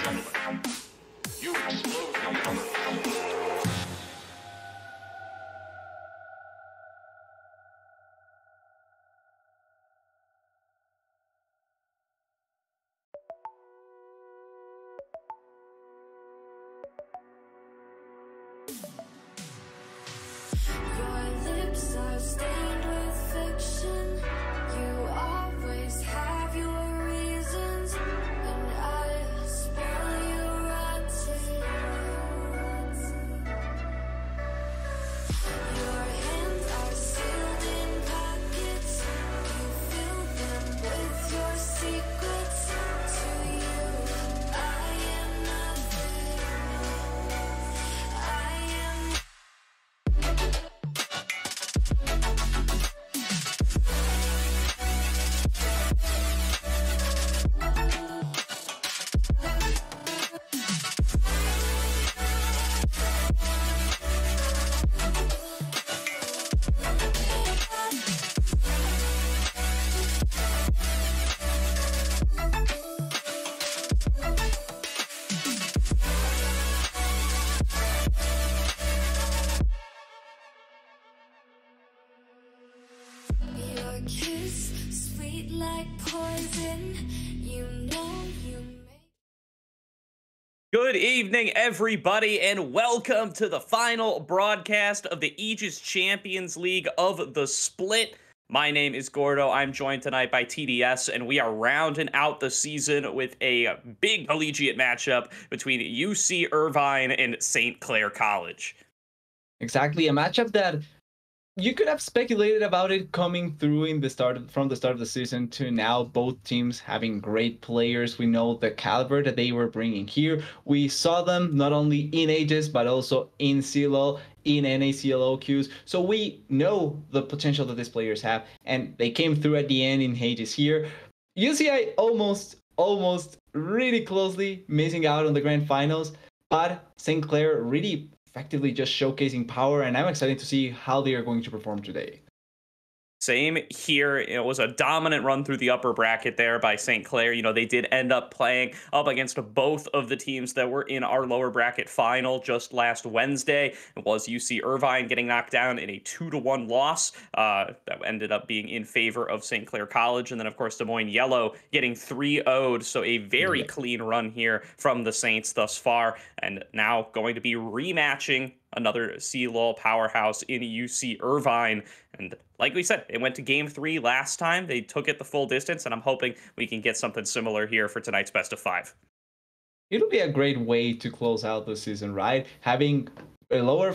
gentlemen, you explode the universe. Your lips are stained with fiction. You always have your reasons, and I smell you rotten. Your hands are sealed in pockets. You fill them with your secrets. To you, I am nothing. I am. Your kiss, sweet like poison. You know you make. Good evening, everybody, and welcome to the final broadcast of the Aegis Champions League of the Split. My name is Gordo. I'm joined tonight by TDS, and we are rounding out the season with a big collegiate matchup between UC Irvine and St. Clair College. Exactly, a matchup that you could have speculated about it coming through from the start of the season to now. Both teams having great players. We know the caliber that they were bringing here. We saw them not only in Aegis but also in CLO, in NACLO queues. So we know the potential that these players have, and they came through at the end in Aegis here. UCI almost really closely missing out on the grand finals, but St. Clair really effectively just showcasing power, and I'm excited to see how they are going to perform today. Same here. It was a dominant run through the upper bracket there by St. Clair. They did end up playing up against both of the teams that were in our lower bracket final just last Wednesday. It was UC Irvine getting knocked down in a 2-1 loss that ended up being in favor of St. Clair College. And then, of course, Des Moines Yellow getting 3-0'd. So a very clean run here from the Saints thus far. And now going to be rematching another CLOL powerhouse in UC Irvine. And like we said, it went to game 3 last time. They took it the full distance, and I'm hoping we can get something similar here for tonight's best of 5. It'll be a great way to close out the season, right? Having a lower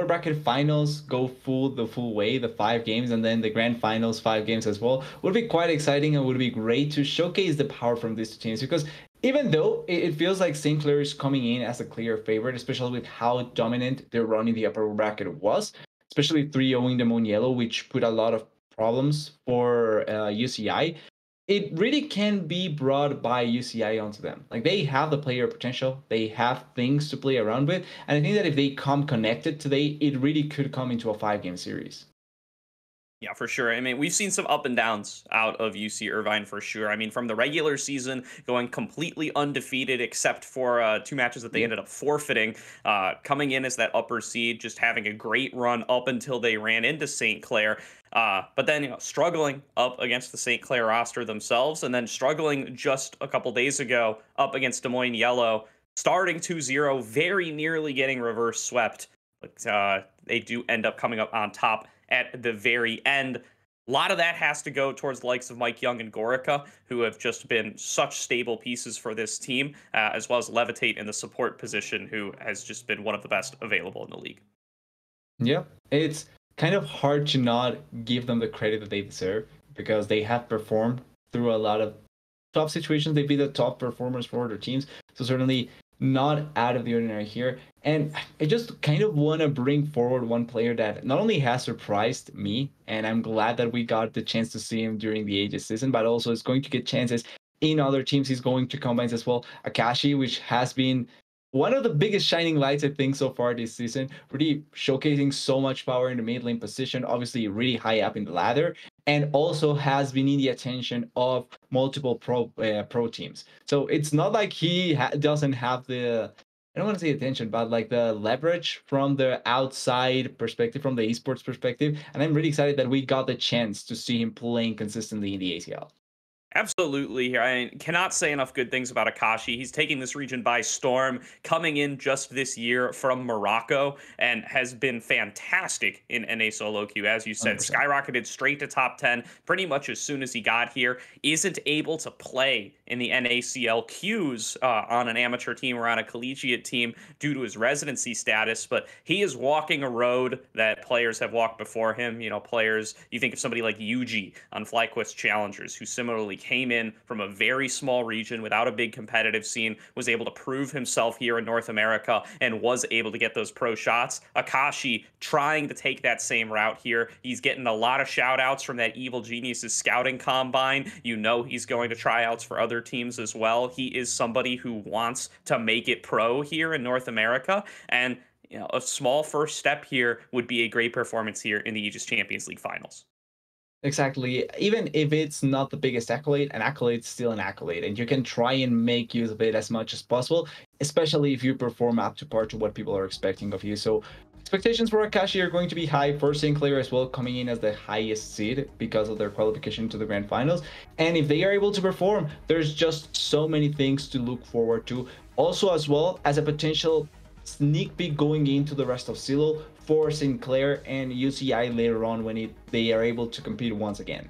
bracket finals go the full way, the 5 games, and then the grand finals 5 games as well would be quite exciting, and would be great to showcase the power from these two teams, because even though it feels like St. Clair is coming in as a clear favorite, especially with how dominant their run in the upper bracket was, especially 3-0ing Des Moines Yellow, which put a lot of problems for UCI, it really can be brought by UCI onto them. Like, they have the player potential, they have things to play around with, and I think that if they come connected today, it really could come into a 5-game series. Yeah, for sure. I mean, we've seen some up and downs out of UC Irvine for sure. I mean, from the regular season going completely undefeated except for 2 matches that they ended up forfeiting, coming in as that upper seed, just having a great run up until they ran into St. Clair. But then, struggling up against the St. Clair roster themselves, and then struggling just a couple days ago up against Des Moines Yellow, starting 2-0, very nearly getting reverse swept. But they do end up coming up on top at the very end. A lot of that has to go towards the likes of Mike Young and Gorica, who have just been such stable pieces for this team, as well as Levitate in the support position, who has just been one of the best available in the league. Yeah, it's kind of hard to not give them the credit that they deserve, because they have performed through a lot of top situations. They've been the top performers for their teams, so certainly not out of the ordinary here. And I just kind of want to bring forward one player that not only has surprised me, and I'm glad that we got the chance to see him during the Aegis season, but also is going to get chances in other teams. He's going to combines as well. Akashi, which has been one of the biggest shining lights, I think, so far this season, really showcasing so much power in the mid lane position, obviously really high up in the ladder. and also has been in the attention of multiple pro teams. So it's not like he doesn't have the, I don't want to say attention, but like the leverage from the outside perspective, from the esports perspective. And I'm really excited that we got the chance to see him playing consistently in the ACL. Absolutely. I cannot say enough good things about Akashi. He's taking this region by storm, coming in just this year from Morocco, and has been fantastic in NA solo queue. As you said, 100%. skyrocketed straight to top 10 pretty much as soon as he got here. Isn't able to play in the NACL queues on an amateur team or on a collegiate team due to his residency status, but he is walking a road that players have walked before him. You know, players, you think of somebody like Yuji on FlyQuest Challengers, who similarly came in from a very small region without a big competitive scene, was able to prove himself here in North America, and was able to get those pro shots. Akashi trying to take that same route here. He's getting a lot of shout outs from that Evil Geniuses scouting combine. You know he's going to tryouts for other teams as well. He is somebody who wants to make it pro here in North America, and you know, a small first step here would be a great performance here in the Aegis Champions League finals. Exactly. Even if it's not the biggest accolade, an accolade is still an accolade, and you can try and make use of it as much as possible, especially if you perform up to par to what people are expecting of you. So expectations for Akashi are going to be high for St. Clair as well, coming in as the highest seed because of their qualification to the grand finals. And if they are able to perform, there's just so many things to look forward to. Also, as well as a potential sneak peek going into the rest of Silo for St. Clair and UCI later on when they are able to compete once again.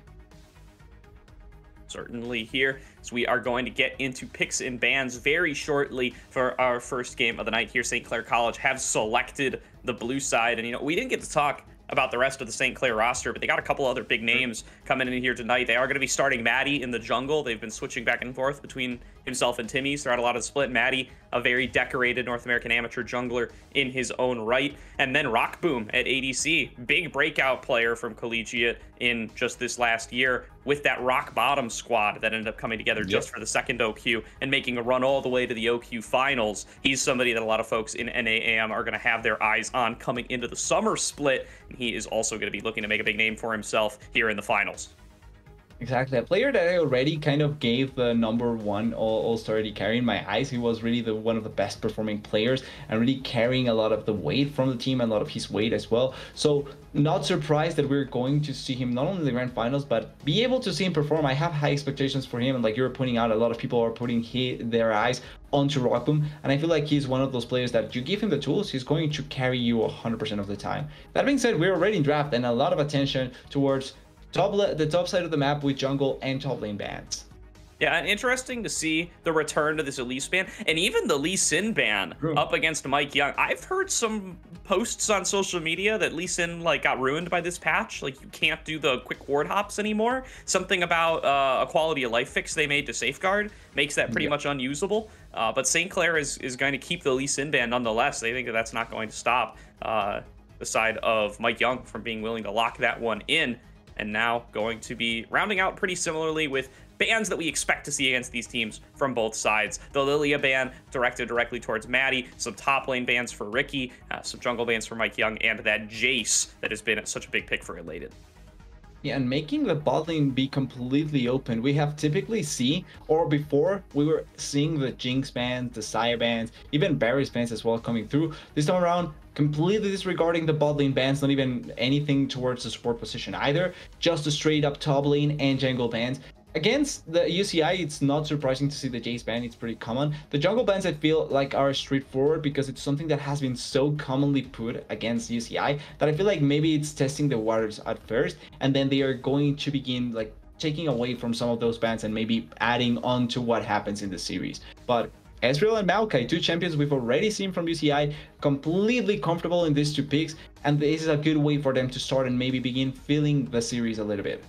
Certainly here, so we are going to get into picks and bans very shortly for our first game of the night here. St. Clair College have selected the blue side, and you know, we didn't get to talk about the rest of the St. Clair roster, but they got a couple other big names coming in here tonight. They are going to be starting Maddie in the jungle. They've been switching back and forth between himself and Timmy throughout a lot of the split. Maddie, a very decorated North American amateur jungler in his own right. And then Rock Boom at ADC, big breakout player from Collegiate in just this last year with that rock bottom squad that ended up coming together just for the second OQ and making a run all the way to the OQ finals. He's somebody that a lot of folks in NAAM are going to have their eyes on coming into the summer split. And he is also going to be looking to make a big name for himself here in the finals. Exactly, a player that I already kind of gave the #1 all-star AD carry in my eyes. He was really one of the best performing players and really carrying a lot of the weight from the team and a lot of his weight as well. So not surprised that we're going to see him not only in the grand finals, but be able to see him perform. I have high expectations for him, and like you were pointing out, a lot of people are putting their eyes onto Rockboom, and I feel like he's one of those players that you give him the tools, he's going to carry you 100% of the time. That being said, we're already in draft, and a lot of attention towards the top side of the map with jungle and top lane bans. Yeah, and interesting to see the return to this Elise ban, and even the Lee Sin ban up against Mike Young. I've heard some posts on social media that Lee Sin like got ruined by this patch. Like, you can't do the quick ward hops anymore. Something about a quality of life fix they made to Safeguard makes that pretty much unusable. But St. Clair is going to keep the Lee Sin ban nonetheless. They think that that's not going to stop the side of Mike Young from being willing to lock that one in. And now going to be rounding out pretty similarly with bans that we expect to see against these teams from both sides. The Lilia ban directed directly towards Maddie, some top lane bans for Ricky, some jungle bans for Mike Young, and that Jace that has been such a big pick for Elated. Yeah, and making the bot lane be completely open. We have typically seen, or before, we were seeing the Jinx bans, the Sire bans, even Barry's bans as well coming through. This time around, completely disregarding the bot lane bans, not even anything towards the support position either, just the straight up top lane and jungle bans. Against the UCI, it's not surprising to see the Jace ban, it's pretty common. The jungle bans, I feel like, are straightforward because it's something that has been so commonly put against UCI that I feel like maybe it's testing the waters at first, and then they are going to begin like taking away from some of those bans and maybe adding on to what happens in the series. But Ezreal and Maokai, two champions we've already seen from UCI, completely comfortable in these two picks, and this is a good way for them to start and maybe begin feeling the series a little bit.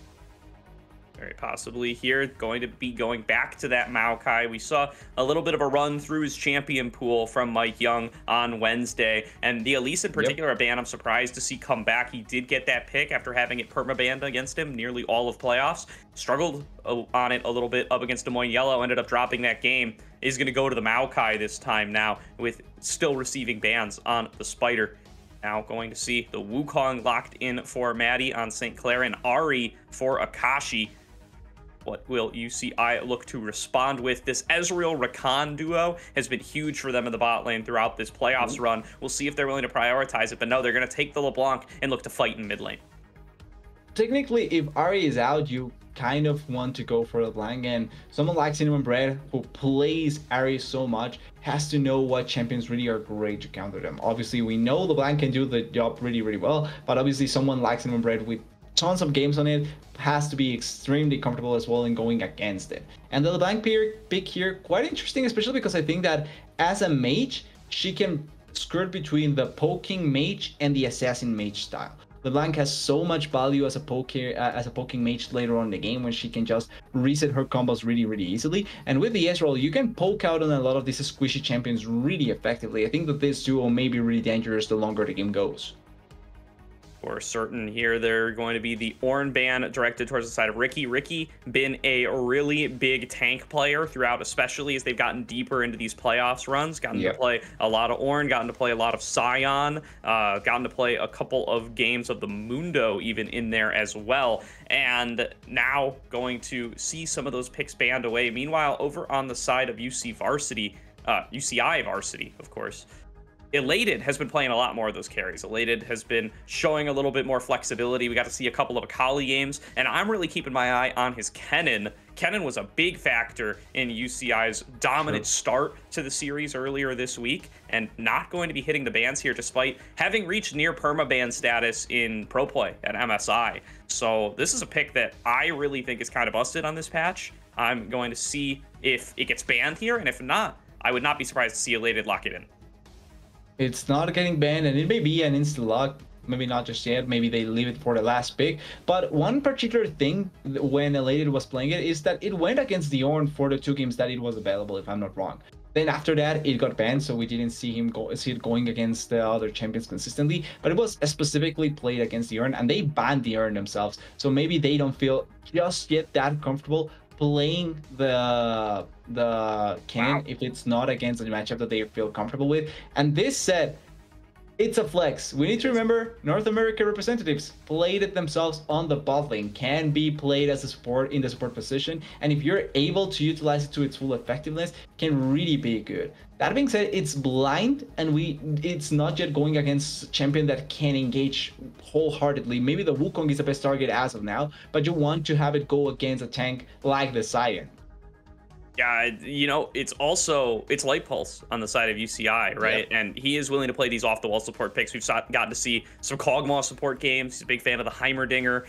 Very possibly here, going to be going back to that Maokai. We saw a little bit of a run through his champion pool from Mike Young on Wednesday, and the Elise in particular, a ban I'm surprised to see come back. He did get that pick after having it perma-banned against him nearly all of playoffs. Struggled on it a little bit up against Des Moines Yellow, ended up dropping that game. Is going to go to the Maokai this time now, with still receiving bans on the Spider. Now going to see the Wukong locked in for Maddie on St. Clair and Ari for Akashi. What will UCI look to respond with? This Ezreal-Rakan duo has been huge for them in the bot lane throughout this playoffs run. We'll see if they're willing to prioritize it, but no, they're going to take the LeBlanc and look to fight in mid lane. Technically, if Ari is out, you kind of want to go for LeBlanc, and someone like Cinnamon Bread, who plays Ari so much, has to know what champions really are great to counter them. Obviously, we know LeBlanc can do the job really, really well, but obviously someone like Cinnamon Bread with tons of games on it has to be extremely comfortable as well in going against it. And the LeBlanc pick here, quite interesting, especially because I think that as a mage, she can skirt between the poking mage and the assassin mage style. LeBlanc has so much value as a poking mage later on in the game, when she can just reset her combos really, really easily. And with the Ezreal, you can poke out on a lot of these squishy champions really effectively. I think that this duo may be really dangerous the longer the game goes. For certain here, they're going to be the Ornn ban directed towards the side of Ricky. Ricky been a really big tank player throughout, especially as they've gotten deeper into these playoffs runs, gotten to play a lot of Ornn, gotten to play a lot of Sion, gotten to play a couple of games of the Mundo even in there as well. And now going to see some of those picks banned away. Meanwhile, over on the side of UCI Varsity, of course, Elated has been playing a lot more of those carries. Elated has been showing a little bit more flexibility. We got to see a couple of Akali games, and I'm really keeping my eye on his Kennen. Kennen was a big factor in UCI's dominant start to the series earlier this week, and not going to be hitting the bans here despite having reached near permaban status in Pro Play at MSI. So this is a pick that I really think is kind of busted on this patch. I'm going to see if it gets banned here, and if not, I would not be surprised to see Elated lock it in. It's not getting banned, and it may be an insta-lock, maybe not just yet, maybe they leave it for the last pick. But one particular thing when Elated was playing it is that it went against the Ornn for the 2 games that it was available, if I'm not wrong. Then after that, it got banned, so we didn't see it going against the other champions consistently. But it was specifically played against the Ornn, and they banned the Ornn themselves. So maybe they don't feel just yet that comfortable playing the Kennen if it's not against a matchup that they feel comfortable with. And this said, it's a flex. We need to remember North America representatives played it themselves on the bot lane, can be played as a support in the support position, and if you're able to utilize it to its full effectiveness, can really be good. That being said, it's blind, and it's not yet going against a champion that can engage wholeheartedly. Maybe the Wukong is the best target as of now, but you want to have it go against a tank like the Sion. Yeah, you know, it's Light Pulse on the side of UCI, right? Yeah. And he is willing to play these off-the-wall support picks. We've gotten to see some Kog'Maw support games. He's a big fan of the Heimerdinger.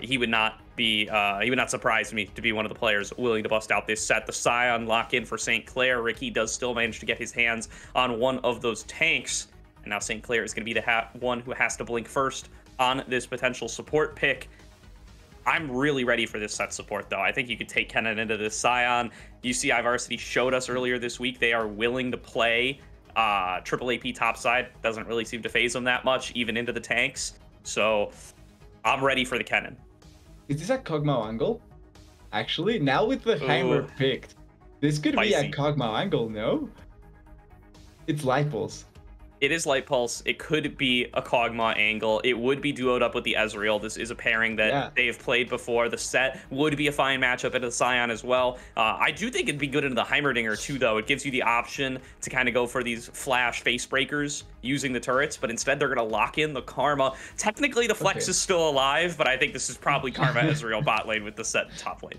He would not surprise me to be one of the players willing to bust out this set. The Sion lock in for St. Clair. Ricky does still manage to get his hands on one of those tanks. And now St. Clair is going to be the one who has to blink first on this potential support pick. I'm really ready for this set support, though. I think you could take Kennen into this Sion. UCI Varsity showed us earlier this week they are willing to play triple AP topside. Doesn't really seem to phase them that much, even into the tanks. So I'm ready for the Kennen. Is this a Kog'Maw angle? Actually, now with the Heimer picked, this could be a Kog'Maw angle, no? It's Light Pulse. It is Light Pulse. It could be a Kog'Maw angle. It would be duoed up with the Ezreal. This is a pairing that they've played before. The set would be a fine matchup into the Sion as well. I do think it'd be good into the Heimerdinger too, though. It gives you the option to kind of go for these flash face breakers using the turrets, but instead they're going to lock in the Karma. Technically, the Flex is still alive, but I think this is probably Karma Ezreal bot lane with the set top lane.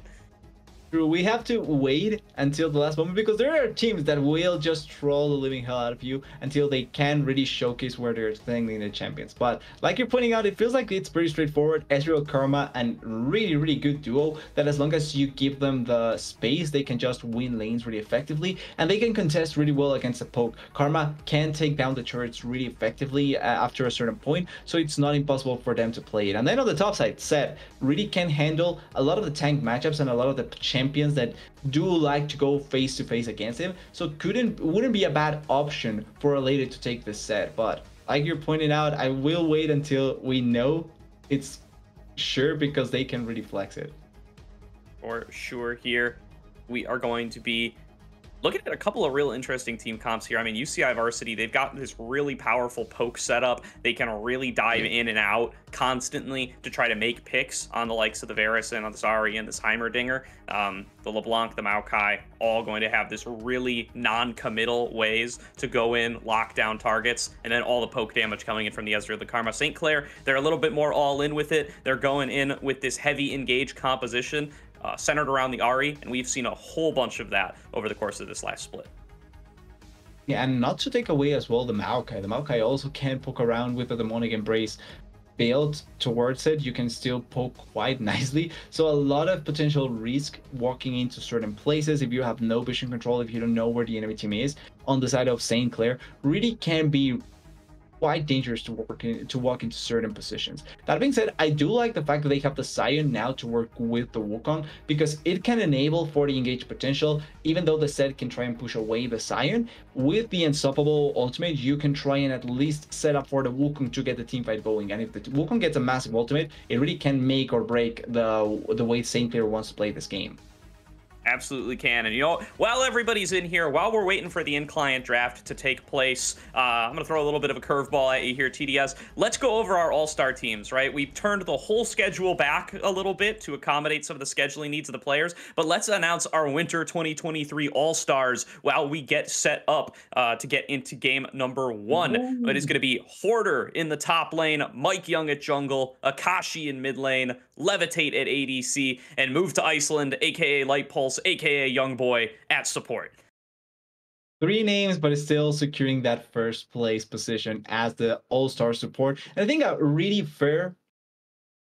True, we have to wait until the last moment because there are teams that will just troll the living hell out of you until they can really showcase where they're standing the champions. But like you're pointing out, it feels like it's pretty straightforward. Ezreal, Karma, and really, really good duo that as long as you give them the space, they can just win lanes really effectively, and they can contest really well against a poke. Karma can take down the turrets really effectively after a certain point, so it's not impossible for them to play it. And then on the top side, Set really can handle a lot of the tank matchups and a lot of the champions that do like to go face to face against him, so wouldn't be a bad option for Elated to take this set. But like you're pointing out, I will wait until we know it's sure because they can really flex it. For sure here, we are going to be Looking at a couple of real interesting team comps here. I mean, UCI Varsity, they've got this really powerful poke setup. They can really dive in and out constantly to try to make picks on the likes of the Varus and the Zari and this Heimerdinger. The LeBlanc, the Maokai, all going to have this really non-committal ways to go in, lock down targets, and then all the poke damage coming in from the Ezreal, the Karma. St. Clair, they're a little bit more all in with it. They're going in with this heavy engage composition. Centered around the Ari, and we've seen a whole bunch of that over the course of this last split. Yeah, and not to take away as well the Maokai. The Maokai also can poke around with the Demonic Embrace built towards it. You can still poke quite nicely. So a lot of potential risk walking into certain places if you have no vision control, if you don't know where the enemy team is. On the side of St. Clair, really can be quite dangerous to walk into certain positions. That being said, I do like the fact that they have the Sion now to work with the Wukong, because it can enable for the engage potential. Even though the set can try and push away the Sion, with the Unstoppable ultimate, you can try and at least set up for the Wukong to get the team fight going. And if the Wukong gets a massive ultimate, it really can make or break the way St. Clair wants to play this game. Absolutely can. And, you know, while everybody's in here, while we're waiting for the in-client draft to take place, I'm going to throw a little bit of a curveball at you here, TDS. Let's go over our all-star teams, right? We've turned the whole schedule back a little bit to accommodate some of the scheduling needs of the players, but let's announce our Winter 2023 All-Stars while we get set up to get into game number 1. Ooh. It is going to be Hoarder in the top lane, Mike Young at jungle, Akashi in mid lane, Levitate at ADC, and Move to Iceland, aka Light Pulse, aka Young Boy, at support. 3 names, but it's still securing that first place position as the all-star support. And I think a really fair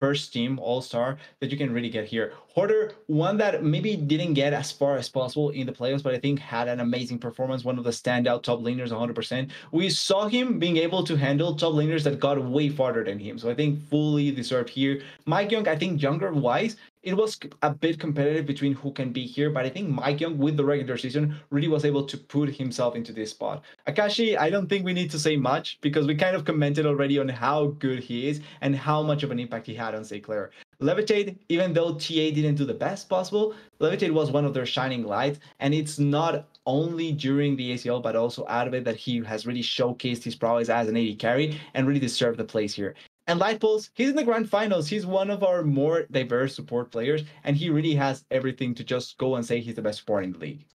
first team all-star that you can really get here. Hoarder, one that maybe didn't get as far as possible in the playoffs, but I think had an amazing performance, one of the standout top laners 100%. We saw him being able to handle top laners that got way farther than him, so I think fully deserved here. Mike Young, I think younger-wise, it was a bit competitive between who can be here, but I think Mike Young, with the regular season, really was able to put himself into this spot. Akashi, I don't think we need to say much, because we kind of commented already on how good he is and how much of an impact he had on St. Clair. Levitate, even though TA didn't do the best possible, Levitate was one of their shining lights, and it's not only during the ACL, but also out of it, that he has really showcased his prowess as an AD carry and really deserved the place here. And Light Pulse, he's in the grand finals. He's one of our more diverse support players, and he really has everything to just go and say he's the best support in the league.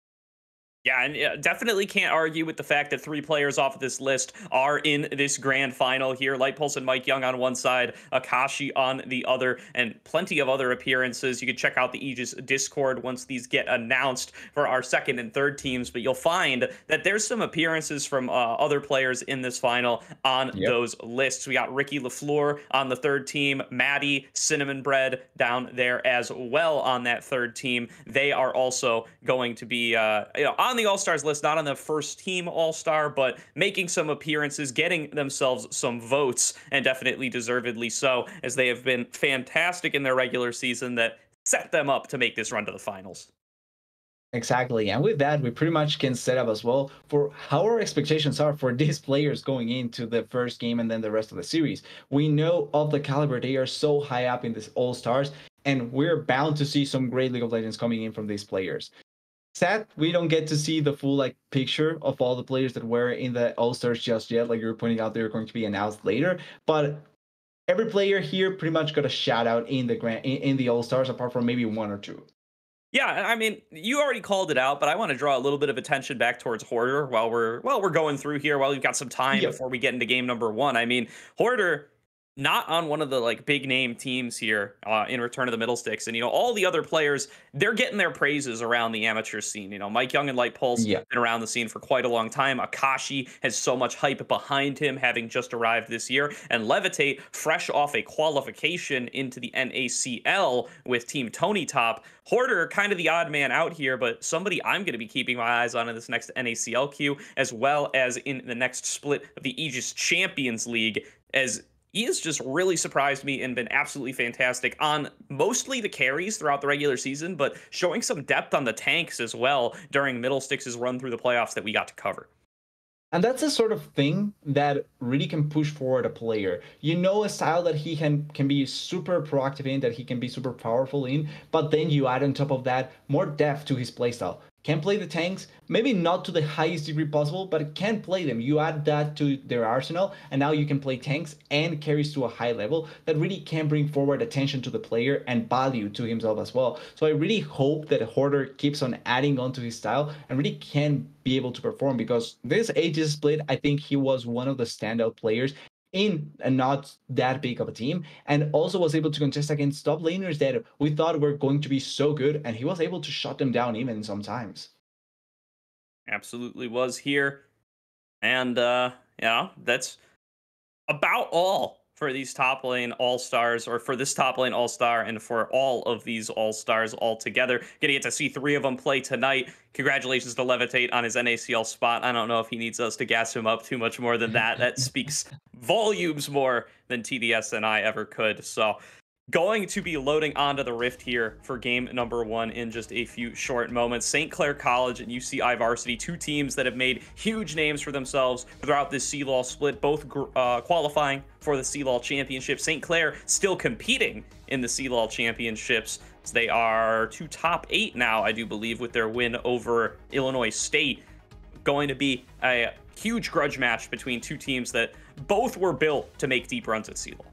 Yeah, and definitely can't argue with the fact that 3 players off of this list are in this grand final here. Light Pulse and Mike Young on one side, Akashi on the other, and plenty of other appearances. You can check out the Aegis Discord once these get announced for our second and third teams, but you'll find that there's some appearances from other players in this final on those lists. We got Ricky LaFleur on the third team, Maddie, Cinnamon Bread down there as well on that third team. They are also going to be on the All-Stars list, not on the first team All-Star, but making some appearances, getting themselves some votes, and definitely deservedly so, as they have been fantastic in their regular season that set them up to make this run to the finals. Exactly, and with that, we pretty much can set up as well for how our expectations are for these players going into the first game and then the rest of the series. We know of the caliber, they are so high up in this All-Stars, and we're bound to see some great League of Legends coming in from these players. Sad, we don't get to see the full picture of all the players that were in the All-Stars just yet. Like you were pointing out, they're going to be announced later. But every player here pretty much got a shout out in the All-Stars, apart from maybe 1 or 2. Yeah, I mean, you already called it out, but I want to draw a little bit of attention back towards Hoarder while we're going through here, while we've got some time before we get into game number 1. I mean, Hoarder, not on one of the big name teams here in Return of the Middlesticks, and all the other players, they're getting their praises around the amateur scene. Mike Young and Light Pulse been around the scene for quite a long time. Akashi has so much hype behind him, having just arrived this year, and Levitate, fresh off a qualification into the NACL with Team Tony Top. Hoarder, kind of the odd man out here, but somebody I'm going to be keeping my eyes on in this next NACL queue, as well as in the next split of the Aegis Champions League, as he has just really surprised me and been absolutely fantastic on mostly the carries throughout the regular season, but showing some depth on the tanks as well during Middlesticks' run through the playoffs that we got to cover. And that's the sort of thing that really can push forward a player. A style that he can be super proactive in, that he can be super powerful in, but then you add on top of that more depth to his playstyle. can play the tanks, maybe not to the highest degree possible, but can play them. You add that to their arsenal, and now you can play tanks and carries to a high level that really can bring forward attention to the player and value to himself as well. So I really hope that Hoarder keeps on adding on to his style and really can be able to perform, because this Aegis split, I think he was one of the standout players in a not that big of a team, and also was able to contest against top laners that we thought were going to be so good, and he was able to shut them down even sometimes. Absolutely was here. And yeah, that's about all for these top lane all-stars, or for this top lane all-star, and for all of these all-stars all together. Gonna get to see 3 of them play tonight. Congratulations to Levitate on his NACL spot. I don't know if he needs us to gas him up too much more than that. That speaks volumes more than TDS and I ever could. So going to be loading onto the Rift here for game number 1 in just a few short moments. St. Clair College and UCI Varsity, 2 teams that have made huge names for themselves throughout this CLOL split, both qualifying for the CLOL Championship. St. Clair still competing in the CLOL Championships. They are 2 top 8 now, I do believe, with their win over Illinois State. Going to be a huge grudge match between 2 teams that both were built to make deep runs at CLOL.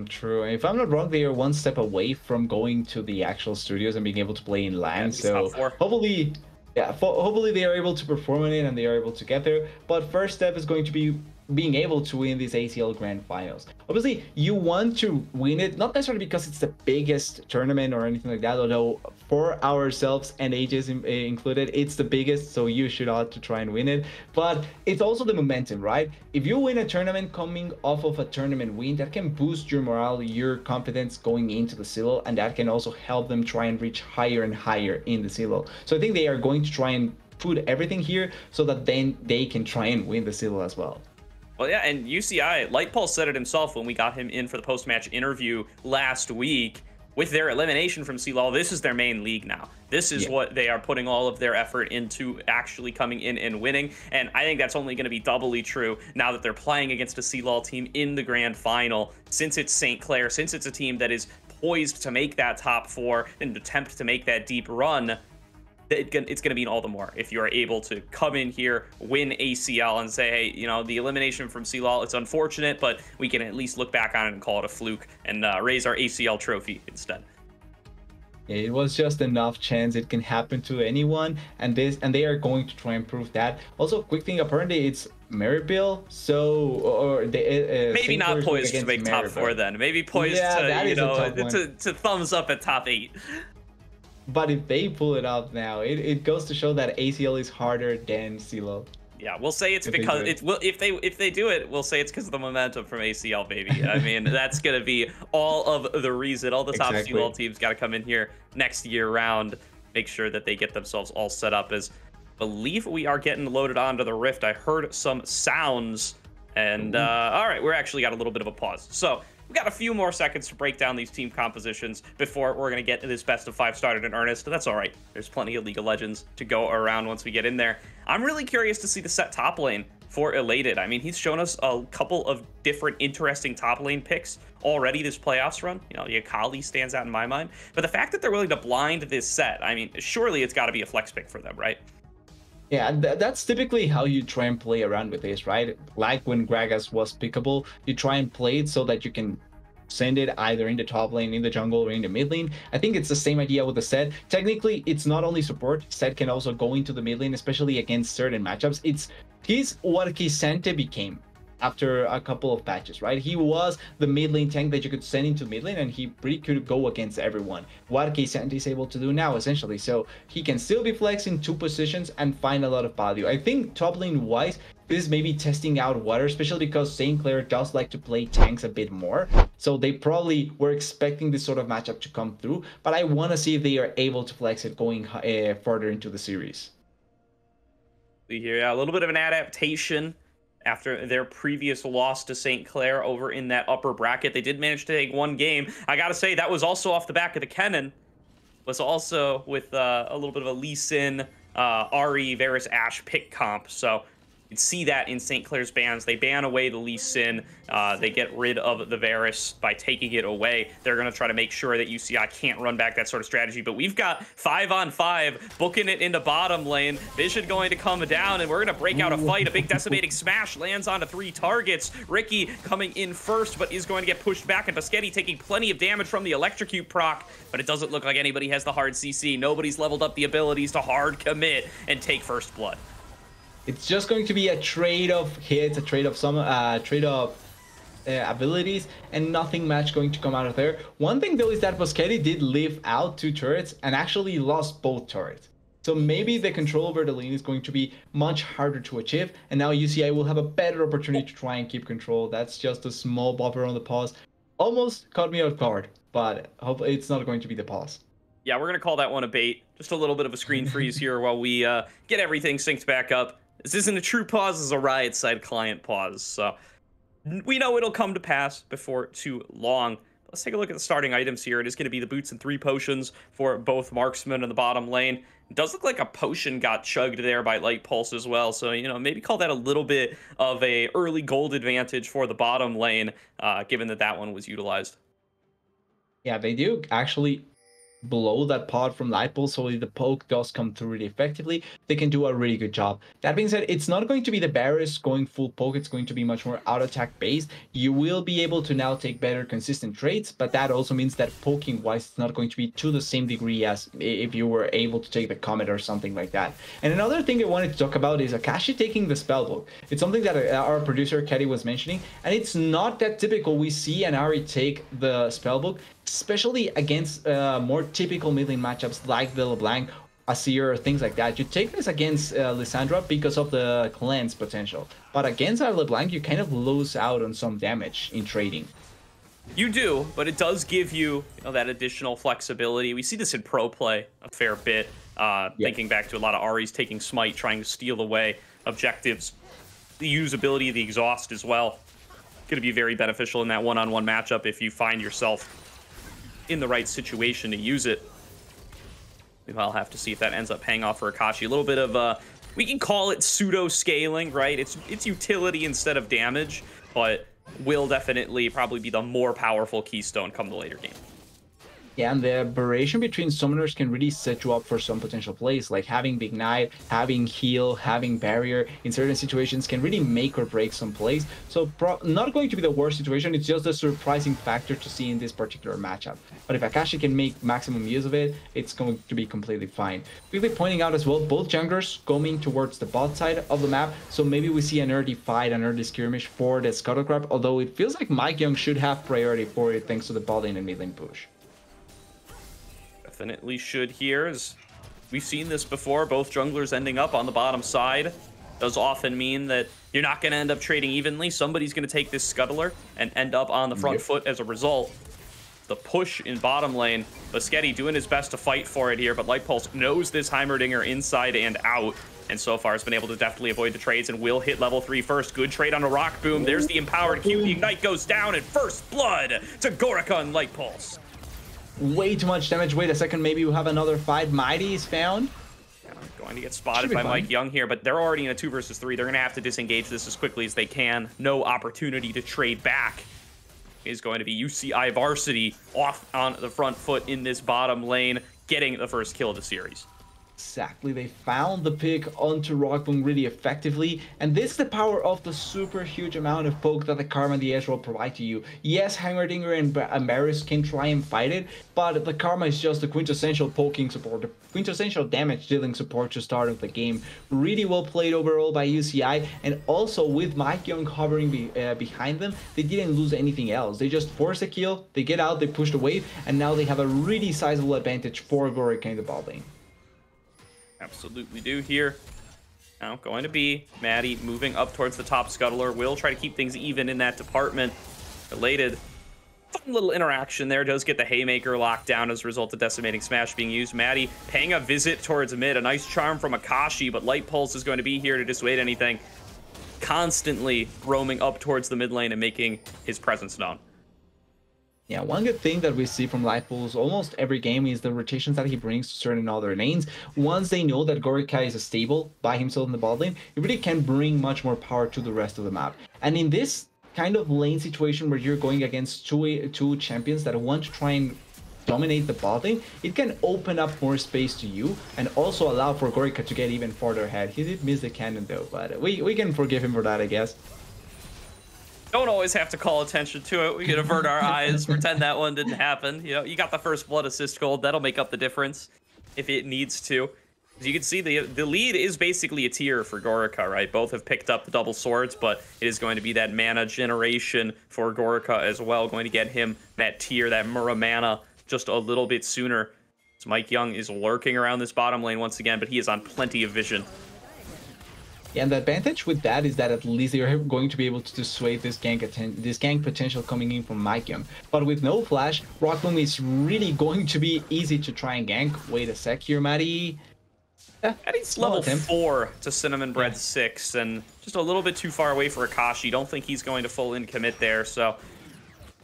True. If I'm not wrong, they are one step away from going to the actual studios and being able to play in LAN. So hopefully, yeah, hopefully they are able to perform on it and they are able to get there. But first step is going to be being able to win these ACL Grand Finals. Obviously, you want to win it, not necessarily because it's the biggest tournament or anything like that, although for ourselves and Aegis included, it's the biggest, so you should ought to try and win it. But it's also the momentum, right? If you win a tournament coming off of a tournament win, that can boost your morale, your confidence going into the CLOL, and that can also help them try and reach higher and higher in the CLOL. So I think they are going to try and put everything here so that then they can try and win the CLOL as well. Well, yeah, and UCI, Lightpulse said it himself when we got him in for the post-match interview last week. With their elimination from CLOL, this is their main league now. This is what they are putting all of their effort into, actually coming in and winning. And I think that's only going to be doubly true now that they're playing against a CLOL team in the grand final. Since it's St. Clair, since it's a team that is poised to make that top 4 and attempt to make that deep run, it's going to mean all the more if you are able to come in here, win ACL, and say, hey, you know, the elimination from CLOL, it's unfortunate, but we can at least look back on it and call it a fluke and raise our ACL trophy instead. It was just enough chance it can happen to anyone, and they are going to try and prove that. Also, quick thing, apparently it's Maryville, so or they maybe not poised to make top 4 then. Maybe poised to, you know, to thumbs up at top 8. But if they pull it up now, it goes to show that ACL is harder than CLOL. Yeah, we'll say it's because if they do it, we'll say it's because of the momentum from ACL, baby. I mean, that's gonna be all of the reason. All the top CLOL teams got to come in here next year round, make sure that they get themselves all set up. As believe we are getting loaded onto the Rift. I heard some sounds, and all right, we're actually got a little bit of a pause. So we got a few more seconds to break down these team compositions before we're going to get this best of 5 started in earnest. That's all right. There's plenty of League of Legends to go around once we get in there. I'm really curious to see the set top lane for Elated. I mean, he's shown us a couple of different interesting top lane picks already this playoffs run. You know, the Akali stands out in my mind. But the fact that they're willing to blind this set, I mean, surely it's got to be a flex pick for them, right? Yeah, that's typically how you try and play around with this, right? Like when Gragas was pickable, you try and play it so that you can send it either in the top lane, in the jungle, or in the mid lane. I think it's the same idea with the set. Technically, it's not only support. Set can also go into the mid lane, especially against certain matchups. He's what Kisante became after a couple of patches, right? He was the mid lane tank that you could send into mid lane, and he pretty could go against everyone. What Kisante is able to do now, essentially. So he can still be flexed in 2 positions and find a lot of value. I think top lane wise, this is maybe testing out water, especially because St. Clair does like to play tanks a bit more. So they probably were expecting this sort of matchup to come through, but I want to see if they are able to flex it going further into the series. Yeah, a little bit of an adaptation after their previous loss to St. Clair over in that upper bracket. They did manage to take 1 game. I gotta say, that was also off the back of the Kennen. Was also with a little bit of a Lee Sin, Ari, Varus, Ashe pick comp. So You'd see that in St. Clair's bans. They ban away the Lee Sin. They get rid of the Varus by taking it away. They're going to try to make sure that UCI can't run back that sort of strategy. But we've got 5-on-5, booking it into bottom lane. Vision going to come down, and we're going to break out a fight. A big decimating smash lands onto 3 targets. Ricky coming in first, but is going to get pushed back. And Varsity taking plenty of damage from the electrocute proc. But it doesn't look like anybody has the hard CC. Nobody's leveled up the abilities to hard commit and take first blood. It's just going to be a trade of hits, a trade of some abilities, and nothing much going to come out of there. One thing though is that Varsity did leave out 2 turrets and actually lost both turrets. So maybe the control over the lane is going to be much harder to achieve, and now UCI will have a better opportunity to try and keep control. That's just a small buffer on the pause. Almost caught me off guard, but hopefully it's not going to be the pause. Yeah, we're going to call that one a bait. Just a little bit of a screen freeze here while we get everything synced back up. This isn't a true pause, it's a Riot side client pause. So we know it'll come to pass before too long. Let's take a look at the starting items here. It is going to be the boots and 3 potions for both marksmen in the bottom lane. It does look like a potion got chugged there by Light Pulse as well. So, you know, maybe call that a little bit of a early gold advantage for the bottom lane, given that that one was utilized. Yeah, they do actually blow that pod from Light Pulse, so if the poke does come through really effectively, they can do a really good job. That being said, it's not going to be the Varus going full poke, it's going to be much more auto attack based. You will be able to now take better consistent trades, but that also means that poking wise it's not going to be to the same degree as if you were able to take the Comet or something like that. And another thing I wanted to talk about is Akashi taking the spellbook. It's something that our producer Keddy was mentioning, and it's not that typical. We see an Ahri take the spellbook, especially against more typical mid lane matchups like the LeBlanc, Asir, things like that. You take this against Lissandra because of the cleanse potential, but against our LeBlanc, you kind of lose out on some damage in trading. You do, but it does give you, that additional flexibility. We see this in pro play a fair bit, thinking back to a lot of Ahris taking Smite, trying to steal away objectives. The usability of the exhaust as well. Going to be very beneficial in that one-on-one matchup if you find yourself in the right situation to use it. I'll have to see if that ends up paying off for Akashi. A little bit of, we can call it pseudo-scaling, right? It's utility instead of damage, but will definitely probably be the more powerful keystone come the later game. Yeah, and the variation between summoners can really set you up for some potential plays, like having Big Knight, having Heal, having Barrier in certain situations can really make or break some plays. So not going to be the worst situation, it's just a surprising factor to see in this particular matchup. But if Akashi can make maximum use of it, it's going to be completely fine. Quickly pointing out as well, both junglers coming towards the bot side of the map, so maybe we see an early fight, an early skirmish for the Scuttle Crab, although it feels like Mike Young should have priority for it thanks to the bot lane and mid lane push. Definitely should here, as we've seen this before, both junglers ending up on the bottom side. Does often mean that you're not going to end up trading evenly. Somebody's going to take this scuttler and end up on the front foot as a result. The push in bottom lane, Varsity doing his best to fight for it here, but Light Pulse knows this Heimerdinger inside and out, and so far has been able to definitely avoid the trades and will hit level 3 first. Good trade on a Rock Boom. There's the empowered Q. The Ignite goes down, and first blood to Gorica and Light Pulse. Way too much damage. Wait a second, maybe we'll have another fight. Mighty is found. Going to get spotted by Mike Young here, but they're already in a 2 versus 3. They're going to have to disengage this as quickly as they can. No opportunity to trade back. Is going to be UCI Varsity off on the front foot in this bottom lane, getting the first kill of the series. Exactly, they found the pick onto Rockboom really effectively, and this is the power of the super huge amount of poke that the Karma and the Ezreal provide to you. Yes, Heimerdinger and Varus can try and fight it, but the Karma is just the quintessential poking support, the quintessential damage dealing support to start of the game. Really well played overall by UCI, and also with Mike Young hovering behind them, they didn't lose anything else. They just forced a kill, they get out, they push the wave, and now they have a really sizable advantage for Gorica in the bot lane. Absolutely do here. Now going to be Maddie moving up towards the top scuttler. Will try to keep things even in that department. Related. Fun little interaction there. Does get the Haymaker locked down as a result of Decimating Smash being used. Maddie paying a visit towards mid. A nice charm from Akashi, but Light Pulse is going to be here to dissuade anything. Constantly roaming up towards the mid lane and making his presence known. Yeah, one good thing that we see from Lightpool's almost every game is the rotations that he brings to certain other lanes. Once they know that Gorica is stable by himself in the bot lane, it really can bring much more power to the rest of the map. And in this kind of lane situation where you're going against two champions that want to try and dominate the bot lane, it can open up more space to you and also allow for Gorica to get even farther ahead. He did miss the cannon though, but we can forgive him for that, I guess. Don't always have to call attention to it. We can avert our eyes, pretend that one didn't happen. You know, you got the first blood assist gold. That'll make up the difference if it needs to. As you can see, the lead is basically a tier for Gorica, right? Both have picked up the double swords, but it is going to be that mana generation for Gorica as well, going to get him that tier, that mana, just a little bit sooner. So Mike Young is lurking around this bottom lane once again, but he is on plenty of vision. Yeah, and the advantage with that is that at least they're going to be able to dissuade this gank potential coming in from Mike Young. But with no flash, Rockboom is really going to be easy to try and gank. Wait a sec here, Maddie. Maddie's level 4 to Cinnamon Bread 6, and just a little bit too far away for Akashi. Don't think he's going to full in commit there, so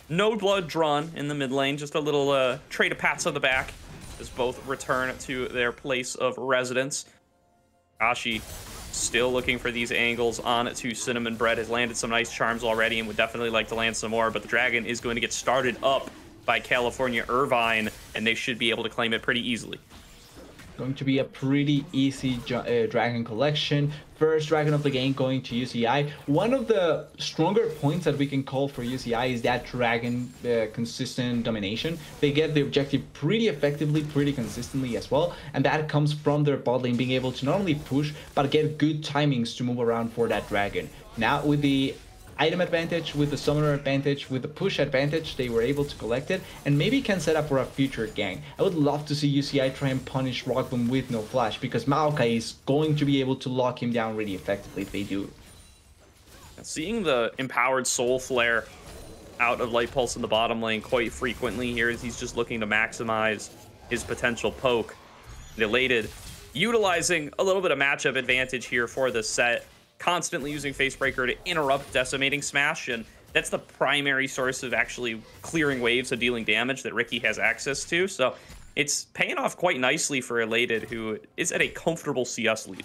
no blood drawn in the mid lane. Just a little trade of pats on the back as both return to their place of residence. Akashi still looking for these angles on to Cinnamon Bread. Has landed some nice charms already and would definitely like to land some more, but the dragon is going to get started up by California Irvine, and they should be able to claim it pretty easily. Going to be a pretty easy dragon collection. First dragon of the game going to UCI. One of the stronger points that we can call for UCI is that dragon consistent domination. They get the objective pretty effectively, pretty consistently as well, and that comes from their bot lane being able to not only push but get good timings to move around for that dragon. Now with the item advantage, with the summoner advantage, with the push advantage, they were able to collect it and maybe can set up for a future gang. I would love to see UCI try and punish Rockboom with no flash, because Maokai is going to be able to lock him down really effectively if they do. Seeing the empowered Soul Flare out of Light Pulse in the bottom lane quite frequently here as he's just looking to maximize his potential poke. Elated, utilizing a little bit of matchup advantage here for the set, constantly using Facebreaker to interrupt Decimating Smash, and that's the primary source of actually clearing waves of dealing damage that Ricky has access to, so it's paying off quite nicely for Elated, who is at a comfortable CS lead.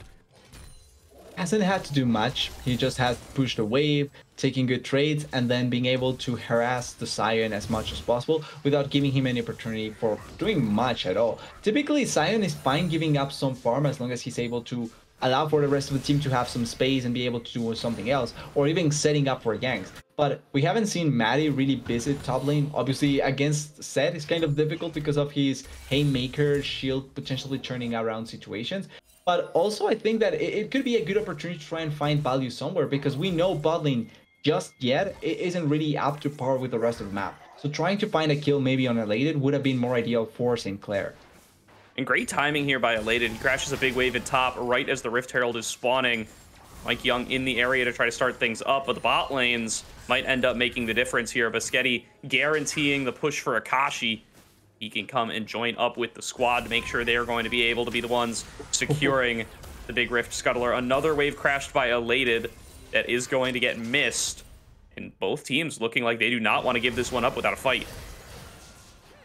Hasn't had to do much. He just has pushed a wave, taking good trades, and then being able to harass the Sion as much as possible without giving him any opportunity for doing much at all. Typically, Sion is fine giving up some farm as long as he's able to allow for the rest of the team to have some space and be able to do something else, or even setting up for ganks. But we haven't seen Maddie really visit top lane. Obviously, against Zed, it's kind of difficult because of his Haymaker shield potentially turning around situations. But also, I think that it could be a good opportunity to try and find value somewhere, because we know bot lane just yet it isn't really up to par with the rest of the map. So trying to find a kill maybe on Elated would have been more ideal for St. Clair. And great timing here by Elated. He crashes a big wave at top right as the Rift Herald is spawning. Mike Young in the area to try to start things up, but the bot lanes might end up making the difference here. Baschetti guaranteeing the push for Akashi. He can come and join up with the squad to make sure they are going to be able to be the ones securing the big Rift Scuttler. Another wave crashed by Elated that is going to get missed. And both teams looking like they do not want to give this one up without a fight.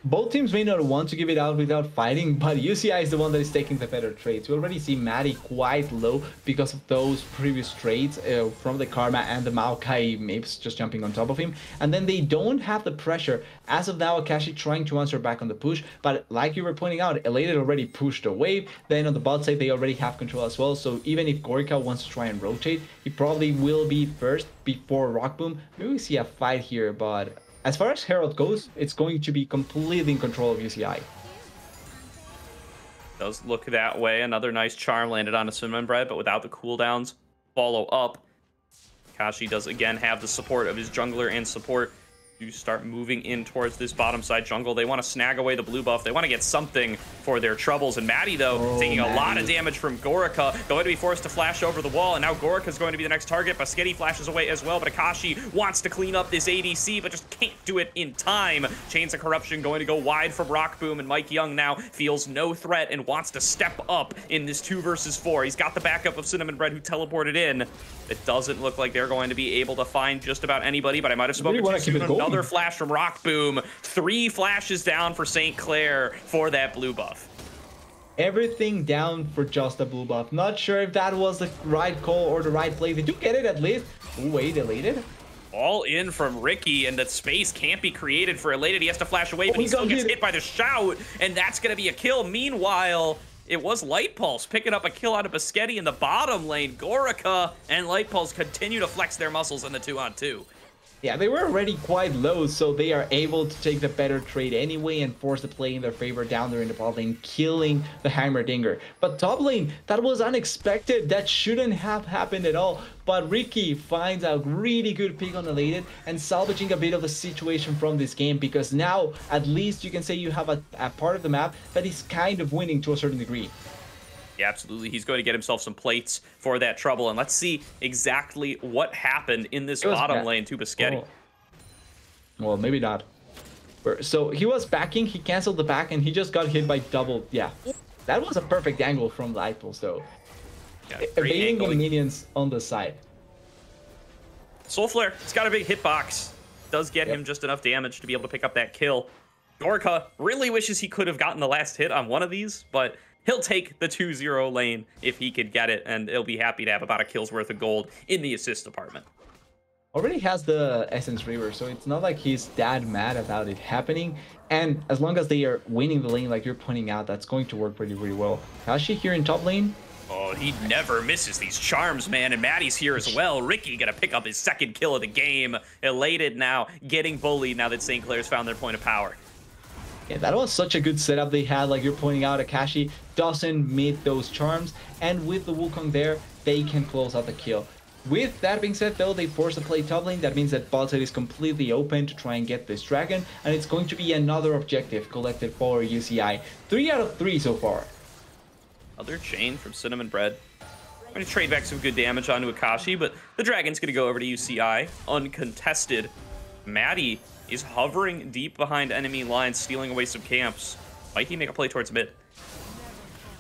Both teams may not want to give it out without fighting, but UCI is the one that is taking the better trades. We already see Maddie quite low because of those previous trades from the Karma and the Maokai Mapes just jumping on top of him. And then they don't have the pressure. As of now, Akashi trying to answer back on the push, but like you were pointing out, Elated already pushed a wave. Then on the bot side, they already have control as well. So even if Gorica wants to try and rotate, he probably will be first before Rockboom. Maybe we see a fight here, but as far as Herald goes, it's going to be completely in control of UCI. Does look that way. Another nice charm landed on a Cinnamon Bread, but without the cooldowns follow up. Kashi does again have the support of his jungler and support to start moving in towards this bottom side jungle. They want to snag away the blue buff. They want to get something for their troubles. And Maddie, though, taking a lot of damage from Gorica, going to be forced to flash over the wall. And now Gorica is going to be the next target. Baschetti flashes away as well, but Akashi wants to clean up this ADC, but just can't do it in time. Chains of Corruption going to go wide from Rockboom, and Mike Young now feels no threat and wants to step up in this 2 versus 4. He's got the backup of Cinnamon Bread, who teleported in. It doesn't look like they're going to be able to find just about anybody, but I might have spoken too soon on another another flash from Rock Boom. 3 flashes down for St. Clair for that blue buff. Everything down for just a blue buff. Not sure if that was the right call or the right play. Did you get it at least? Ooh, wait, Elated? All in from Ricky, and the space can't be created for Elated. He has to flash away, but he still gets hit by the shout, and that's going to be a kill. Meanwhile, it was Light Pulse picking up a kill out of Biscotti in the bottom lane. Gorica and Light Pulse continue to flex their muscles in the 2-on-2. Yeah, they were already quite low, so they are able to take the better trade anyway and force the play in their favor down there in the bot lane, killing the Heimerdinger. But top lane, that was unexpected. That shouldn't have happened at all. But Ricky finds a really good pick on Elated and salvaging a bit of the situation from this game, because now at least you can say you have a part of the map that is kind of winning to a certain degree. Yeah, absolutely. He's going to get himself some plates for that trouble. And let's see exactly what happened in this bottom lane to Biscotti. Oh. Well, maybe not. So he was backing, he canceled the back, and he just got hit by double. Yeah, that was a perfect angle from Light Pulse, though. Yeah, evading the minions on the side. Soul Flare, it's got a big hitbox. Does get him just enough damage to be able to pick up that kill. Gorica really wishes he could have gotten the last hit on one of these, but he'll take the 2-0 lane if he could get it, and he'll be happy to have about a kill's worth of gold in the assist department. Already has the Essence River, so it's not like he's that mad about it happening. And as long as they are winning the lane, like you're pointing out, that's going to work pretty well. Kashi here in top lane. Oh, he never misses these charms, man. And Maddie's here as well. Ricky gonna pick up his 2nd kill of the game. Elated now, getting bullied now that St. Clair's found their point of power. Yeah, that was such a good setup they had. Like you're pointing out, Akashi doesn't meet those charms, and with the Wukong there, they can close out the kill. With that being said, though, they force to play top lane. That means that bot side is completely open to try and get this dragon, and it's going to be another objective collected for UCI. 3 out of 3 so far. Another chain from Cinnamon Bread. I'm going to trade back some good damage onto Akashi, but the dragon's going to go over to UCI uncontested. Maddie is hovering deep behind enemy lines, stealing away some camps. Might he make a play towards mid?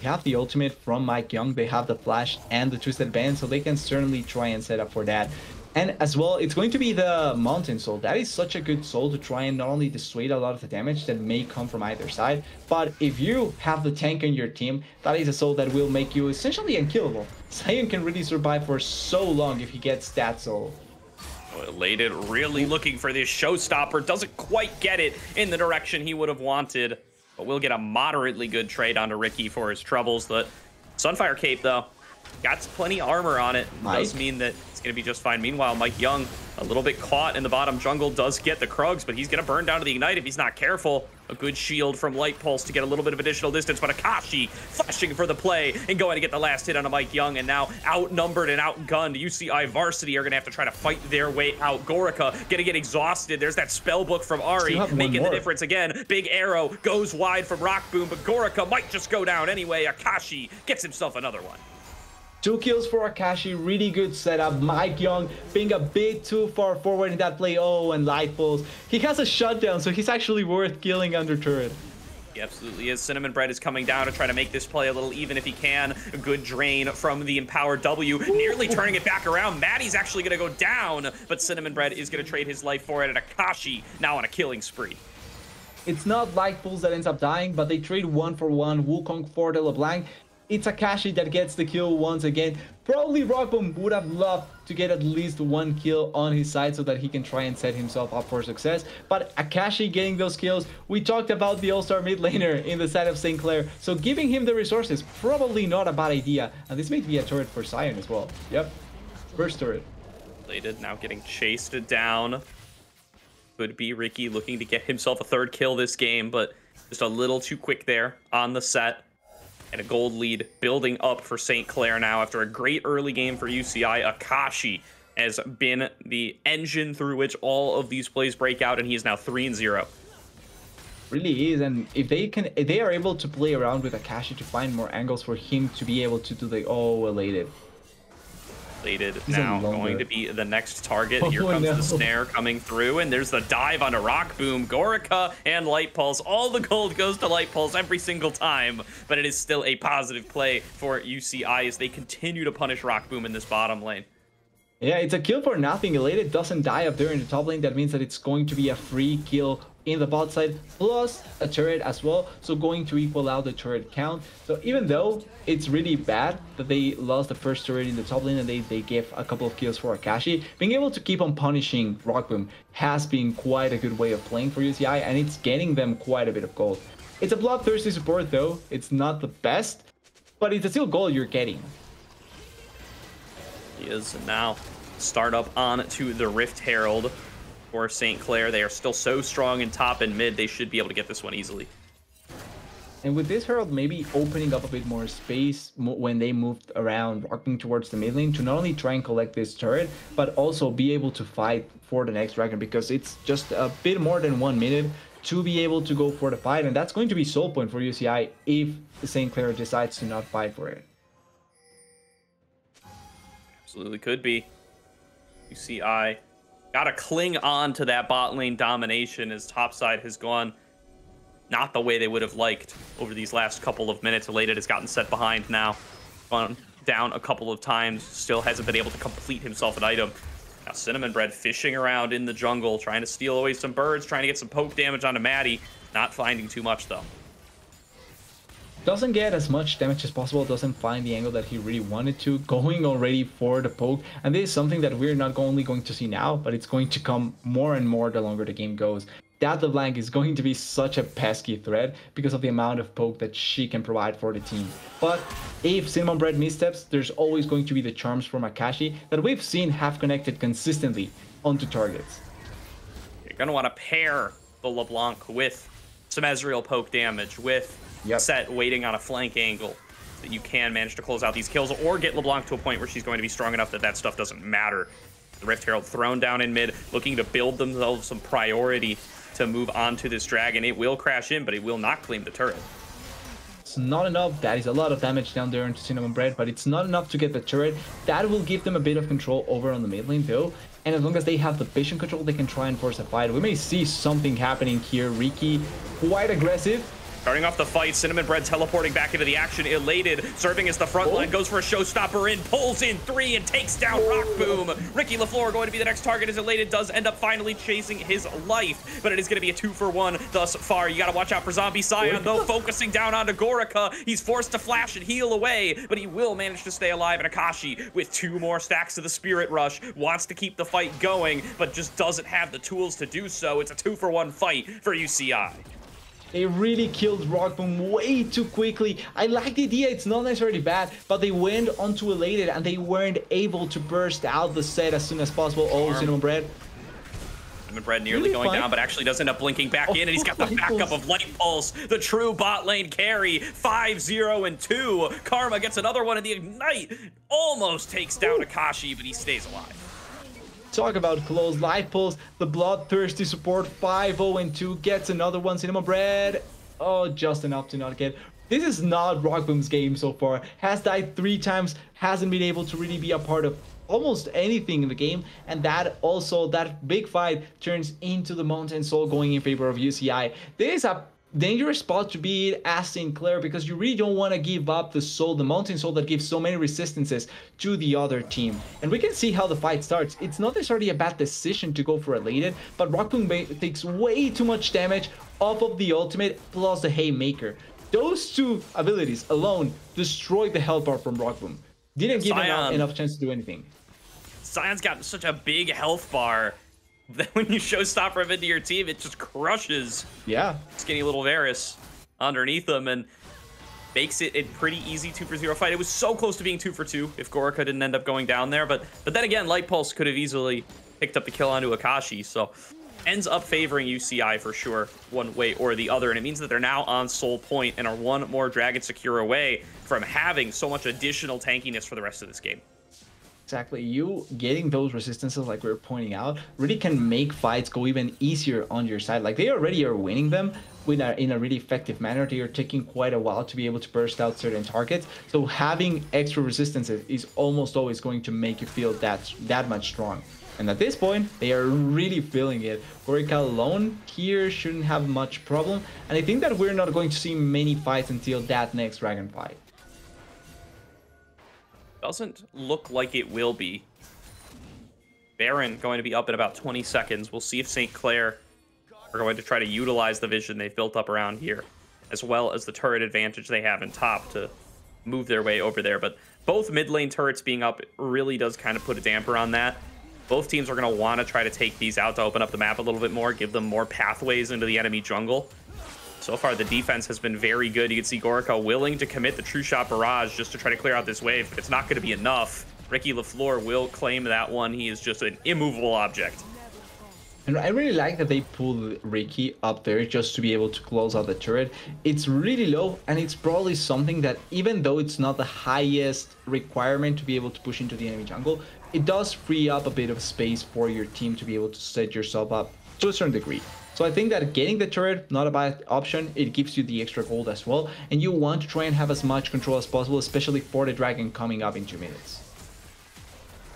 They have the ultimate from Mike Young, they have the flash and the twisted band, so they can certainly try and set up for that. And as well, it's going to be the Mountain Soul. That is such a good soul to try and not only dissuade a lot of the damage that may come from either side, but if you have the tank on your team, that is a soul that will make you essentially unkillable. Sion can really survive for so long if he gets that soul. Elated really looking for this showstopper. Doesn't quite get it in the direction he would have wanted. But we'll get a moderately good trade onto Ricky for his troubles. The Sunfire Cape, though, got plenty armor on it. Does mean that it's going to be just fine. Meanwhile, Mike Young, a little bit caught in the bottom jungle, does get the Krugs, but he's going to burn down to the Ignite if he's not careful. A good shield from Light Pulse to get a little bit of additional distance, but Akashi flashing for the play and going to get the last hit on a Mike Young, and now outnumbered and outgunned. UCI Varsity are going to have to try to fight their way out. Gorica going to get exhausted. There's that spell book from Ari making the difference again. Big arrow goes wide from Rock Boom, but Gorica might just go down anyway. Akashi gets himself another one. 2 kills for Akashi, really good setup. Mike Young being a bit too far forward in that play. Oh, and Light Pulse. He has a shutdown, so he's actually worth killing under turret. He absolutely is. Cinnamon Bread is coming down to try to make this play a little even if he can. A good drain from the Empowered W, nearly turning it back around. Maddie's actually going to go down, but Cinnamon Bread is going to trade his life for it, and Akashi now on a killing spree. It's not Light Pulse that ends up dying, but they trade 1-for-1. Wukong for the LeBlanc. It's Akashi that gets the kill once again. Probably Rockboom would have loved to get at least 1 kill on his side so that he can try and set himself up for success. But Akashi getting those kills, we talked about the all-star mid laner in the side of St. Clair, so giving him the resources, probably not a bad idea. And this may be a turret for Sion as well. Yep, first turret. Elated now getting chased down. Could be Ricky looking to get himself a 3rd kill this game, but just a little too quick there on the set. And a gold lead building up for St. Clair now after a great early game for UCI. Akashi has been the engine through which all of these plays break out, and he is now 3-0. Really is, and if they are able to play around with Akashi to find more angles for him to be able to do the Elated. Elated now going to be the next target. Here comes the snare coming through, and there's the dive onto Rock Boom. Gorica and Light Pulse. All the gold goes to Light Pulse every single time, but it is still a positive play for UCI as they continue to punish Rock Boom in this bottom lane. Yeah, it's a kill for nothing. Elated doesn't die up there in the top lane. That means that it's going to be a free kill in the bot side, plus a turret as well. So going to equal out the turret count. So even though it's really bad that they lost the first turret in the top lane and they gave a couple of kills for Akashi, being able to keep on punishing Rockboom has been quite a good way of playing for UCI, and it's getting them quite a bit of gold. It's a bloodthirsty support though. It's not the best, but it's still gold you're getting. He is now start up on to the Rift Herald for St. Clair. They are still so strong in top and mid. They should be able to get this one easily. And with this Herald maybe opening up a bit more space when they moved around, walking towards the mid lane to not only try and collect this turret, but also be able to fight for the next dragon, because it's just a bit more than 1 minute to be able to go for the fight. And that's going to be soul point for UCI if St. Clair decides to not fight for it. Absolutely could be. UCI gotta cling on to that bot lane domination as topside has gone not the way they would have liked over these last couple of minutes. Elated has gotten set behind now, gone down a couple of times, still hasn't been able to complete himself an item. Now Cinnamon Bread fishing around in the jungle, trying to steal away some birds, trying to get some poke damage onto Maddie, not finding too much though. Doesn't get as much damage as possible, doesn't find the angle that he really wanted to, going already for the poke. And this is something that we're not only going to see now, but it's going to come more and more the longer the game goes. That LeBlanc is going to be such a pesky threat because of the amount of poke that she can provide for the team. But if Cinnamon Bread missteps, there's always going to be the charms from Akashi that we've seen have connected consistently onto targets. You're going to want to pair the LeBlanc with some Ezreal poke damage, with Set waiting on a flank angle, so that you can manage to close out these kills, or get LeBlanc to a point where she's going to be strong enough that that stuff doesn't matter. The Rift Herald thrown down in mid, looking to build themselves some priority to move on to this dragon. It will crash in, but it will not claim the turret. It's not enough. That is a lot of damage down there into Cinnamon Bread, but it's not enough to get the turret. That will give them a bit of control over on the mid lane though. And as long as they have the vision control, they can try and force a fight. We may see something happening here. Riki, quite aggressive. Starting off the fight, Cinnamon Bread teleporting back into the action. Elated, serving as the front line, goes for a showstopper in, pulls in 3 and takes down Rockboom. Ricky LaFleur going to be the next target as Elated does end up finally chasing his life, but it is going to be a 2-for-1 thus far. You got to watch out for Zombie Scion though, focusing down onto Gorica. He's forced to flash and heal away, but he will manage to stay alive. And Akashi with 2 more stacks of the Spirit Rush wants to keep the fight going, but just doesn't have the tools to do so. It's a 2-for-1 fight for UCI. They really killed Rockboom way too quickly. I like the idea, it's not necessarily bad, but they went onto Elated and they weren't able to burst out the set as soon as possible. Oh, Cinnamon Bread. Cinnamon Bread nearly going down, but actually does end up blinking back in, and he's got the backup of Light Pulse, the true bot lane carry. 5-0 and 2. Karma gets another one in the Ignite. Almost takes down Akashi, but he stays alive. Talk about close. Light Pulse, the bloodthirsty support. 5-0 and 2 gets another one. Cinnamon Bread, oh, just enough to not get. This is not Rockboom's game so far. Has died 3 times, hasn't been able to really be a part of almost anything in the game, and that also, that big fight turns into the Mountain Soul going in favor of UCI. This is a dangerous spot to be as St. Clair, because you really don't want to give up the soul, the Mountain Soul that gives so many resistances to the other team. And we can see how the fight starts. It's not necessarily a bad decision to go for Elated, but Rockboom takes way too much damage off of the ultimate plus the Haymaker. Those 2 abilities alone destroyed the health bar from Rockboom. Didn't give him enough chance to do anything. Sion's got such a big health bar that when you showstopper him into your team, it just crushes. Yeah. Skinny little Varus underneath him and makes it a pretty easy 2-for-0 fight. It was so close to being 2-for-2 if Gorica didn't end up going down there, but then again, Light Pulse could have easily picked up the kill onto Akashi, so ends up favoring UCI for sure, one way or the other, and it means that they're now on Soul Point and are 1 more Dragon Secure away from having so much additional tankiness for the rest of this game. Exactly, you getting those resistances like we were pointing out really can make fights go even easier on your side. Like, they already are winning them in a really effective manner. They are taking quite a while to be able to burst out certain targets, so having extra resistances is almost always going to make you feel that much strong. And at this point, they are really feeling it. Gorica alone here shouldn't have much problem, and I think that we're not going to see many fights until that next dragon fight. Doesn't look like it will be. Baron going to be up in about 20 seconds. We'll see if St. Clair are going to try to utilize the vision they've built up around here, as well as the turret advantage they have in top to move their way over there. But both mid lane turrets being up really does kind of put a damper on that. Both teams are going to want to try to take these out to open up the map a little bit more, give them more pathways into the enemy jungle. So far, the defense has been very good. You can see Gorica willing to commit the True Shot Barrage just to try to clear out this wave, but it's not going to be enough. Ricky LaFleur will claim that one. He is just an immovable object. And I really like that they pulled Ricky up there just to be able to close out the turret. It's really low, and it's probably something that, even though it's not the highest requirement to be able to push into the enemy jungle, it does free up a bit of space for your team to be able to set yourself up to a certain degree. So I think that getting the turret, not a bad option. It gives you the extra gold as well, and you want to try and have as much control as possible, especially for the dragon coming up in 2 minutes.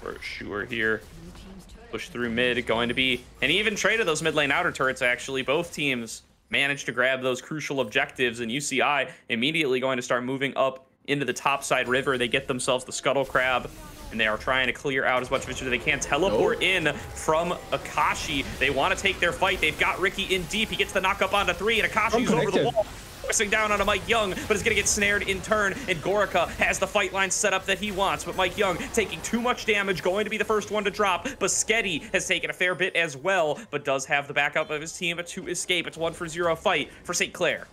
For sure here. Push through mid, going to be an even trade of those mid lane outer turrets, actually. Both teams managed to grab those crucial objectives, and UCI immediately going to start moving up into the topside river. They get themselves the Scuttle Crab, and they are trying to clear out as much vision as they can. Teleport in from Akashi. They want to take their fight. They've got Ricky in deep. He gets the knock up onto 3, and Akashi's over the wall. Pressing down on a Mike Young, but is going to get snared in turn, and Gorica has the fight line set up that he wants, but Mike Young taking too much damage, going to be the first one to drop. Boschetti has taken a fair bit as well, but does have the backup of his team to escape. It's 1-for-0 fight for St. Clair.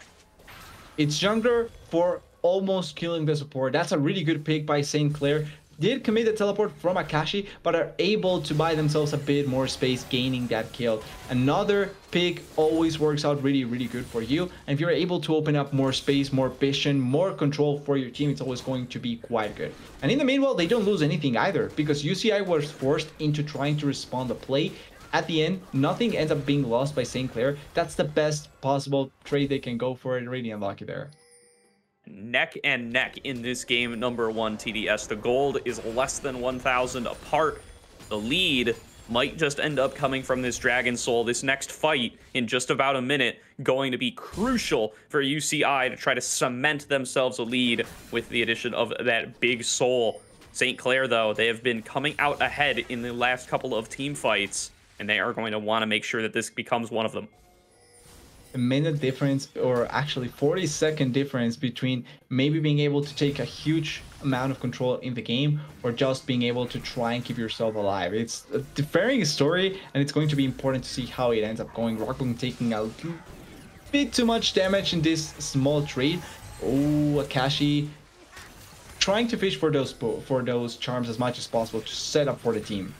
It's Jungler for almost killing the support. That's a really good pick by St. Clair. Did commit the teleport from Akashi, but are able to buy themselves a bit more space, gaining that kill. Another pick always works out really, really good for you. And if you're able to open up more space, more vision, more control for your team, it's always going to be quite good. And in the meanwhile, they don't lose anything either, because UCI was forced into trying to respond the play. At the end, nothing ends up being lost by St. Clair. That's the best possible trade they can go for, and really unlucky there. Neck and neck in this game, number 1 TDS. The gold is less than 1,000 apart. The lead might just end up coming from this Dragon Soul. This next fight in just about a minute going to be crucial for UCI to try to cement themselves a lead with the addition of that big soul. St. Clair, though, they have been coming out ahead in the last couple of team fights, and they are going to want to make sure that this becomes one of them. A minute difference, or actually 40-second difference, between maybe being able to take a huge amount of control in the game or just being able to try and keep yourself alive. It's a differing story, and it's going to be important to see how it ends up going. Rockboom taking a bit too much damage in this small trade. Oh, Akashi trying to fish for those charms as much as possible to set up for the team.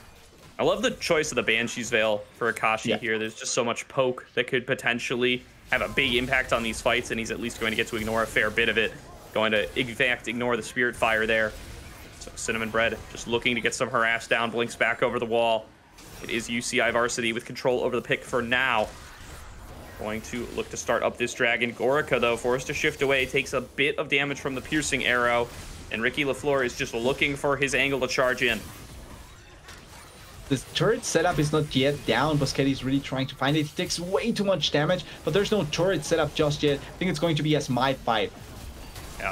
I love the choice of the Banshee's Veil for Akashi here. There's just so much poke that could potentially have a big impact on these fights, and he's at least going to get to ignore a fair bit of it. Going to, in fact, ignore the Spirit Fire there. So Cinnamon Bread just looking to get some harass down, blinks back over the wall. It is UCI Varsity with control over the pick for now. Going to look to start up this dragon. Gorica, though, forced to shift away, takes a bit of damage from the piercing arrow, and Ricky LaFleur is just looking for his angle to charge in. The turret setup is not yet down. Boschetti is really trying to find it. He takes way too much damage, but there's no turret setup just yet. I think it's going to be a smite fight.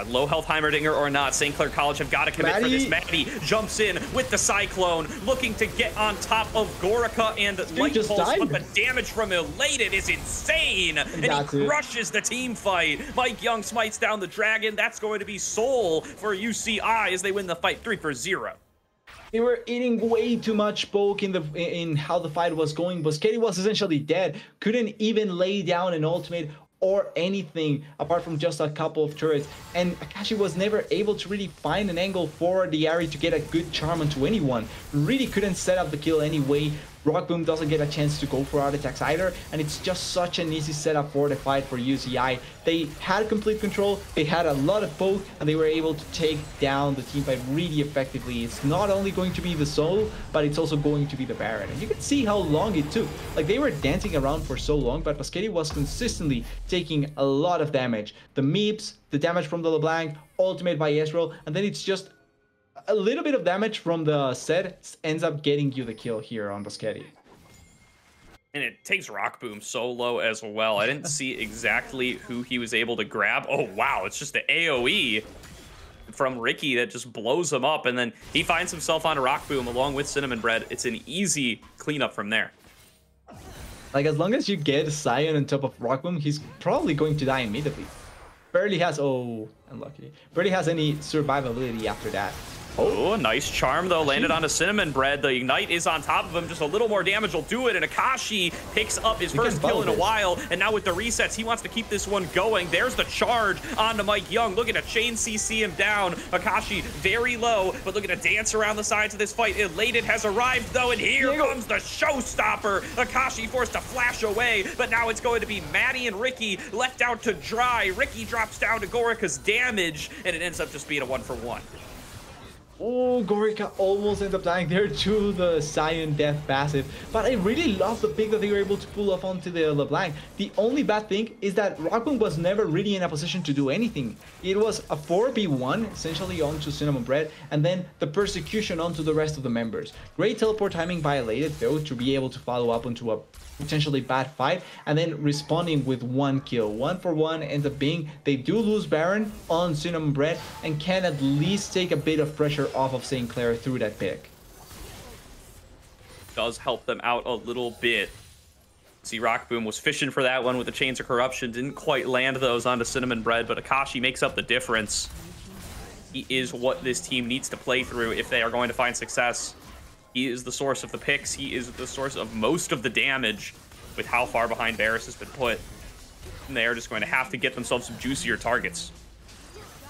Low health Heimerdinger or not, St. Clair College have got to commit for this. Maddie jumps in with the Cyclone, looking to get on top of Gorica and Light Pulse, but the damage from Elated is insane, and he crushes the team fight. Mike Young smites down the dragon. That's going to be Soul for UCI as they win the fight 3-0. They were eating way too much poke in how the fight was going. Boschetti was essentially dead. Couldn't even lay down an ultimate or anything apart from just a couple of turrets. And Akashi was never able to really find an angle for the Ari to get a good charm onto anyone. Really couldn't set up the kill anyway. Rockboom doesn't get a chance to go for art attacks either, and it's just such an easy setup for the fight for UCI. They had complete control, they had a lot of poke, and they were able to take down the team fight really effectively. It's not only going to be the Soul, but it's also going to be the Baron. And you can see how long it took. Like, they were dancing around for so long, but Boschetti was consistently taking a lot of damage. The Meeps, the damage from the LeBlanc, ultimate by Ezreal, and then it's just a little bit of damage from the set ends up getting you the kill here on Boschetti. And it takes Rockboom so low as well. I didn't see exactly who he was able to grab. Oh, wow. It's just the AoE. from Ricky that just blows him up, and then he finds himself on a Rock Boom along with Cinnamon Bread. It's an easy cleanup from there. Like, as long as you get Sion on top of Rock Boom, he's probably going to die immediately. Barely has, oh, unlucky. Barely has any survivability after that. Oh, nice charm, though. Landed on a Cinnamon Bread. The Ignite is on top of him. Just a little more damage will do it. And Akashi picks up his first kill in a while. And now with the resets, he wants to keep this one going. There's the charge onto Mike Young. Looking to chain CC him down. Akashi very low, but looking to dance around the sides of this fight. Elated has arrived, though, and here comes the showstopper. Akashi forced to flash away, but now it's going to be Maddie and Ricky left out to dry. Ricky drops down to Gorica's damage, and it ends up just being a 1-for-1. Oh, Gorica almost ended up dying there to the Sion death passive. But I really love the pick that they were able to pull off onto the LeBlanc. The only bad thing is that Rockboom was never really in a position to do anything. It was a 4v1 essentially onto Cinnamon Bread, and then the persecution onto the rest of the members. Great teleport timing by Elated though to be able to follow up onto a potentially bad fight, and then responding with 1 kill. 1-for-1 ends up being they do lose Baron on Cinnamon Bread and can at least take a bit of pressure off of St. Clair through that pick. Does help them out a little bit. See, Rockboom was fishing for that one with the Chains of Corruption. Didn't quite land those onto Cinnamon Bread, but Akashi makes up the difference. He is what this team needs to play through if they are going to find success. He is the source of the picks. He is the source of most of the damage with how far behind Varus has been put. And they are just going to have to get themselves some juicier targets.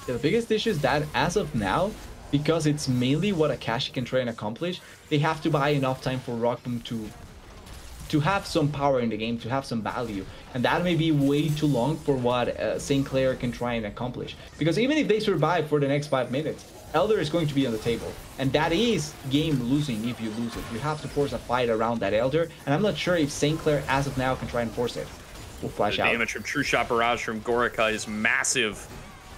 The biggest issue is that as of now, because it's mainly what Akashi can try and accomplish, they have to buy enough time for Rockboom to have some power in the game, to have some value. And that may be way too long for what St. Clair can try and accomplish. Because even if they survive for the next 5 minutes, Elder is going to be on the table. And that is game losing if you lose it. You have to force a fight around that Elder. And I'm not sure if St. Clair as of now can try and force it. We'll flash out. Damage from True Shot Barrage from Gorica is massive.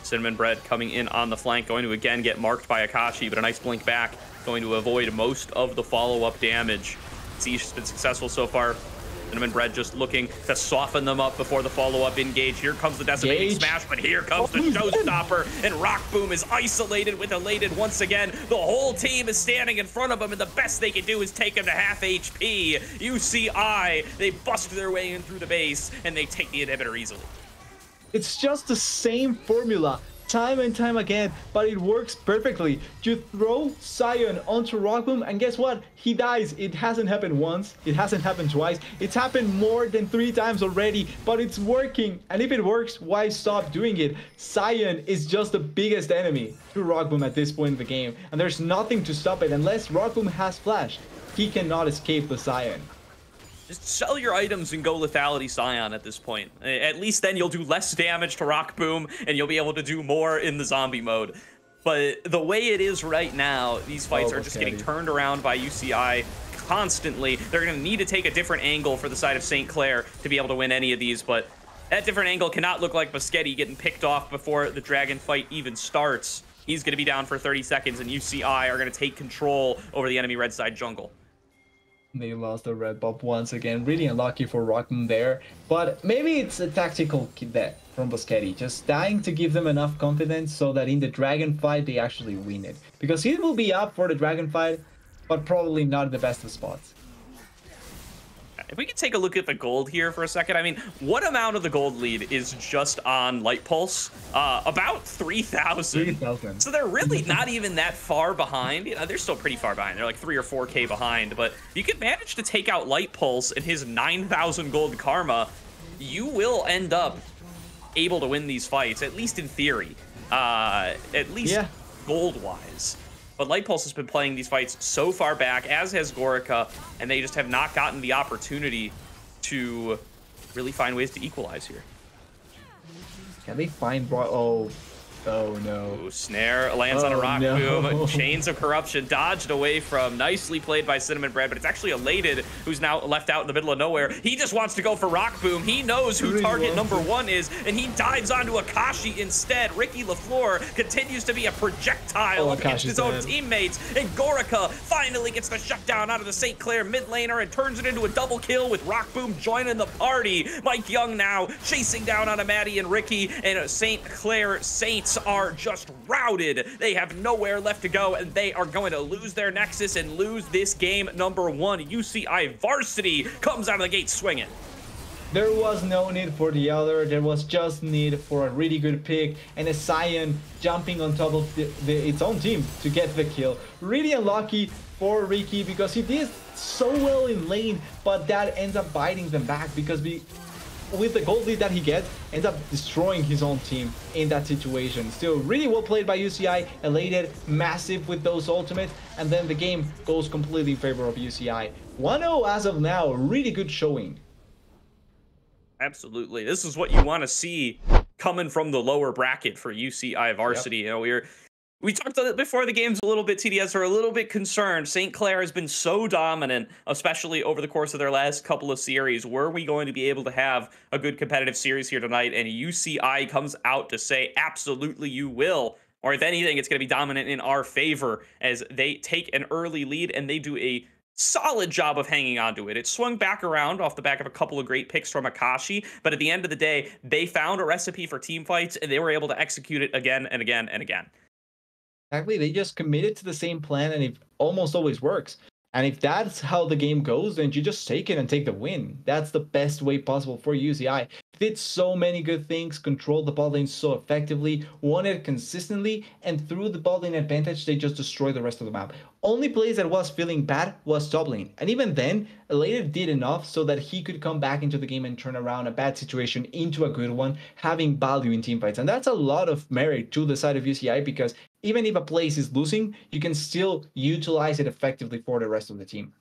Cinnamon Bread coming in on the flank, going to again get marked by Akashi, but a nice blink back, going to avoid most of the follow-up damage. Siege has been successful so far. Cinnamon Bread just looking to soften them up before the follow-up engage. Here comes the Decimating Smash, but here comes the Showstopper, and Rockboom is isolated with Elated once again. The whole team is standing in front of him, and the best they can do is take him to half HP. UCI, they bust their way in through the base, and they take the inhibitor easily. It's just the same formula time and time again, but it works perfectly. You throw Sion onto Rockboom, and guess what? He dies. It hasn't happened once. It hasn't happened twice. It's happened more than 3 times already, but it's working. And if it works, why stop doing it? Sion is just the biggest enemy to Rockboom at this point in the game, and there's nothing to stop it unless Rockboom has Flash. He cannot escape the Sion. Just sell your items and go Lethality Scion at this point. At least then you'll do less damage to Rockboom, and you'll be able to do more in the zombie mode. But the way it is right now, these fights are just getting turned around by UCI constantly. They're going to need to take a different angle for the side of St. Clair to be able to win any of these, but that different angle cannot look like Boschetti getting picked off before the Dragon fight even starts. He's going to be down for 30 seconds, and UCI are going to take control over the enemy red side jungle. They lost the red buff once again. Really unlucky for Rockman there. But maybe it's a tactical bet from Boschetti. Just dying to give them enough confidence so that in the Dragon fight, they actually win it. Because he will be up for the Dragon fight, but probably not in the best of spots. If we could take a look at the gold here for a second, I mean, what amount of the gold lead is just on Light Pulse? About 3,000. 3,000. So they're really not even that far behind. You know, they're still pretty far behind. They're like 3 or 4K behind. But you could manage to take out Light Pulse and his 9,000 gold karma, you will end up able to win these fights, at least in theory. At least gold-wise. But Light Pulse has been playing these fights so far back, as has Gorica, and they just have not gotten the opportunity to really find ways to equalize here. Can they find... Oh no. Ooh, snare lands on a rock boom. Chains of Corruption dodged away from. Nicely played by Cinnamon Bread, but it's actually Elated who's now left out in the middle of nowhere. He just wants to go for rock boom. He knows who target number 1 is, and he dives onto Akashi instead. Ricky LaFleur continues to be a projectile against his own teammates, and Gorica finally gets the shutdown out of the St. Clair mid laner and turns it into a double kill with rock boom joining the party. Mike Young now chasing down on a Maddie and Ricky, and St. Clair Saints Aegis are just routed. They have nowhere left to go, and they are going to lose their Nexus and lose this game number 1. UCI Varsity comes out of the gate swinging. There was no need for the other, there was just need for a really good pick and a Sion jumping on top of its own team to get the kill. Really unlucky for Ricky because he did so well in lane, but that ends up biting them back because with the gold lead that he gets, ends up destroying his own team in that situation. Still really well played by UCI, elated, massive with those ultimates, and then the game goes completely in favor of UCI. 1-0 as of now, really good showing. Absolutely. This is what you want to see coming from the lower bracket for UCI Varsity. Yep. You know, we talked before the games a little bit, TDS are a little bit concerned. St. Clair has been so dominant, especially over the course of their last couple of series. Were we going to be able to have a good competitive series here tonight? And UCI comes out to say, absolutely you will. Or if anything, it's going to be dominant in our favor as they take an early lead and they do a solid job of hanging on to it. It swung back around off the back of a couple of great picks from Akashi, but at the end of the day, they found a recipe for team fights and they were able to execute it again and again and again. Exactly, they just committed to the same plan and it almost always works. And if that's how the game goes, then you just take it and take the win. That's the best way possible for UCI. Did so many good things, controlled the bot lane so effectively, won it consistently, and through the bot lane advantage, they just destroyed the rest of the map. Only place that was feeling bad was top lane. And even then, Elated did enough so that he could come back into the game and turn around a bad situation into a good one, having value in teamfights. And that's a lot of merit to the side of UCI because even if a place is losing, you can still utilize it effectively for the rest of the team.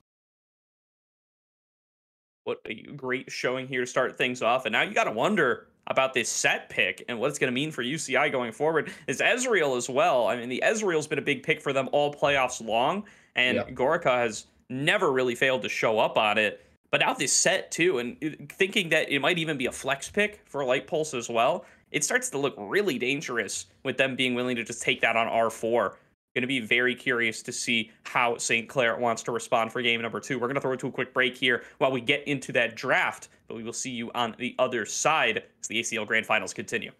What a great showing here to start things off. And now you got to wonder about this set pick and what it's going to mean for UCI going forward. Is Ezreal as well. I mean, the Ezreal's been a big pick for them all playoffs long, and Gorica has never really failed to show up on it. But now this set too, and thinking that it might even be a flex pick for Light Pulse as well, it starts to look really dangerous with them being willing to just take that on R4. Going to be very curious to see how St. Clair wants to respond for game number 2. We're going to throw it to a quick break here while we get into that draft, but we will see you on the other side as the ACL Grand Finals continue.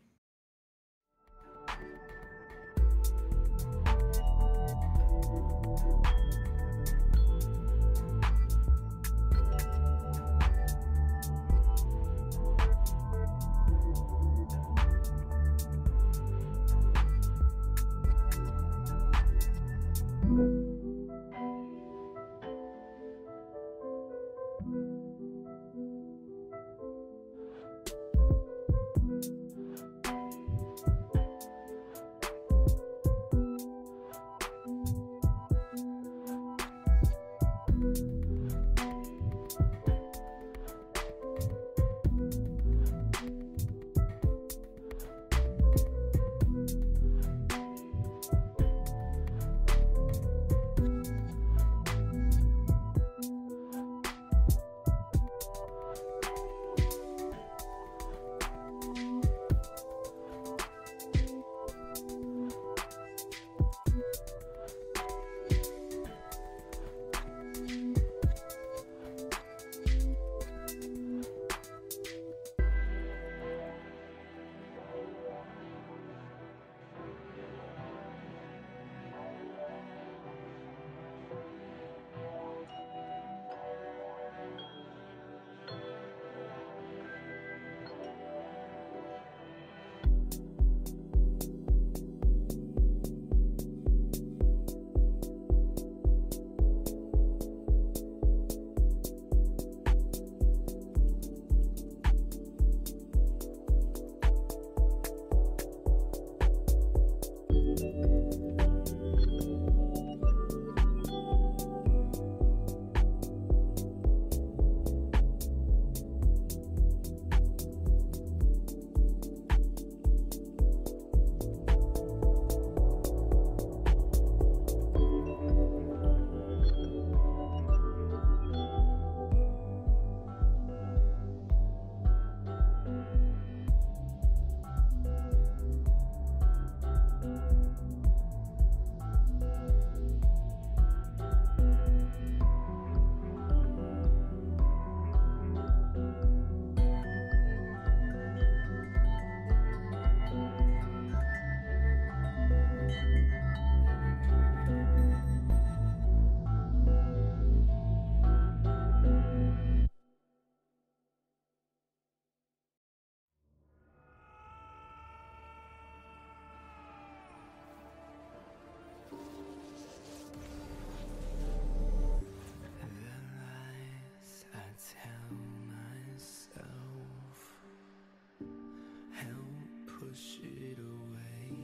push it away.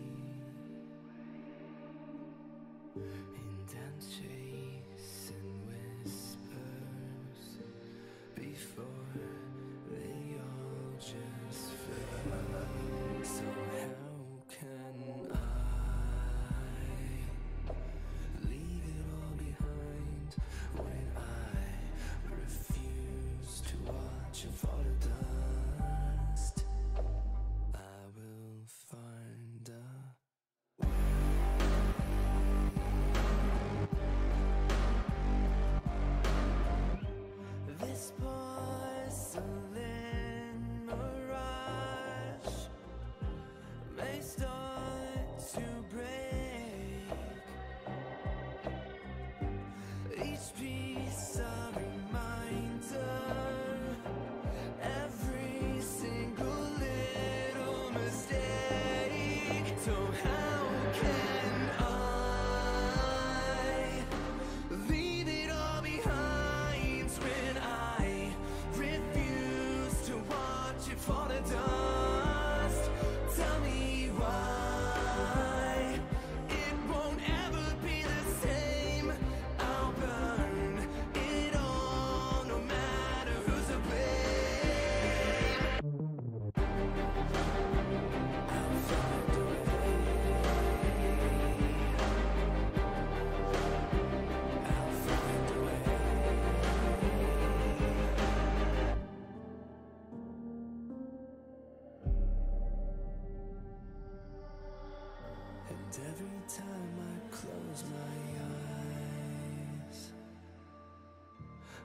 Intense chase and whispers before they all just fade. So how can I leave it all behind when I refuse to watch it fall to dust? I will find a this porcelain mirage may start to break. Each piece a reminder, every single little mistake. So how can I leave it all behind when I refuse to watch it fall to dust? Tell me why it won't ever be the same. I'll burn it all, no matter who's to blame. I'll find a way. I'll find a way. And every time I close my eyes,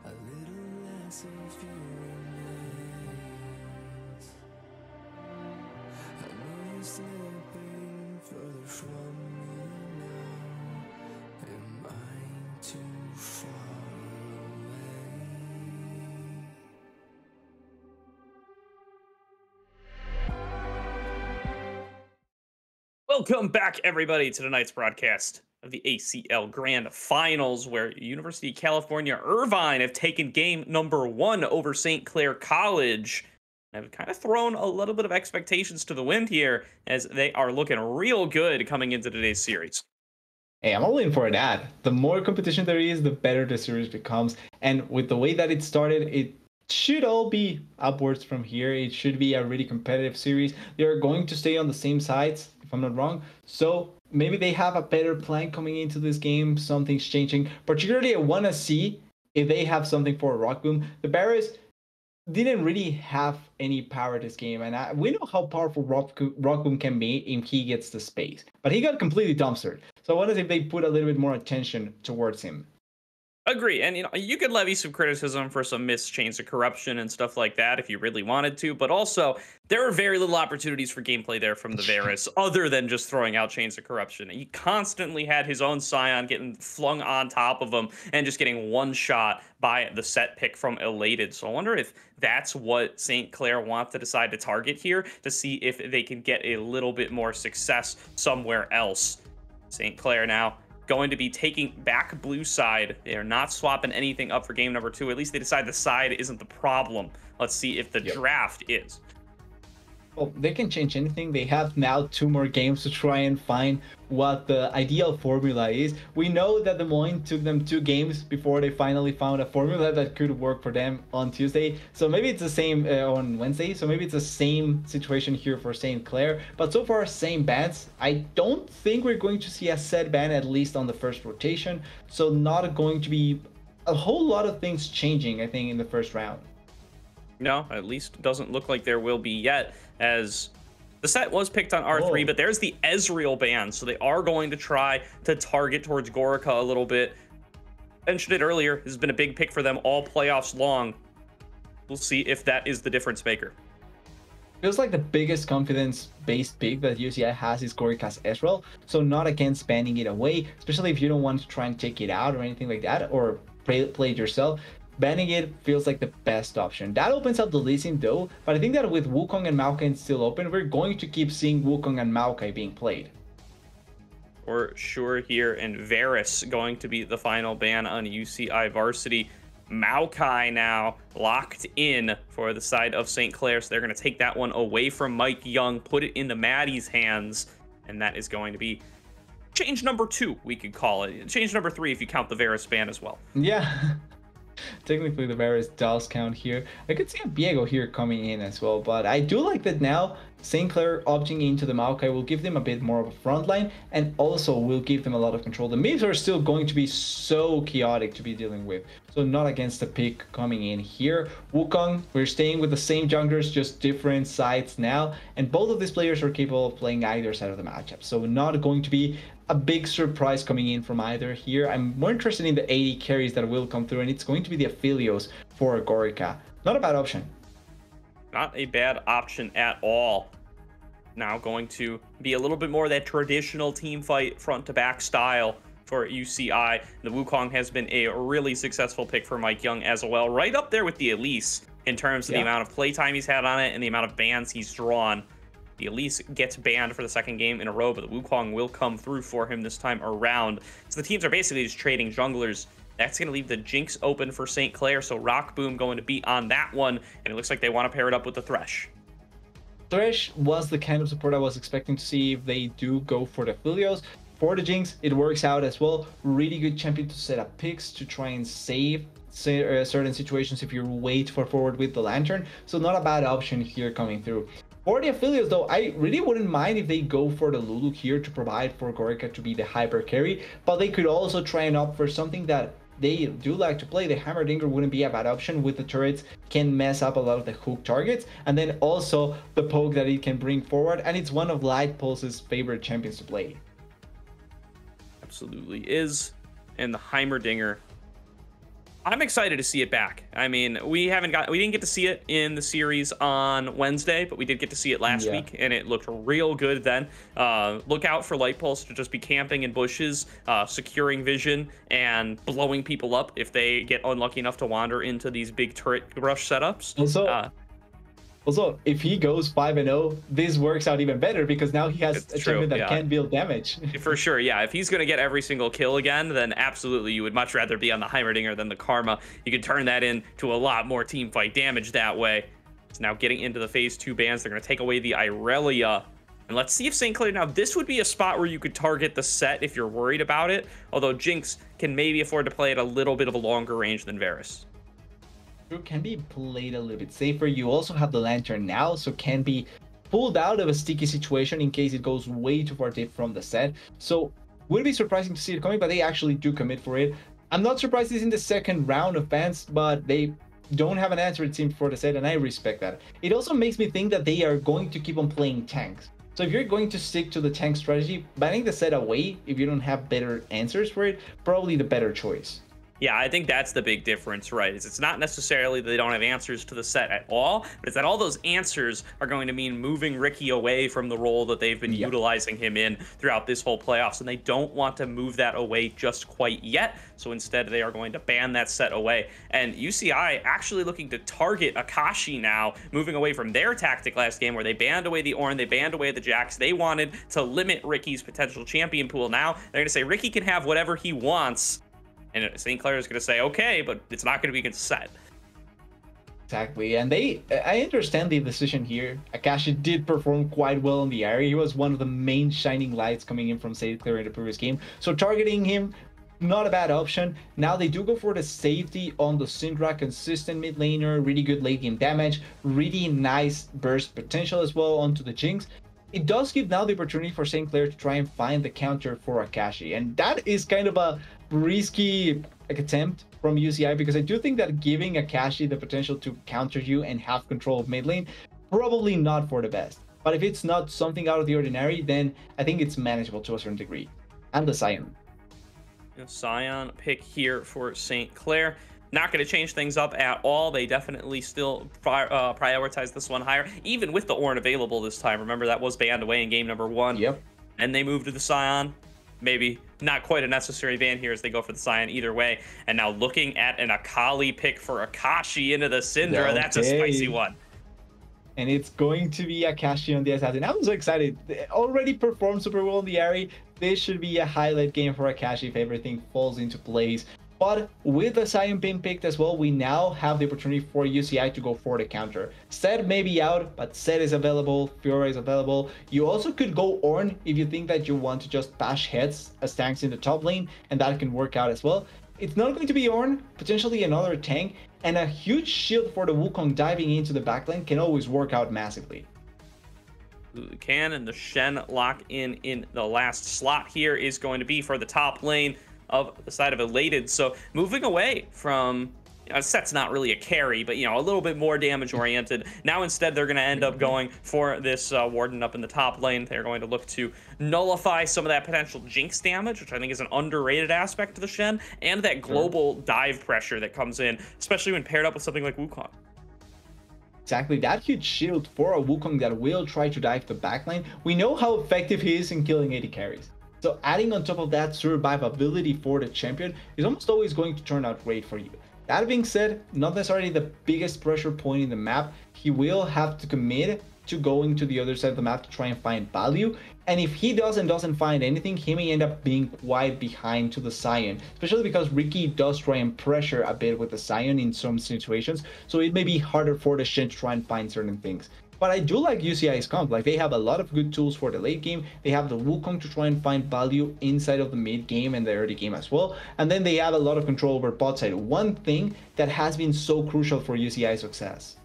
a little less of you remains. I know you're slipping further from me now. Am I too far away? Welcome back, everybody, to tonight's broadcast of the ACL Grand Finals, where University of California Irvine have taken game number 1 over St. Clair College. And have kind of thrown a little bit of expectations to the wind here, as they are looking real good coming into today's series. Hey, I'm all in for that. The more competition there is, the better the series becomes. And with the way that it started, it should all be upwards from here. It should be a really competitive series. They're going to stay on the same sides, if I'm not wrong. So maybe they have a better plan coming into this game. Something's changing. Particularly, I want to see if they have something for Rock Boom. The Barras didn't really have any power this game, and we know how powerful Rock Boom can be if he gets the space. But he got completely dumpstered. So I wonder if they put a little bit more attention towards him. Agree, and you could levy some criticism for some missed chains of corruption and stuff like that if you really wanted to, but also there are very little opportunities for gameplay there from the Varus other than just throwing out chains of corruption. He constantly had his own Scion getting flung on top of him and just getting one shot by the set pick from Elated. So I wonder if that's what St. Clair wants to decide to target here, to see if they can get a little bit more success somewhere else. St. Clair now going to be taking back blue side. They are not swapping anything up for game number 2. At least they decide the side isn't the problem. Let's see if the draft is. Well, they can change anything. They have now 2 more games to try and find what the ideal formula is. We know that Des Moines took them 2 games before they finally found a formula that could work for them on Tuesday. So maybe it's the same on Wednesday. So maybe it's the same situation here for St. Clair. But so far, same bans. I don't think we're going to see a set ban, at least on the first rotation. So not going to be a whole lot of things changing, I think, in the first round. No, at least doesn't look like there will be yet, as the set was picked on R3, but there's the Ezreal ban, so they are going to try to target towards Gorica a little bit. Mentioned it earlier, this has been a big pick for them all playoffs long. We'll see if that is the difference maker. Feels like the biggest confidence-based pick that UCI has is Gorica's Ezreal, so not against banning it away, especially if you don't want to try and take it out or anything like that, or play it yourself. Banning it feels like the best option. That opens up the Lee Sin though, but I think that with Wukong and Maokai still open, we're going to keep seeing Wukong and Maokai being played. For sure here, and Varus going to be the final ban on UCI Varsity. Maokai now locked in for the side of St. Clair. So they're going to take that one away from Mike Young, put it into Maddie's hands. And that is going to be change number 2, we could call it. Change number 3 if you count the Varus ban as well. Yeah. Technically, the Varus does count here. I could see a Diego here coming in as well, but I do like that now St. Clair opting into the Maokai will give them a bit more of a front line and also will give them a lot of control. The mids are still going to be so chaotic to be dealing with, so not against the pick coming in here. Wukong, we're staying with the same junglers, just different sides now, and both of these players are capable of playing either side of the matchup, so not going to be a big surprise coming in from either here. I'm more interested in the 80 carries that will come through, and it's going to be the Aphelios for Agorica. Not a bad option. Not a bad option at all. Now going to be a little bit more of that traditional team fight front to back style for UCI. The Wukong has been a really successful pick for Mike Young as well, right up there with the Elise in terms of the amount of playtime he's had on it and the amount of bans he's drawn. The Elise gets banned for the second game in a row, but the Wukong will come through for him this time around. So the teams are basically just trading junglers. That's going to leave the Jinx open for St. Clair, so Rock Boom going to be on that one, and it looks like they want to pair it up with the Thresh. Thresh was the kind of support I was expecting to see if they do go for the Aphelios. For the Jinx, it works out as well. Really good champion to set up picks to try and save certain situations if you wait for forward with the Lantern, so not a bad option here coming through. For the Aphelios, though, I really wouldn't mind if they go for the Lulu here to provide for Gorica to be the hyper carry, but they could also try and opt for something that they do like to play. The Heimerdinger wouldn't be a bad option with the turrets, can mess up a lot of the hook targets, and then also the poke that it can bring forward, and it's one of Light Pulse's favorite champions to play. Absolutely is. And the Heimerdinger, I'm excited to see it back. I mean, we didn't get to see it in the series on Wednesday, but we did get to see it last week, and it looked real good then. Look out for Light Pulse to just be camping in bushes, securing vision, and blowing people up if they get unlucky enough to wander into these big turret rush setups. Also, if he goes 5-0, this works out even better because now he has a champion that can deal damage. For sure, yeah. If he's going to get every single kill again, then absolutely you would much rather be on the Heimerdinger than the Karma. You could turn that into a lot more team fight damage that way. So now getting into the phase 2 bans, they're going to take away the Irelia. And let's see if St. Clair, now this would be a spot where you could target the set if you're worried about it, although Jinx can maybe afford to play at a little bit of a longer range than Varus. Can be played a little bit safer. You also have the Lantern now, so can be pulled out of a sticky situation in case it goes way too far deep from the set. So would be surprising to see it coming, but they actually do commit for it. I'm not surprised it's in the second round of bans, but they don't have an answer, it seems, for the set, and I respect that. It also makes me think that they are going to keep on playing tanks. So if you're going to stick to the tank strategy, banning the set away if you don't have better answers for it, probably the better choice. Yeah, I think that's the big difference, right? It's not necessarily that they don't have answers to the set at all, but it's that all those answers are going to mean moving Ricky away from the role that they've been utilizing him in throughout this whole playoffs, and they don't want to move that away just quite yet, so instead they are going to ban that set away. And UCI actually looking to target Akashi now, moving away from their tactic last game where they banned away the Ornn, they banned away the Jax. They wanted to limit Ricky's potential champion pool. Now they're going to say Ricky can have whatever he wants, and St. Clair is going to say, okay, but it's not going to be against set. Exactly, and I understand the decision here. Akashi did perform quite well in the area. He was one of the main shining lights coming in from St. Clair in the previous game. So targeting him, not a bad option. Now they do go for the safety on the Syndra, consistent mid laner, really good late game damage, really nice burst potential as well onto the Jinx. It does give now the opportunity for St. Clair to try and find the counter for Akashi, and that is kind of a risky attempt from UCI because I do think that giving Akashi the potential to counter you and have control of mid lane, probably not for the best. But if it's not something out of the ordinary, then I think it's manageable to a certain degree. And the Sion. Sion pick here for St. Clair. Not going to change things up at all. They definitely still prioritize this one higher, even with the Ornn available this time. Remember, that was banned away in game number 1. Yep. And they moved to the Sion. Maybe not quite a necessary ban here as they go for the Sion either way. And now looking at an Akali pick for Akashi into the Syndra. That's a spicy one. And it's going to be Akashi on the Assassin. I'm so excited. They already performed super well in the area. This should be a highlight game for Akashi if everything falls into place. But with the Sion being picked as well, we now have the opportunity for UCI to go for the counter. Set may be out, but Set is available, Fiora is available. You also could go Ornn if you think that you want to just bash heads as tanks in the top lane, and that can work out as well. It's not going to be Ornn, potentially another tank, and a huge shield for the Wukong diving into the backline can always work out massively. The can and the Shen lock in the last slot here is going to be for the top lane of the side of Elated. So moving away from, Set's not really a carry, but a little bit more damage oriented. Now instead they're going to end up going for this Warden up in the top lane. They're going to look to nullify some of that potential Jinx damage, which I think is an underrated aspect of the Shen, and that global dive pressure that comes in, especially when paired up with something like Wukong. Exactly, that huge shield for a Wukong that will try to dive the backline. We know how effective he is in killing AD carries. So adding on top of that survivability for the champion is almost always going to turn out great for you. That being said, not necessarily the biggest pressure point in the map. He will have to commit to going to the other side of the map to try and find value. And if he doesn't find anything, he may end up being quite behind to the Sion, especially because Ricky does try and pressure a bit with the Sion in some situations. So it may be harder for the Shen to try and find certain things. But I do like UCI's comp. Like, they have a lot of good tools for the late game. They have the Wukong to try and find value inside of the mid game and the early game as well. And then they have a lot of control over bot side. One thing that has been so crucial for UCI's success.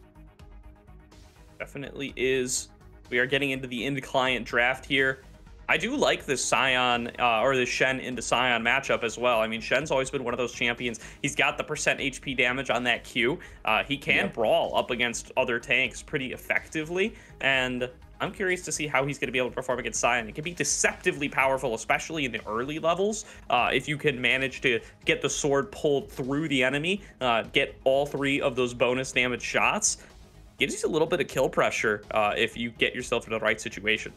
Definitely is. We are getting into the end client draft here. I do like the Sion or the Shen into Sion matchup as well. I mean, Shen's always been one of those champions. He's got the percent HP damage on that Q. He can brawl up against other tanks pretty effectively, and I'm curious to see how he's going to be able to perform against Sion. It can be deceptively powerful, especially in the early levels, if you can manage to get the sword pulled through the enemy, get all 3 of those bonus damage shots. Gives you a little bit of kill pressure if you get yourself in the right situation.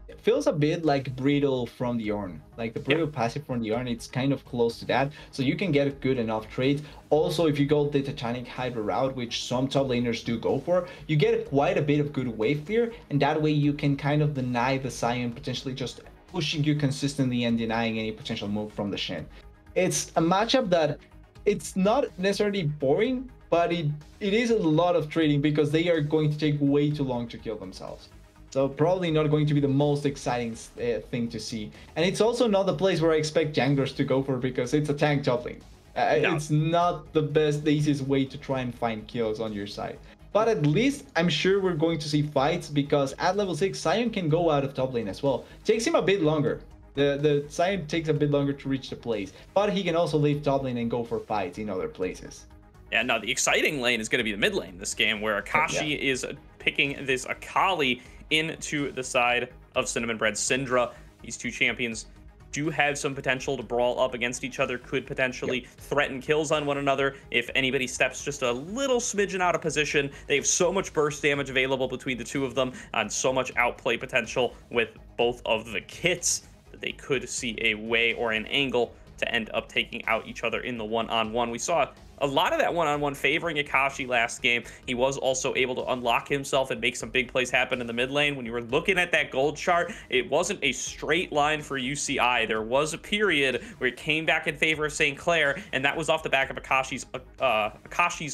It feels a bit like Brittle from the Ornn. Like the Brittle passive from the Ornn, it's kind of close to that. So you can get good enough trades. Also, if you go the Titanic Hydra route, which some top laners do go for, you get quite a bit of good wave clear. And that way you can kind of deny the Sion, potentially just pushing you consistently and denying any potential move from the Shen. It's a matchup that it's not necessarily boring, but it is a lot of trading because they are going to take way too long to kill themselves. So probably not going to be the most exciting thing to see. And it's also not the place where I expect junglers to go for because it's a tank top lane. It's not the easiest way to try and find kills on your side. But at least I'm sure we're going to see fights because at level 6, Sion can go out of top lane as well. Takes him a bit longer. The Sion takes a bit longer to reach the place. But he can also leave top lane and go for fights in other places. Yeah, no, the exciting lane is going to be the mid lane this game, where Akashi is picking this Akali into the side of Cinnamon Bread Syndra. These two champions do have some potential to brawl up against each other, could potentially threaten kills on one another if anybody steps just a little smidgen out of position. They have so much burst damage available between the two of them and so much outplay potential with both of the kits that they could see a way or an angle to end up taking out each other in the one-on-one. We saw a lot of that one-on-one favoring Akashi last game. He was also able to unlock himself and make some big plays happen in the mid lane. When you were looking at that gold chart, it wasn't a straight line for UCI. There was a period where it came back in favor of St. Clair, and that was off the back of Akashi's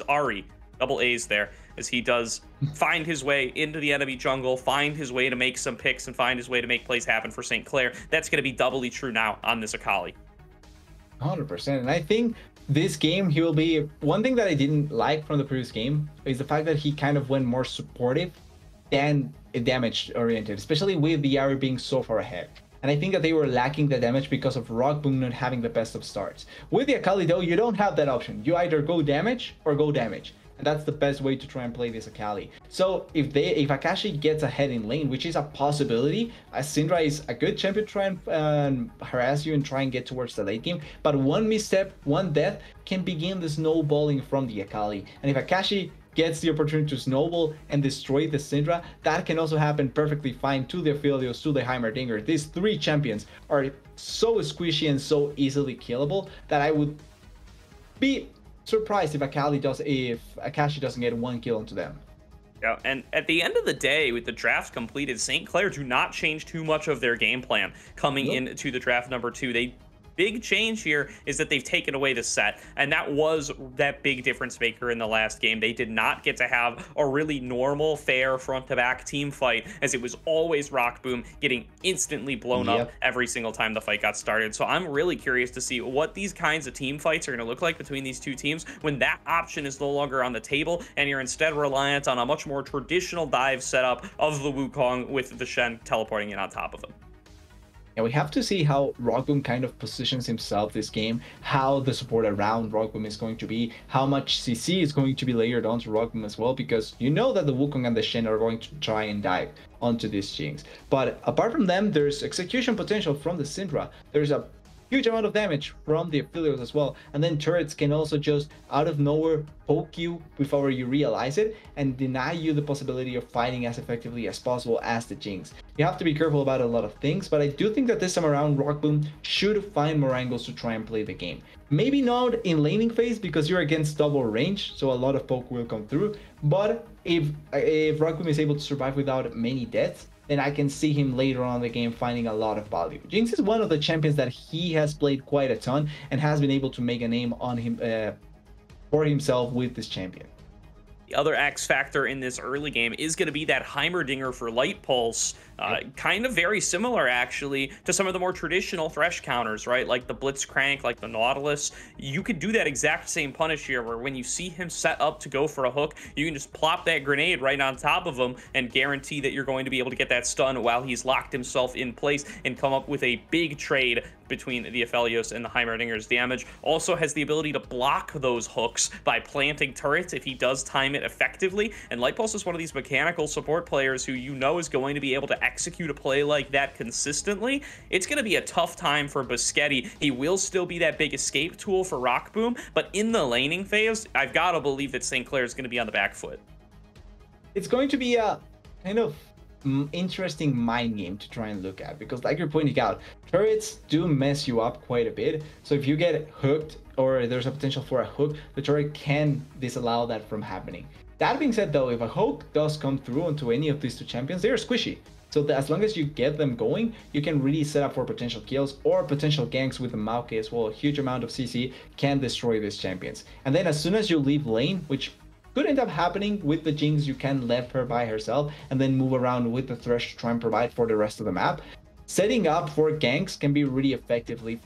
Ari. Double A's there, as he does find his way into the enemy jungle, find his way to make some picks, and find his way to make plays happen for St. Clair. That's going to be doubly true now on this Akali. 100%. And I think this game, he will be... One thing that I didn't like from the previous game is the fact that he kind of went more supportive than damage-oriented, especially with the Ari being so far ahead. And I think that they were lacking the damage because of Rockboom not having the best of starts. With the Akali, though, you don't have that option. You either go damage or go damage. And that's the best way to try and play this Akali. So if Akashi gets ahead in lane, which is a possibility, as Syndra is a good champion to try and harass you and try and get towards the late game, but one misstep, one death can begin the snowballing from the Akali. And if Akashi gets the opportunity to snowball and destroy the Syndra, that can also happen perfectly fine to the Aphelios, to the Heimerdinger. These three champions are so squishy and so easily killable that I would be surprised if Akashi doesn't get one kill into them. Yeah, and at the end of the day, with the draft completed, St. Clair do not change too much of their game plan coming into the draft number 2. They big change here is that they've taken away the set, and that was that big difference maker in the last game. They did not get to have a really normal, fair front-to-back team fight, as it was always Rockboom getting instantly blown up every single time the fight got started. So I'm really curious to see what these kinds of team fights are going to look like between these two teams when that option is no longer on the table, and you're instead reliant on a much more traditional dive setup of the Wukong with the Shen teleporting in on top of him. And we have to see how Rockboom kind of positions himself this game, how the support around Rockboom is going to be, how much CC is going to be layered onto Rockboom as well, because you know that the Wukong and the Shen are going to try and dive onto these Jinx. But apart from them, there's execution potential from the Syndra. There's a huge amount of damage from the affiliates as well, and then turrets can also just out of nowhere poke you before you realize it and deny you the possibility of fighting as effectively as possible as the Jinx. You have to be careful about a lot of things, but I do think that this time around Rockboom should find more angles to try and play the game. Maybe not in laning phase because you're against double range, so a lot of poke will come through, but if Rockboom is able to survive without many deaths, then I can see him later on in the game finding a lot of value. Jinx is one of the champions that he has played quite a ton and has been able to make a name on him for himself with this champion. The other X factor in this early game is going to be that Heimerdinger for Light Pulse. Kind of very similar, actually, to some of the more traditional Thresh counters, right? Like the Blitzcrank, like the Nautilus. You could do that exact same punish here, where when you see him set up to go for a hook, you can just plop that grenade right on top of him and guarantee that you're going to be able to get that stun while he's locked himself in place and come up with a big trade between the Aphelios and the Heimerdinger's damage. Also has the ability to block those hooks by planting turrets if he does time it effectively, and Light Pulse is one of these mechanical support players who you know is going to be able to execute a play like that consistently. It's going to be a tough time for Boschetti. He will still be that big escape tool for Rockboom, but in the laning phase, I've got to believe that St. Clair is going to be on the back foot. It's going to be a kind of interesting mind game to try and look at, because like you're pointing out, turrets do mess you up quite a bit. So if you get hooked or there's a potential for a hook, the turret can disallow that from happening. That being said though, if a hook does come through onto any of these two champions, they're squishy. So that as long as you get them going, you can really set up for potential kills or potential ganks with the Maokai as well. A huge amount of CC can destroy these champions. And then as soon as you leave lane, which could end up happening with the Jinx, you can leave her by herself and then move around with the Thresh to try and provide for the rest of the map. Setting up for ganks can be really effective with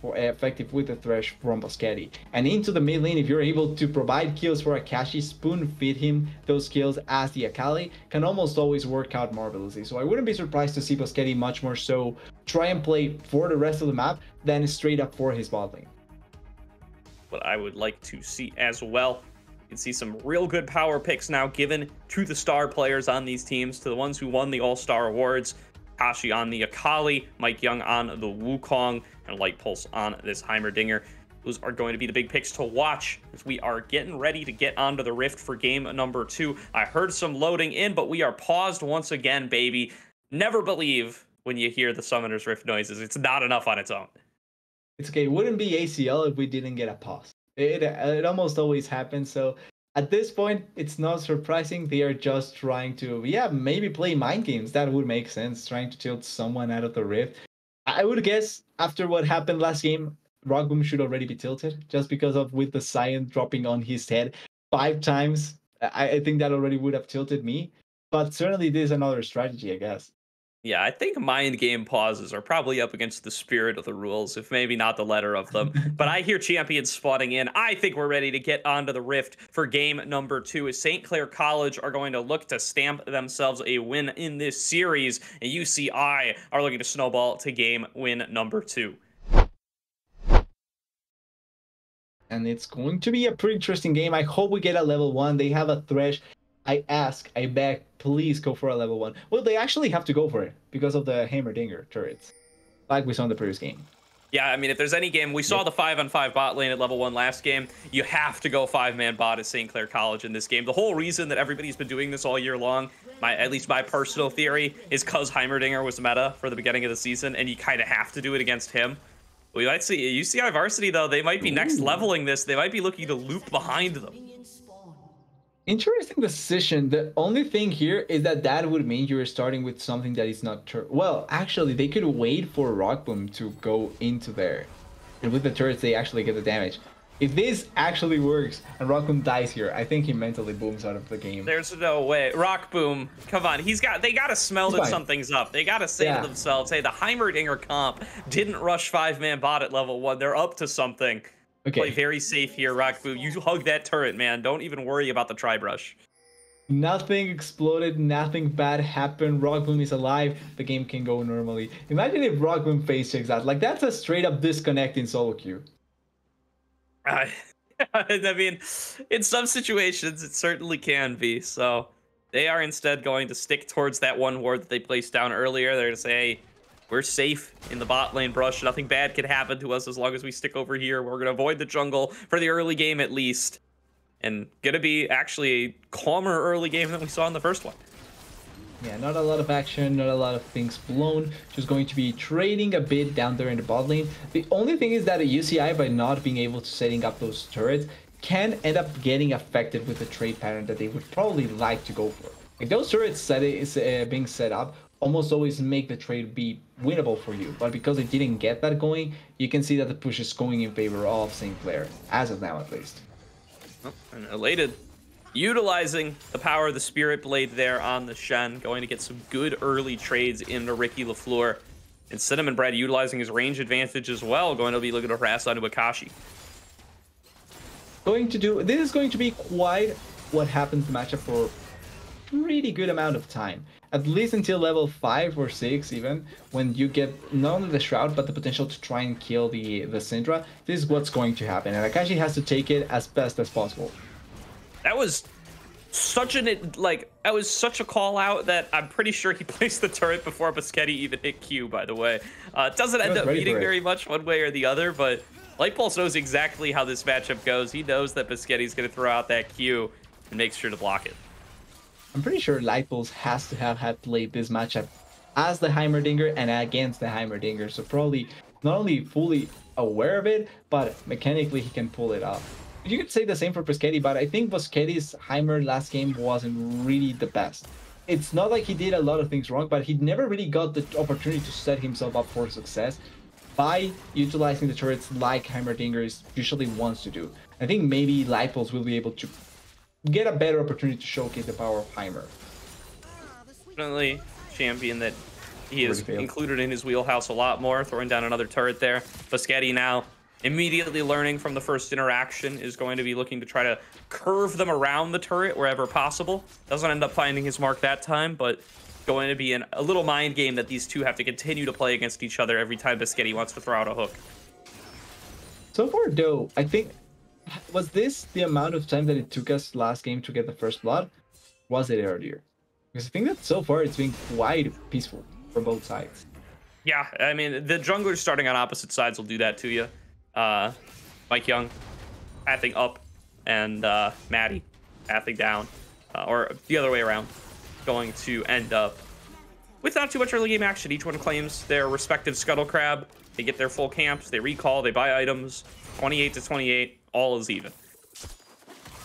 the Thresh from Boschetti. And into the mid lane, if you're able to provide kills for Akashi, spoon feed him those kills as the Akali, can almost always work out marvelously. So I wouldn't be surprised to see Boschetti much more so try and play for the rest of the map than straight up for his bot lane. What I would like to see as well, you can see some real good power picks now given to the star players on these teams, to the ones who won the All-Star Awards. Kashi on the Akali, Mike Young on the Wukong, and Light Pulse on this Heimerdinger. Those are going to be the big picks to watch as we are getting ready to get onto the Rift for game number 2. I heard some loading in, but we are paused once again, baby. Never believe when you hear the Summoner's Rift noises. It's not enough on its own. It's okay. It wouldn't be ACL if we didn't get a pause. It almost always happens. So at this point, it's not surprising. They are just trying to, maybe play mind games. That would make sense. Trying to tilt someone out of the Rift. I would guess after what happened last game, Rockboom should already be tilted just because of with the Scion dropping on his head 5 times. I think that already would have tilted me. But certainly this is another strategy, I guess. Yeah, I think mind game pauses are probably up against the spirit of the rules, if maybe not the letter of them. But I hear champions spawning in. I think we're ready to get onto the Rift for game number 2, as St. Clair College are going to look to stamp themselves a win in this series, and UCI are looking to snowball to game win number 2. And it's going to be a pretty interesting game. I hope we get a level 1. They have a Thresh. I beg, please go for a level 1. Well, they actually have to go for it because of the Heimerdinger turrets, like we saw in the previous game. Yeah, I mean, if there's any game, we saw the 5-on-5 bot lane at level 1 last game. You have to go 5-man bot at St. Clair College in this game. The whole reason that everybody's been doing this all year long, at least my personal theory, is because Heimerdinger was meta for the beginning of the season, and you kind of have to do it against him. We might see UCI Varsity, though. They might be next leveling this. They might be looking to loop behind them. Interesting decision. The only thing here is that would mean you're starting with something that is not well, actually, they could wait for Rockboom to go into there. And with the turrets, they actually get the damage. If this actually works and Rockboom dies here, I think he mentally booms out of the game. There's no way. Rock Boom, come on. They gotta smell He's that fine. something's up. They gotta say Yeah. to themselves, hey, the Heimerdinger comp didn't rush 5-man bot at level 1. They're up to something. Okay. Play very safe here, Rock Boom. You hug that turret, man. Don't even worry about the tri-brush. Nothing exploded, nothing bad happened. Rockboom is alive. The game can go normally. Imagine if Rockboom face checks out. Like, that's a straight up disconnect in solo queue. I mean, in some situations, it certainly can be. So they are instead going to stick towards that one ward that they placed down earlier. They're going to say, hey, we're safe in the bot lane brush. Nothing bad can happen to us as long as we stick over here. We're going to avoid the jungle for the early game at least. And going to be actually a calmer early game than we saw in the first one. Yeah, not a lot of action, not a lot of things blown. Just going to be trading a bit down there in the bot lane. The only thing is that a UCI, by not being able to setting up those turrets, can end up getting affected with the trade pattern that they would probably like to go for. Like, those turrets being set up almost always make the trade be winnable for you. But because they didn't get that going, you can see that the push is going in favor of St. Clair, as of now at least. Oh, and Elated utilizing the power of the Spirit Blade there on the Shen, going to get some good early trades into Ricky LaFleur. And Cinnamon Bread utilizing his range advantage as well, going to be looking to harass onto Akashi. This is going to be quite what happens in the matchup for pretty good amount of time. At least until level 5 or 6 even, when you get not only the Shroud, but the potential to try and kill the Syndra. This is what's going to happen, and Akashi has to take it as best as possible. That was such a call out that I'm pretty sure he placed the turret before Biscetti even hit Q, by the way. It doesn't end up meaning very much one way or the other, but Lightpulse knows exactly how this matchup goes. He knows that Biscetti's going to throw out that Q and makes sure to block it. I'm pretty sure Lightpulse has to have had played this matchup as the Heimerdinger and against the Heimerdinger, so probably not only fully aware of it, but mechanically he can pull it off. You could say the same for Biscetti, but I think Biscetti's Heimer last game wasn't really the best. It's not like he did a lot of things wrong, but he never really got the opportunity to set himself up for success by utilizing the turrets like Heimerdinger usually wants to do. I think maybe Lightpulse will be able to get a better opportunity to showcase the power of Heimer. Definitely champion that he is included in his wheelhouse a lot more, throwing down another turret there. Biscetti now immediately learning from the first interaction is going to be looking to try to curve them around the turret wherever possible. Doesn't end up finding his mark that time, but going to be a little mind game that these two have to continue to play against each other every time Biscetti wants to throw out a hook. So far though, I think, was this the amount of time that it took us last game to get the first blood? Was it earlier? Because I think that so far it's been quite peaceful for both sides. Yeah, I mean, the junglers starting on opposite sides will do that to you. Mike Young pathing up and Maddie pathing down, or the other way around, going to end up with not too much early game action. Each one claims their respective scuttle crab. They get their full camps, they recall, they buy items. 28 to 28, all is even.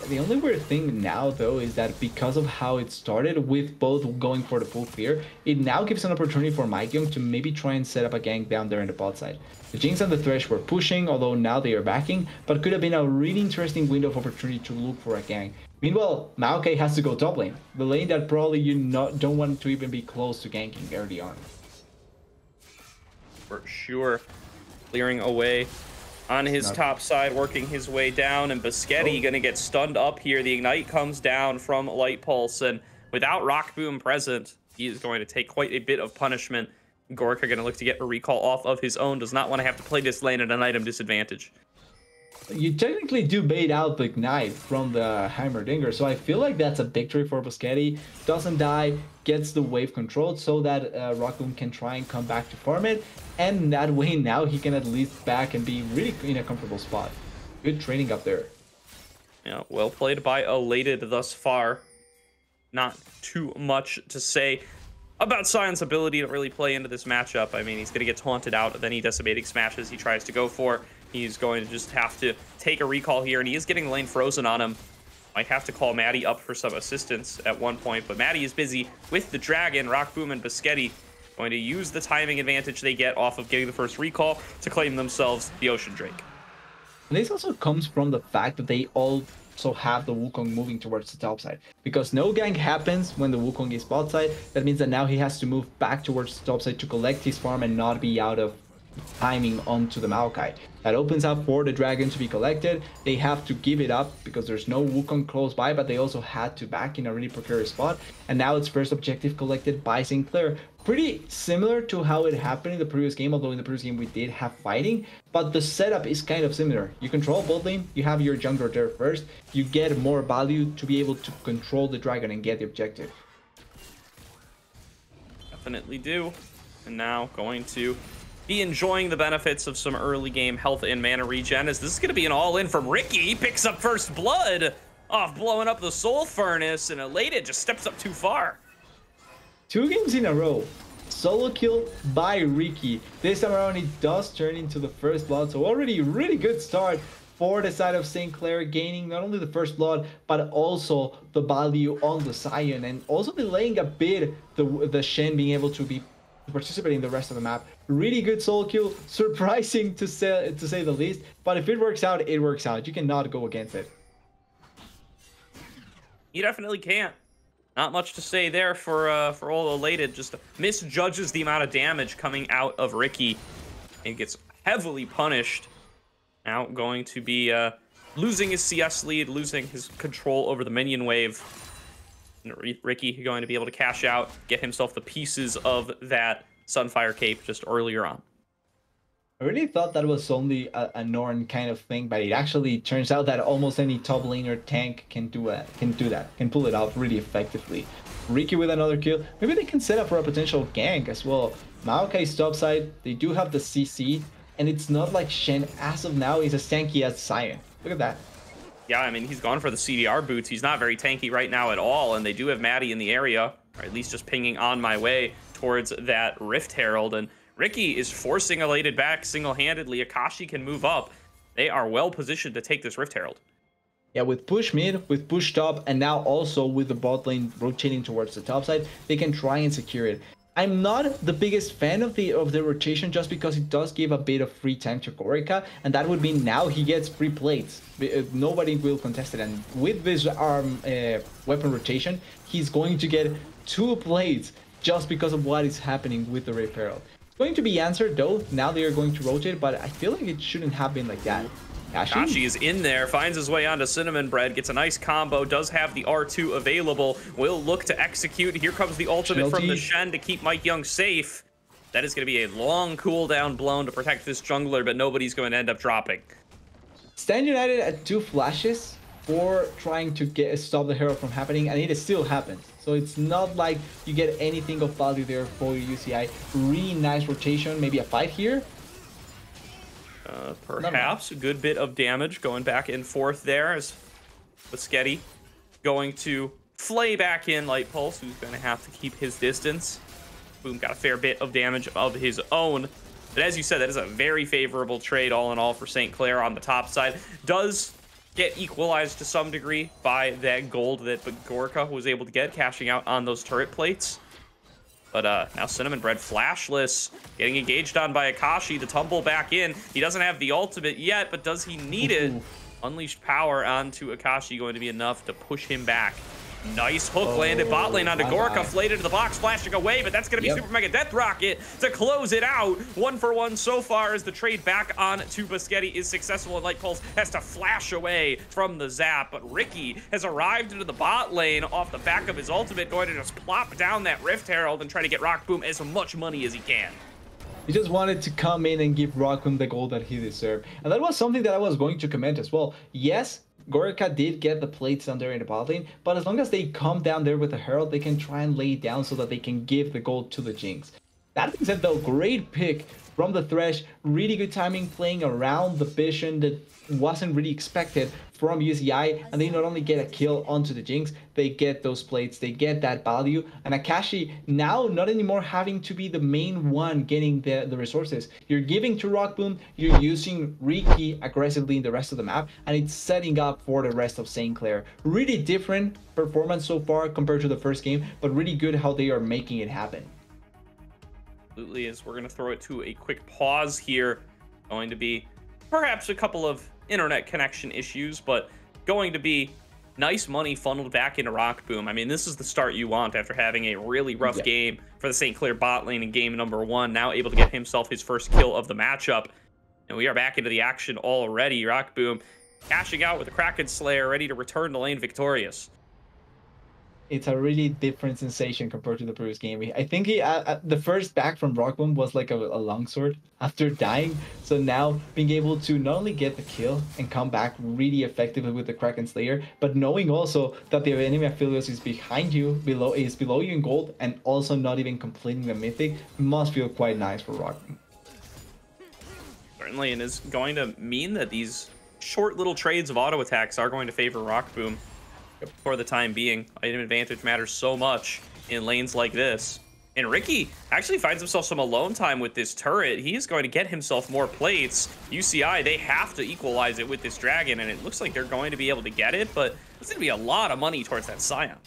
The only weird thing now, though, is that because of how it started with both going for the full clear, it now gives an opportunity for Mike Young to maybe try and set up a gank down there in the bot side. The Jinx and the Thresh were pushing, although now they are backing, but could have been a really interesting window of opportunity to look for a gank. Meanwhile, Maokai has to go top lane, the lane that probably you don't want to even be close to ganking early on. For sure. Clearing away on his top side, working his way down, and Biscetti gonna get stunned up here. The Ignite comes down from Light Pulse, and without Rock Boom present, he is going to take quite a bit of punishment. Gorka gonna look to get a recall off of his own, does not want to have to play this lane at an item disadvantage. You technically do bait out the Ignite from the Heimerdinger, so I feel like that's a victory for Biscetti. Doesn't die, gets the wave controlled so that Rockboom can try and come back to farm it, and that way now he can at least back and be really in a comfortable spot. Good training up there. Yeah, well played by Elated thus far. Not too much to say about Sion's ability to really play into this matchup. I mean, he's going to get taunted out of any decimating smashes he tries to go for. He's going to just have to take a recall here, and he is getting the lane frozen on him. Might have to call Maddie up for some assistance at one point, but Maddie is busy with the dragon. Rock Boom and Biscetti going to use the timing advantage they get off of getting the first recall to claim themselves the Ocean Drake. And this also comes from the fact that they also have the Wukong moving towards the top side. Because no gank happens when the Wukong is bot side. That means that now he has to move back towards the top side to collect his farm and not be out of timing onto the Maokai. That opens up for the dragon to be collected. They have to give it up because there's no Wukong close by, but they also had to back in a really precarious spot. And now it's first objective collected by St. Clair. Pretty similar to how it happened in the previous game, although in the previous game we did have fighting, but the setup is kind of similar. You control bot lane, you have your jungler there first, you get more value to be able to control the dragon and get the objective. Definitely do. And now going to be enjoying the benefits of some early game health and mana regen, as this is going to be an all-in from Ricky. He picks up first blood off blowing up the soul furnace, and Elated just steps up too far. 2 games in a row, solo kill by Ricky. This time around it does turn into the first blood, so already really good start for the side of St. Clair, gaining not only the first blood but also the value on the Sion, and also delaying a bit the Shen being able to participate in the rest of the map. Really good solo kill, surprising to say the least, but if it works out, it works out. You cannot go against it. You definitely can't. Not much to say there for all Elated. Just misjudges the amount of damage coming out of Ricky and gets heavily punished. Now going to be losing his CS lead, losing his control over the minion wave. And Ricky going to be able to cash out, get himself the pieces of that Sunfire Cape just earlier on. I really thought that was only a Norn kind of thing, but it actually turns out that almost any top laner tank can do that, can pull it out really effectively. Ricky with another kill. Maybe they can set up for a potential gank as well. Maokai's top side, they do have the CC, and it's not like Shen as of now is as tanky as Sion. Look at that. Yeah, I mean, he's gone for the CDR boots. He's not very tanky right now at all, and they do have Maddie in the area, or at least just pinging on my way towards that Rift Herald, and Ricky is forcing Elated back single-handedly. Akashi can move up. They are well positioned to take this Rift Herald. Yeah, with push mid, with push top, and now also with the bot lane rotating towards the top side, they can try and secure it. I'm not the biggest fan of the rotation just because it does give a bit of free time to Gorica, and that would mean now he gets free plates. Nobody will contest it, and with this weapon rotation, he's going to get 2 plates just because of what is happening with the Rift Herald. Going to be answered though. Now they are going to rotate, but I feel like it shouldn't have been like that. Kashi is in there, finds his way onto Cinnamon Bread, gets a nice combo, does have the R2 available, will look to execute. Here comes the ultimate from the Shen to keep Mike Young safe. That is going to be a long cooldown blown to protect this jungler, but nobody's going to end up dropping. Stand United at 2 flashes for trying to stop the hero from happening, and it still happens. So it's not like you get anything of value there for UCI. Really nice rotation, maybe a fight here. Perhaps a good bit of damage going back and forth there as Varsity going to flay back in Light Pulse, who's going to have to keep his distance. Boom, got a fair bit of damage of his own. But as you said, that is a very favorable trade all in all for St. Clair on the top side. Does get equalized to some degree by that gold that Gorka was able to get, cashing out on those turret plates. But now Cinnamon Bread flashless, getting engaged on by Akashi to tumble back in. He doesn't have the ultimate yet, but does he need it? Unleashed power onto Akashi going to be enough to push him back. Nice hook landed bot lane onto Gorka, flayed into the box, flashing away, but that's going to be Super Mega Death Rocket to close it out. 1 for 1 so far as the trade back on to Varsity is successful, and Light Pulse has to flash away from the zap, but Ricky has arrived into the bot lane off the back of his ultimate, going to just plop down that Rift Herald and try to get Rock Boom as much money as he can. He just wanted to come in and give Rockman the gold that he deserved. And that was something that I was going to comment as well. Yes, Gorica did get the plates down there in the bot lane, but as long as they come down there with the Herald, they can try and lay it down so that they can give the gold to the Jinx. That being said though, great pick from the Thresh. Really good timing, playing around the vision that wasn't really expected from UCI, and they not only get a kill onto the Jinx, they get those plates, they get that value, and Akashi now not anymore having to be the main one getting the resources. You're giving to Rock Boom, you're using Ricky aggressively in the rest of the map, and it's setting up for the rest of St. Clair. Really different performance so far compared to the first game, but really good how they are making it happen. Absolutely, as we're going to throw it to a quick pause here. Going to be perhaps a couple of internet connection issues, but going to be nice money funneled back into Rock Boom. I mean, this is the start you want after having a really rough game for the St. Clair bot lane in game number 1. Now able to get himself his first kill of the matchup. And we are back into the action already. Rock Boom cashing out with a Kraken Slayer, ready to return to lane victorious. It's a really different sensation compared to the previous game. I think the first back from Rockboom was like a longsword after dying. So now being able to not only get the kill and come back really effectively with the Kraken Slayer, but knowing also that the enemy affiliates is behind you, below you in gold, and also not even completing the mythic must feel quite nice for Rockboom. Certainly, and is going to mean that these short little trades of auto attacks are going to favor Rock Boom. For the time being, item advantage matters so much in lanes like this. And Ricky actually finds himself some alone time with this turret. He is going to get himself more plates. UCI, they have to equalize it with this dragon, and it looks like they're going to be able to get it, but it's going to be a lot of money towards that Scion.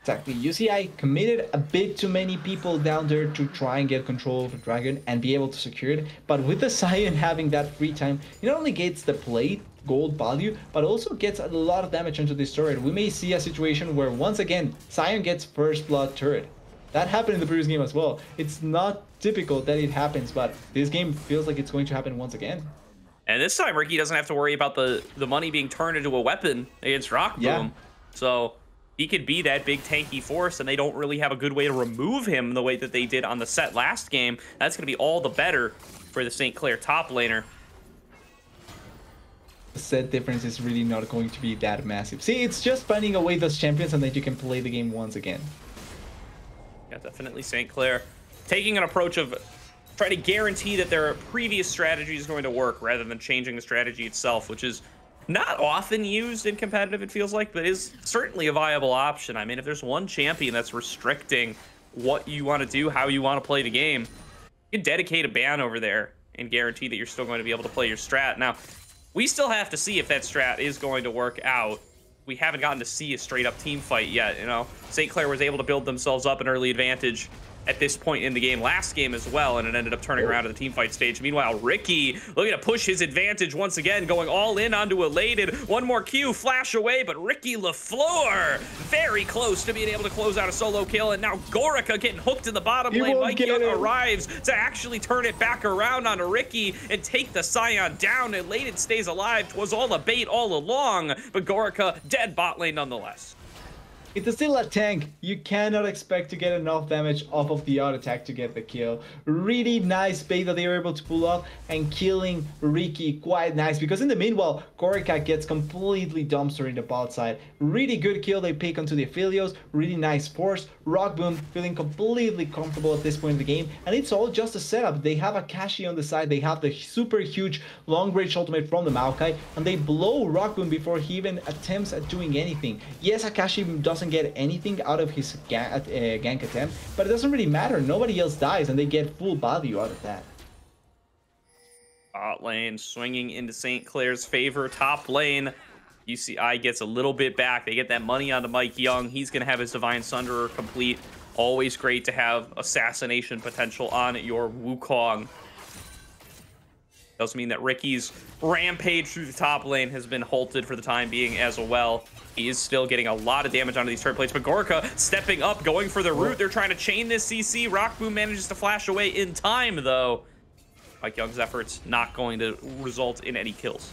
Exactly. UCI committed a bit too many people down there to try and get control of the dragon and be able to secure it. But with the Scion having that free time, he not only gets the plate gold value, but also gets a lot of damage into this turret. We may see a situation where once again, Scion gets first blood turret. That happened in the previous game as well. It's not typical that it happens, but this game feels like it's going to happen once again. And this time, Ricky doesn't have to worry about the money being turned into a weapon against Rock Boom. Yeah. So he could be that big tanky force, and they don't really have a good way to remove him the way that they did on the set last game. That's going to be all the better for the St. Clair top laner. The set difference is really not going to be that massive. See, it's just finding away those champions and then you can play the game once again. Yeah, definitely St. Clair taking an approach of trying to guarantee that their previous strategy is going to work rather than changing the strategy itself, which is not often used in competitive, it feels like, but is certainly a viable option. I mean, if there's one champion that's restricting what you want to do, how you want to play the game, you can dedicate a ban over there and guarantee that you're still going to be able to play your strat. Now, we still have to see if that strat is going to work out. We haven't gotten to see a straight-up team fight yet, you know. St. Clair was able to build themselves up an early advantage at this point in the game, last game as well, and it ended up turning around to the team fight stage. Meanwhile, Ricky looking to push his advantage once again, going all in onto Elated. One more Q, flash away, but Ricky LaFleur very close to being able to close out a solo kill, and now Gorica getting hooked in the bottom lane. Mike Young arrives to actually turn it back around onto Ricky and take the Scion down. Elated stays alive. 'Twas all a bait all along, but Gorica dead bot lane nonetheless. It's still a tank. You cannot expect to get enough damage off of the auto attack to get the kill. Really nice bait that they were able to pull off, and killing Ricky quite nice, because in the meanwhile, Gorica gets completely dumpster in the bot side. Really good kill they pick onto the Aphelios. Really nice force. Rock Boom feeling completely comfortable at this point in the game, and it's all just a setup. They have a Kashi on the side. They have the super huge long range ultimate from the Maokai, and they blow Rock Boom before he even attempts at doing anything. Yes, Akashi doesn't get anything out of his gank attempt, but it doesn't really matter. Nobody else dies, and they get full value out of that. Bot lane swinging into St. Clair's favor. Top lane, UCI gets a little bit back. They get that money onto Mike Young. He's going to have his Divine Sunderer complete. Always great to have assassination potential on your Wukong. Does mean that Ricky's rampage through the top lane has been halted for the time being as well. He is still getting a lot of damage onto these turret plates, but Gorica stepping up, going for the root. They're trying to chain this CC. Rock Boom manages to flash away in time, though. Mike Young's efforts not going to result in any kills.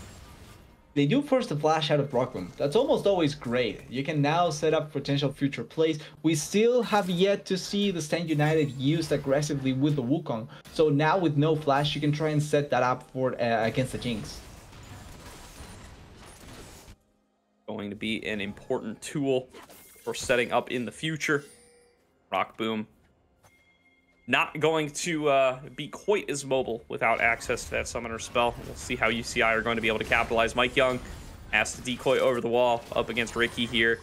They do force the flash out of Rock Boom. That's almost always great. You can now set up potential future plays. We still have yet to see the Stand United used aggressively with the Wukong. So now with no flash, you can try and set that up for against the Jinx. Going to be an important tool for setting up in the future. Rock Boom not going to be quite as mobile without access to that summoner spell. We'll see how UCI are going to be able to capitalize. Mike Young has to decoy over the wall up against Ricky here.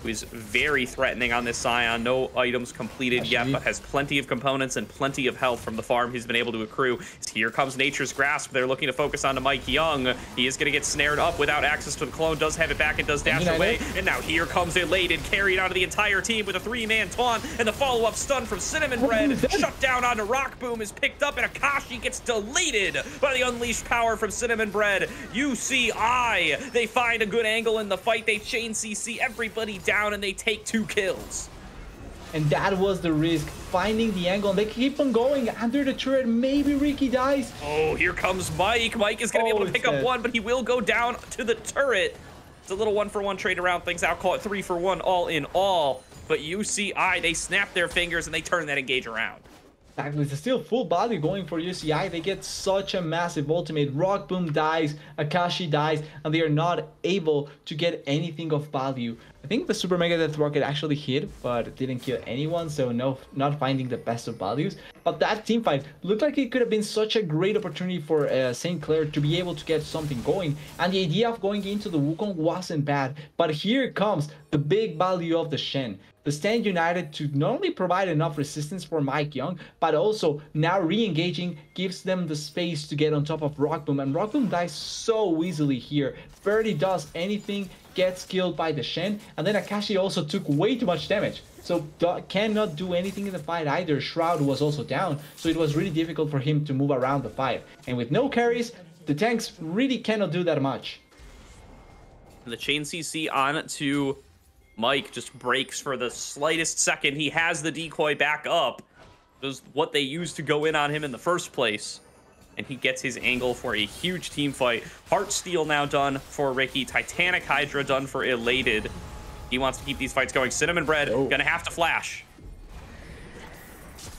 who is very threatening on this Scion. No items completed yet, but has plenty of components and plenty of health from the farm he's been able to accrue. Here comes Nature's Grasp. They're looking to focus on to Mike Young. He is going to get snared up without access to the clone. Does have it back and does dash away. And now here comes Elated, carried onto the entire team with a 3-man taunt. And the follow-up stun from Cinnamon Bread. Shut down onto Rock Boom is picked up, and Akashi gets deleted by the unleashed power from Cinnamon Bread. UCI, they find a good angle in the fight. They chain CC everybody down, and they take 2 kills. And that was the risk, finding the angle, and they keep on going under the turret. Maybe Ricky dies. Oh, here comes Mike. Mike is going to be able to pick up 1, but he will go down to the turret. It's a little 1-for-1 trade around things out. Call it 3-for-1 all in all. But UCI, they snap their fingers and they turn that engage around. Exactly, it's still full body going for UCI. They get such a massive ultimate. Rock Boom dies, Akashi dies, and they are not able to get anything of value. I think the Super Mega Death Rocket actually hit, but it didn't kill anyone, so no, not finding the best of values. But that team fight looked like it could have been such a great opportunity for St. Clair to be able to get something going. And the idea of going into the Wukong wasn't bad. But here comes the big value of the Shen. The Stand United to not only provide enough resistance for Mike Young, but also now re-engaging gives them the space to get on top of Rock Boom. And Rock Boom dies so easily here. Barely does anything, gets killed by the Shen, and then Akashi also took way too much damage. So cannot do anything in the fight either. Shroud was also down, so it was really difficult for him to move around the fight. And with no carries, the tanks really cannot do that much. The chain CC on to Mike just breaks for the slightest second. He has the decoy back up. It was what they used to go in on him in the first place. And he gets his angle for a huge team fight. Heart Steel now done for Ricky. Titanic Hydra done for Elated. He wants to keep these fights going. Cinnamon Bread gonna have to flash.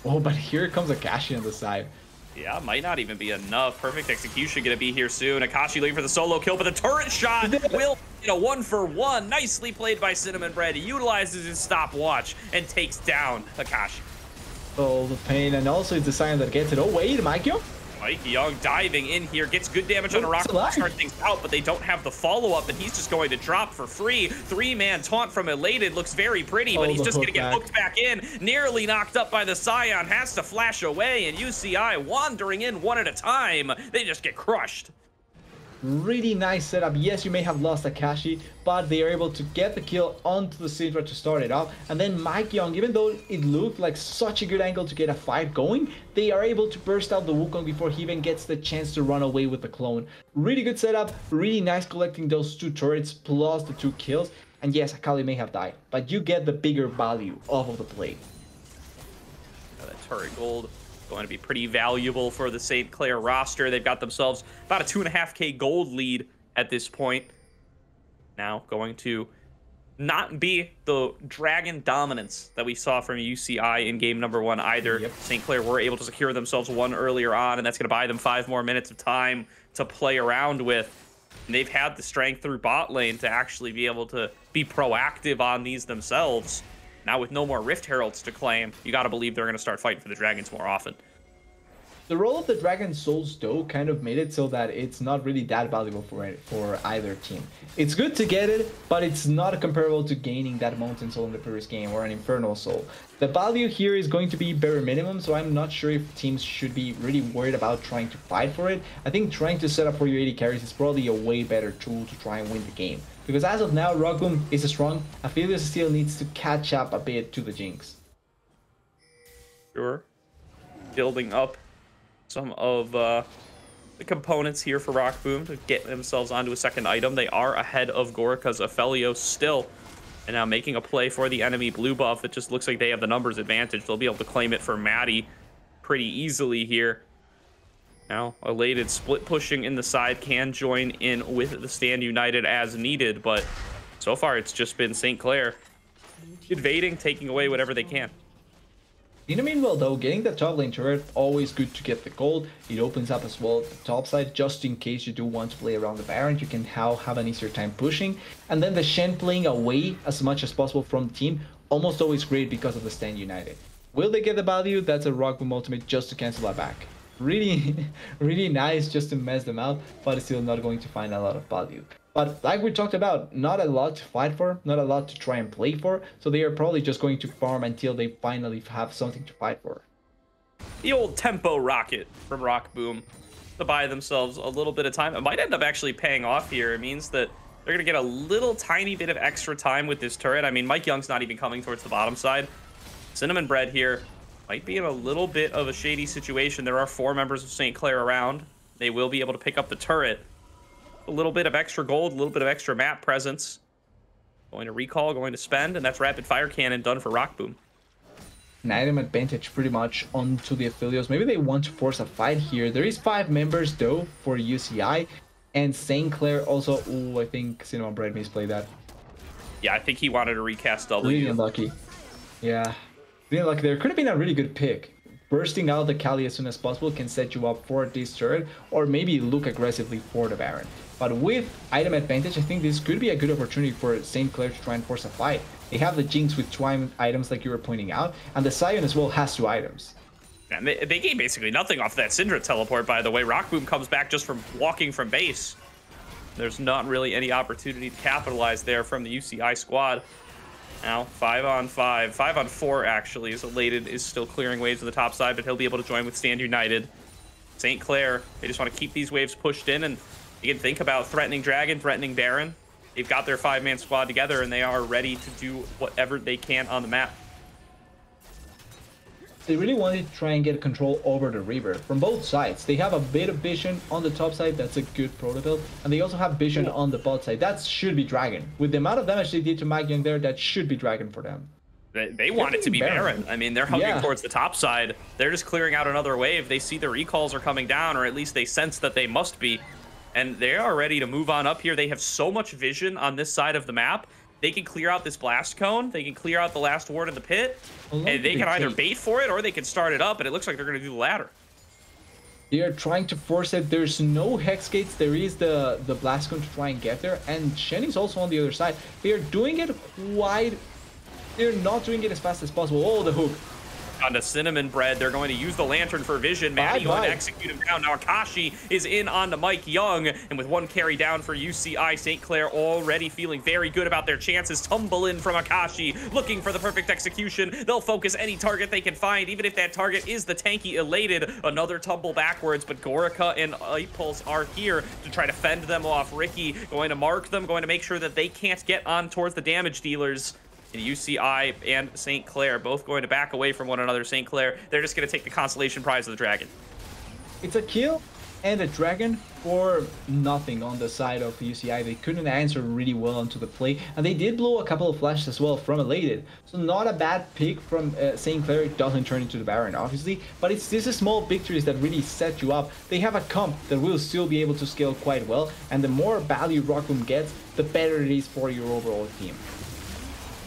Oh, but here comes Akashi on the side. Yeah, might not even be enough. Perfect execution gonna be here soon. Akashi looking for the solo kill, but the turret shot will get a 1-for-1. Nicely played by Cinnamon Bread. He utilizes his stopwatch and takes down Akashi. Oh, the pain, and also it's the Scion that gets it. Oh, wait, Mike Young? Mike Young diving in here, gets good damage on a rock to start things out, but they don't have the follow-up, and he's just going to drop for free. 3-man taunt from Elated looks very pretty, but he's just going to get hooked back in. Nearly knocked up by the Scion, has to flash away, and UCI wandering in one at a time. They just get crushed. Really nice setup. Yes, you may have lost Akashi, but they are able to get the kill onto the Sidra to start it off. And then Mike Young, even though it looked like such a good angle to get a fight going, they are able to burst out the Wukong before he even gets the chance to run away with the clone. Really good setup, really nice collecting those 2 turrets plus the 2 kills. And yes, Akali may have died, but you get the bigger value off of the play. That turret gold going to be pretty valuable for the St. Clair roster. They've got themselves about a 2.5k gold lead at this point. Now going to not be the dragon dominance that we saw from UCI in game number 1 either. Yep. St. Clair were able to secure themselves 1 earlier on, and that's going to buy them 5 more minutes of time to play around with. And they've had the strength through bot lane to actually be able to be proactive on these themselves. Now with no more Rift Heralds to claim, you got to believe they're going to start fighting for the dragons more often. The role of the Dragon Souls, though, kind of made it so that it's not really that valuable for either team. It's good to get it, but it's not comparable to gaining that Mountain Soul in the previous game or an Infernal Soul. The value here is going to be bare minimum, so I'm not sure if teams should be really worried about trying to fight for it. I think trying to set up for your 80 carries is probably a way better tool to try and win the game. Because as of now, Rock Boom is strong. Aphelios still needs to catch up a bit to the Jinx. Sure. Building up some of the components here for Rock Boom to get themselves onto a second item. They are ahead of Gorika's Aphelios still. And now making a play for the enemy blue buff. It just looks like they have the numbers advantage. They'll be able to claim it for Maddie pretty easily here. Now, Elated split pushing in the side can join in with the Stand United as needed, but so far it's just been St. Clair invading, taking away whatever they can. In the meanwhile, though, getting the top lane turret, always good to get the gold. It opens up as well the top side, just in case you do want to play around the Baron. You can now have an easier time pushing. And then the Shen playing away as much as possible from the team, almost always great because of the Stand United. Will they get the value? That's a Rock Boom ultimate just to cancel that back. Really, really nice just to mess them out, but still not going to find a lot of value. But like we talked about, not a lot to fight for, not a lot to try and play for. So they are probably just going to farm until they finally have something to fight for. The old tempo rocket from Rock Boom to buy themselves a little bit of time. It might end up actually paying off here. It means that they're going to get a little tiny bit of extra time with this turret. I mean, Mike Young's not even coming towards the bottom side. Cinnamon Bread here might be in a little bit of a shady situation. There are 4 members of St. Clair around. They will be able to pick up the turret. A little bit of extra gold, a little bit of extra map presence. Going to recall, going to spend, and that's rapid fire cannon done for Rock Boom. An item advantage pretty much onto the affiliates. Maybe they want to force a fight here. There is 5 members though for UCI, and St. Clair also. Ooh, I think Cinnamon Bread misplayed that. Yeah, I think he wanted to recast W. Really unlucky. Yeah, really unlucky. There could have been a really good pick. Bursting out the Kali as soon as possible can set you up for this turret, or maybe look aggressively for the Baron. But with item advantage, I think this could be a good opportunity for St. Clair to try and force a fight. They have the Jinx with 2 items like you were pointing out, and the Sion as well has 2 items. And they gain basically nothing off that Syndra teleport, by the way. Rock Boom comes back just from walking from base. There's not really any opportunity to capitalize there from the UCI squad. Now, 5 on 5. 5 on 4, actually, as Elated is still clearing waves on the top side, but he'll be able to join with Stand United. St. Clair, they just want to keep these waves pushed in, and you can think about threatening Dragon, threatening Baron. They've got their 5-man squad together, and they are ready to do whatever they can on the map. They really wanted to try and get control over the river from both sides. They have a bit of vision on the top side, that's a good proto build, and they also have vision on the bot side. That should be Dragon. With the amount of damage they did to Mike Young there, that should be Dragon for them. They want it to be Baron. I mean, they're hugging towards the top side. They're just clearing out another wave. They see the recalls are coming down, or at least they sense that they must be. And they are ready to move on up here. They have so much vision on this side of the map. They can clear out this blast cone. They can clear out the last ward in the pit. And they can either bait for it or they can start it up. And it looks like they're going to do the latter. They are trying to force it. There's no hex gates. There is the blast cone to try and get there. And Shenny's also on the other side. They are doing it quite... They're not doing it as fast as possible. Oh, the hook. Onto Cinnamon Bread. They're going to use the Lantern for vision. Maddie going to execute him down. Now Akashi is in onto Mike Young. And with 1 carry down for UCI, St. Clair already feeling very good about their chances. Tumble in from Akashi, looking for the perfect execution. They'll focus any target they can find, even if that target is the tanky Elated. Another tumble backwards, but Gorica and Pulse are here to try to fend them off. Ricky going to mark them, going to make sure that they can't get on towards the damage dealers. And UCI and St. Clair both going to back away from one another. St. Clair, they're just going to take the consolation prize of the Dragon. It's a kill and a Dragon for nothing on the side of UCI. They couldn't answer really well onto the play, and they did blow a couple of flashes as well from Elated. So not a bad pick from St. Clair. It doesn't turn into the Baron, obviously, but it's these small victories that really set you up. They have a comp that will still be able to scale quite well, and the more value Rock Boom gets, the better it is for your overall team.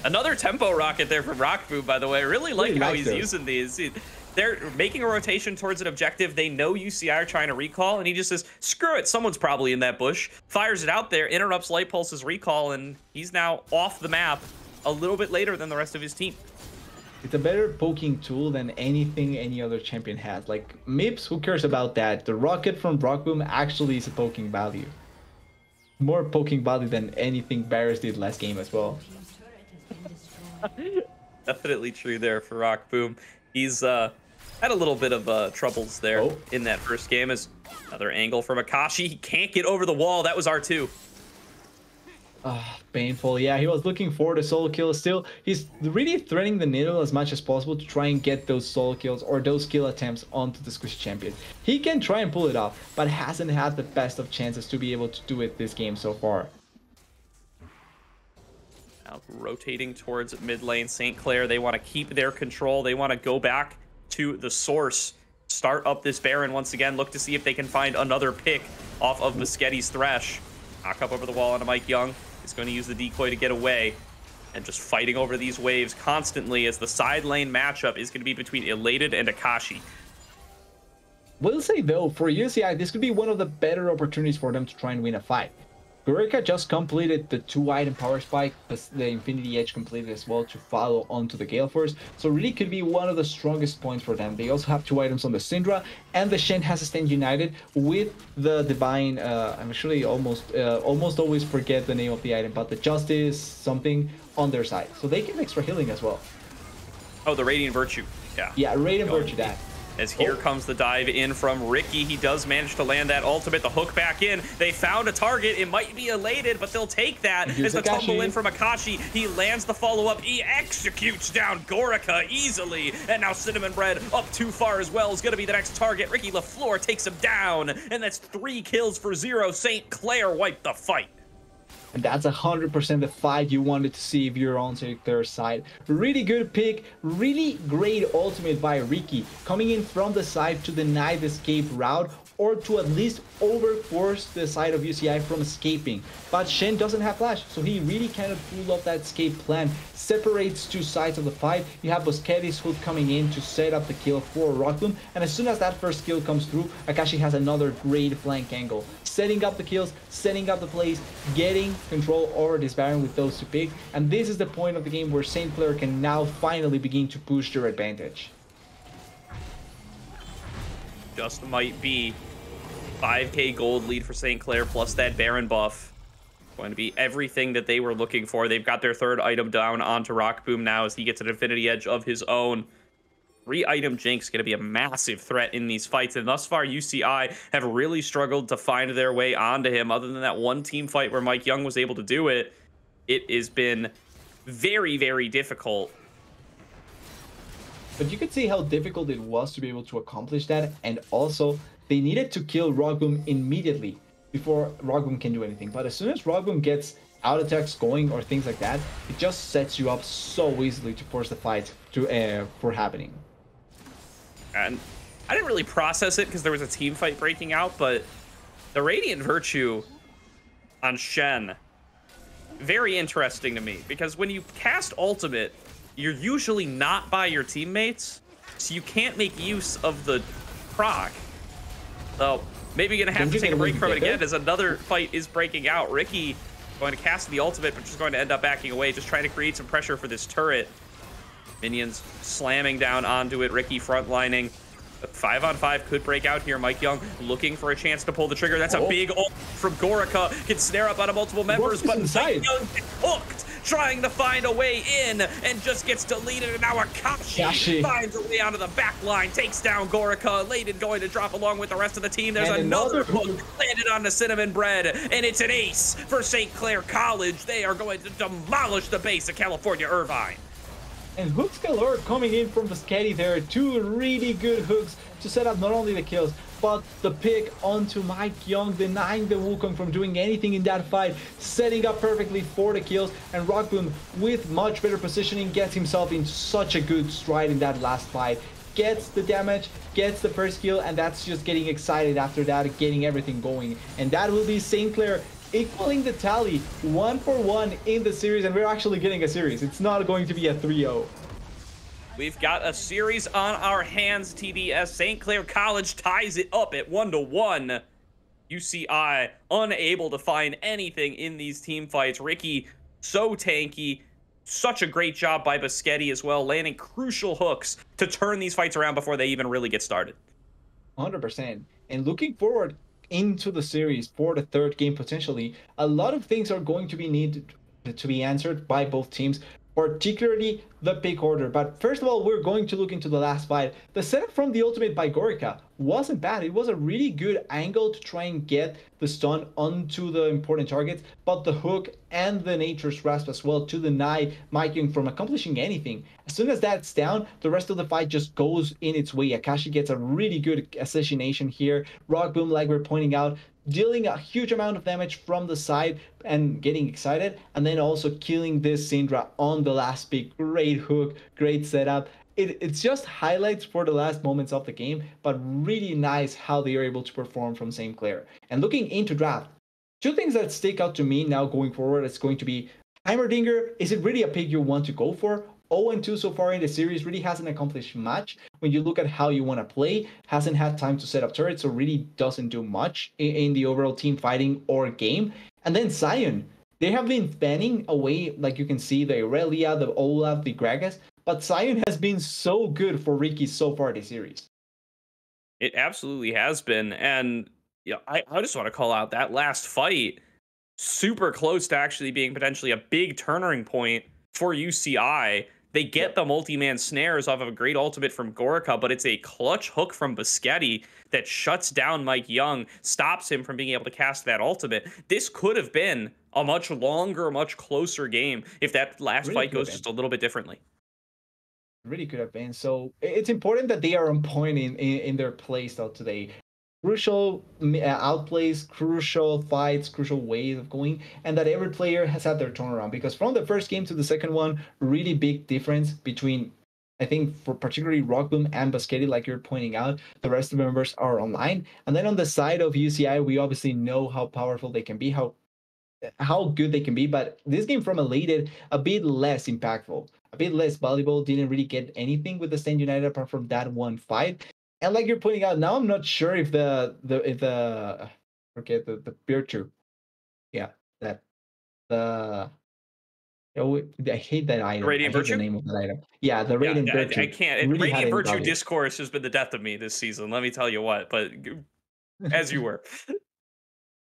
Another tempo rocket there from Rock Boom, by the way. I really like how he's using these. They're making a rotation towards an objective. They know UCI are trying to recall, and he just says, screw it, someone's probably in that bush. Fires it out there, interrupts Light Pulse's recall, and he's now off the map a little bit later than the rest of his team. It's a better poking tool than anything any other champion has. Like, Mips, who cares about that? The rocket from Rock Boom actually is a poking value. More poking value than anything Barris did last game as well. Definitely true there for Rock Boom. He's had a little bit of troubles there in that first game. As another angle from Akashi. He can't get over the wall. That was R2. Painful. Yeah, he was looking for the solo kill still. He's really threading the needle as much as possible to try and get those solo kills or those kill attempts onto the Squishy champion. He can try and pull it off, but hasn't had the best of chances to be able to do it this game so far. Now rotating towards mid lane, St. Clair, they want to keep their control. They want to go back to the source, start up this Baron once again, look to see if they can find another pick off of Biscetti's Thresh. Knock up over the wall onto Mike Young. He's going to use the decoy to get away. And just fighting over these waves constantly as the side lane matchup is going to be between Elated and Akashi. We'll say though, for UCI, this could be one of the better opportunities for them to try and win a fight. Gorica just completed the 2-item power spike, the Infinity Edge completed as well to follow onto the Gale Force, so really could be one of the strongest points for them. They also have 2 items on the Syndra, and the Shen has to stand united with the Divine, I'm actually almost always forget the name of the item, but the Justice something on their side, so they get extra healing as well. Oh, the Radiant Virtue. Yeah. Yeah, Radiant Virtue that. As here Oh. comes the dive in from Ricky. He does manage to land that ultimate, the hook back in. They found a target. It might be elated, but they'll take that. Here's As the tumble Akashi. in from Akashi, he lands the follow-up. He executes down Gorica easily. And now Cinnamon Bread up too far as well is going to be the next target. Ricky LaFleur takes him down. And that's 3 kills for 0. St. Clair wiped the fight. And that's 100% the fight you wanted to see if you're on their side. Really good pick, really great ultimate by Ricky, coming in from the side to deny the escape route, or to at least overforce the side of UCI from escaping. But Shen doesn't have flash, so he really kind of pulled off that escape plan. Separates 2 sides of the fight. You have Boschetti's hook coming in to set up the kill for Rockloom, and as soon as that first kill comes through, Akashi has another great flank angle. Setting up the kills, setting up the plays, getting control over this Baron with those 2 picks, and this is the point of the game where St. Clair can now finally begin to push their advantage. Just might be 5k gold lead for St. Clair plus that Baron buff. Going to be everything that they were looking for. They've got their 3rd item down onto Rockboom now as he gets an Infinity Edge of his own. 3-item Jinx going to be a massive threat in these fights, and thus far UCI have really struggled to find their way onto him. Other than that one team fight where Mike Young was able to do it, it has been very, very difficult. But you could see how difficult it was to be able to accomplish that, and also they needed to kill Rockboom immediately before Rockboom can do anything. But as soon as Rockboom gets out attacks going or things like that, it just sets you up so easily to force the fight to for happening. And I didn't really process it because there was a team fight breaking out, but the Radiant Virtue on Shen, very interesting to me, because when you cast ultimate, you're usually not by your teammates, so you can't make use of the proc. So maybe gonna have to take a break from it again as another fight is breaking out. Ricky going to cast the ultimate, but just going to end up backing away, just trying to create some pressure for this turret. Minions slamming down onto it. Ricky frontlining. 5-on-5 could break out here. Mike Young looking for a chance to pull the trigger. That's a big ult from Gorica. Can snare up out of multiple members, but Mike Young gets hooked, trying to find a way in, and just gets deleted. And now Akashi finds a way out of the back line, takes down Gorica. Layden going to drop along with the rest of the team. There's another hook landed on the Cinnamon Bread, and it's an ace for St. Clair College. They are going to demolish the base of California Irvine. And hooks galore coming in from the Sketty there. 2 really good hooks to set up not only the kills, but the pick onto Mike Young, denying the Wukong from doing anything in that fight, setting up perfectly for the kills. And Rockboom, with much better positioning, gets himself in such a good stride in that last fight. Gets the damage, gets the first kill, and that's just getting excited after that, getting everything going. And that will be St. Clair equaling the tally 1-for-1 in the series, and we're actually getting a series. It's not going to be a 3-0. We've got a series on our hands, TDS. St. Clair College ties it up at 1-1. UCI unable to find anything in these team fights. Ricky, so tanky. Such a great job by Boschetti as well, landing crucial hooks to turn these fights around before they even really get started. 100%. And looking forward into the series for the 3rd game potentially, a lot of things are going to be needed to be answered by both teams, particularly the pick order. But first of all, we're going to look into the last fight. The setup from the ultimate by Gorica wasn't bad. It was a really good angle to try and get the stun onto the important targets, but the hook and the Nature's Grasp as well to deny Mike Young from accomplishing anything. As soon as that's down, the rest of the fight just goes in its way. Akashi gets a really good assassination here. Rockboom, like we're pointing out, dealing a huge amount of damage from the side and getting excited, and then also killing this Syndra on the last pick. Great hook, great setup. It's just highlights for the last moments of the game, but really nice how they are able to perform from St. Clair. And looking into draft, 2 things that stick out to me now going forward, it's going to be Heimerdinger. Is it really a pick you want to go for? 0-2 so far in the series, really hasn't accomplished much. When you look at how you want to play, hasn't had time to set up turrets, so really doesn't do much in the overall team fighting or game. And then Zion, they have been fanning away, like you can see, the Irelia, the Olaf, the Gragas, but Zion has been so good for Ricky so far this series. It absolutely has been. And yeah, I just want to call out that last fight, super close to actually being potentially a big turning point for UCI. They get the multi-man snares off of a great ultimate from Gorica, but it's a clutch hook from Biscetti that shuts down Mike Young, stops him from being able to cast that ultimate. This could have been a much longer, much closer game if that last Really fight could have goes just a little bit differently. Really could have been. So it's important that they are on point in their play style today. Crucial outplays, crucial fights, crucial ways of going, and that every player has had their turnaround. Because from the first game to the second one, really big difference between, I think, for particularly Rockboom and Biscetti, like you're pointing out. The rest of the members are online. And then on the side of UCI, we obviously know how powerful they can be, how good they can be, but this game from Elated, a bit less impactful, a bit less valuable, didn't really get anything with the Stand United apart from that one fight. And like you're pointing out, now I'm not sure if the Virtue, yeah, that the oh, I hate that item. Radiant I hate Virtue? the name of that item. Yeah, the Yeah, Radiant Virtue. I can't. really had Radiant any Virtue value. discourse has been the death of me this season. Let me tell you what. But as you were.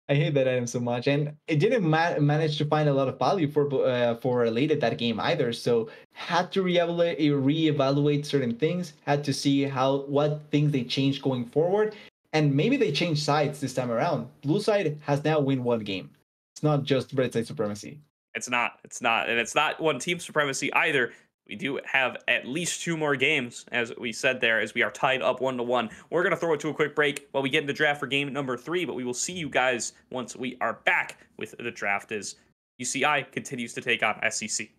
I hate that item so much, and it didn't manage to find a lot of value for Elated that game either. So had to reevaluate certain things, had to see what things they changed going forward, and maybe they changed sides this time around. Blue side has now win one game. It's not just red side supremacy. It's not, and it's not one team supremacy either. We do have at least 2 more games, as we said there, as we are tied up 1-1. We're going to throw it to a quick break while we get into draft for game number 3, but we will see you guys once we are back with the draft as UCI continues to take on SCC.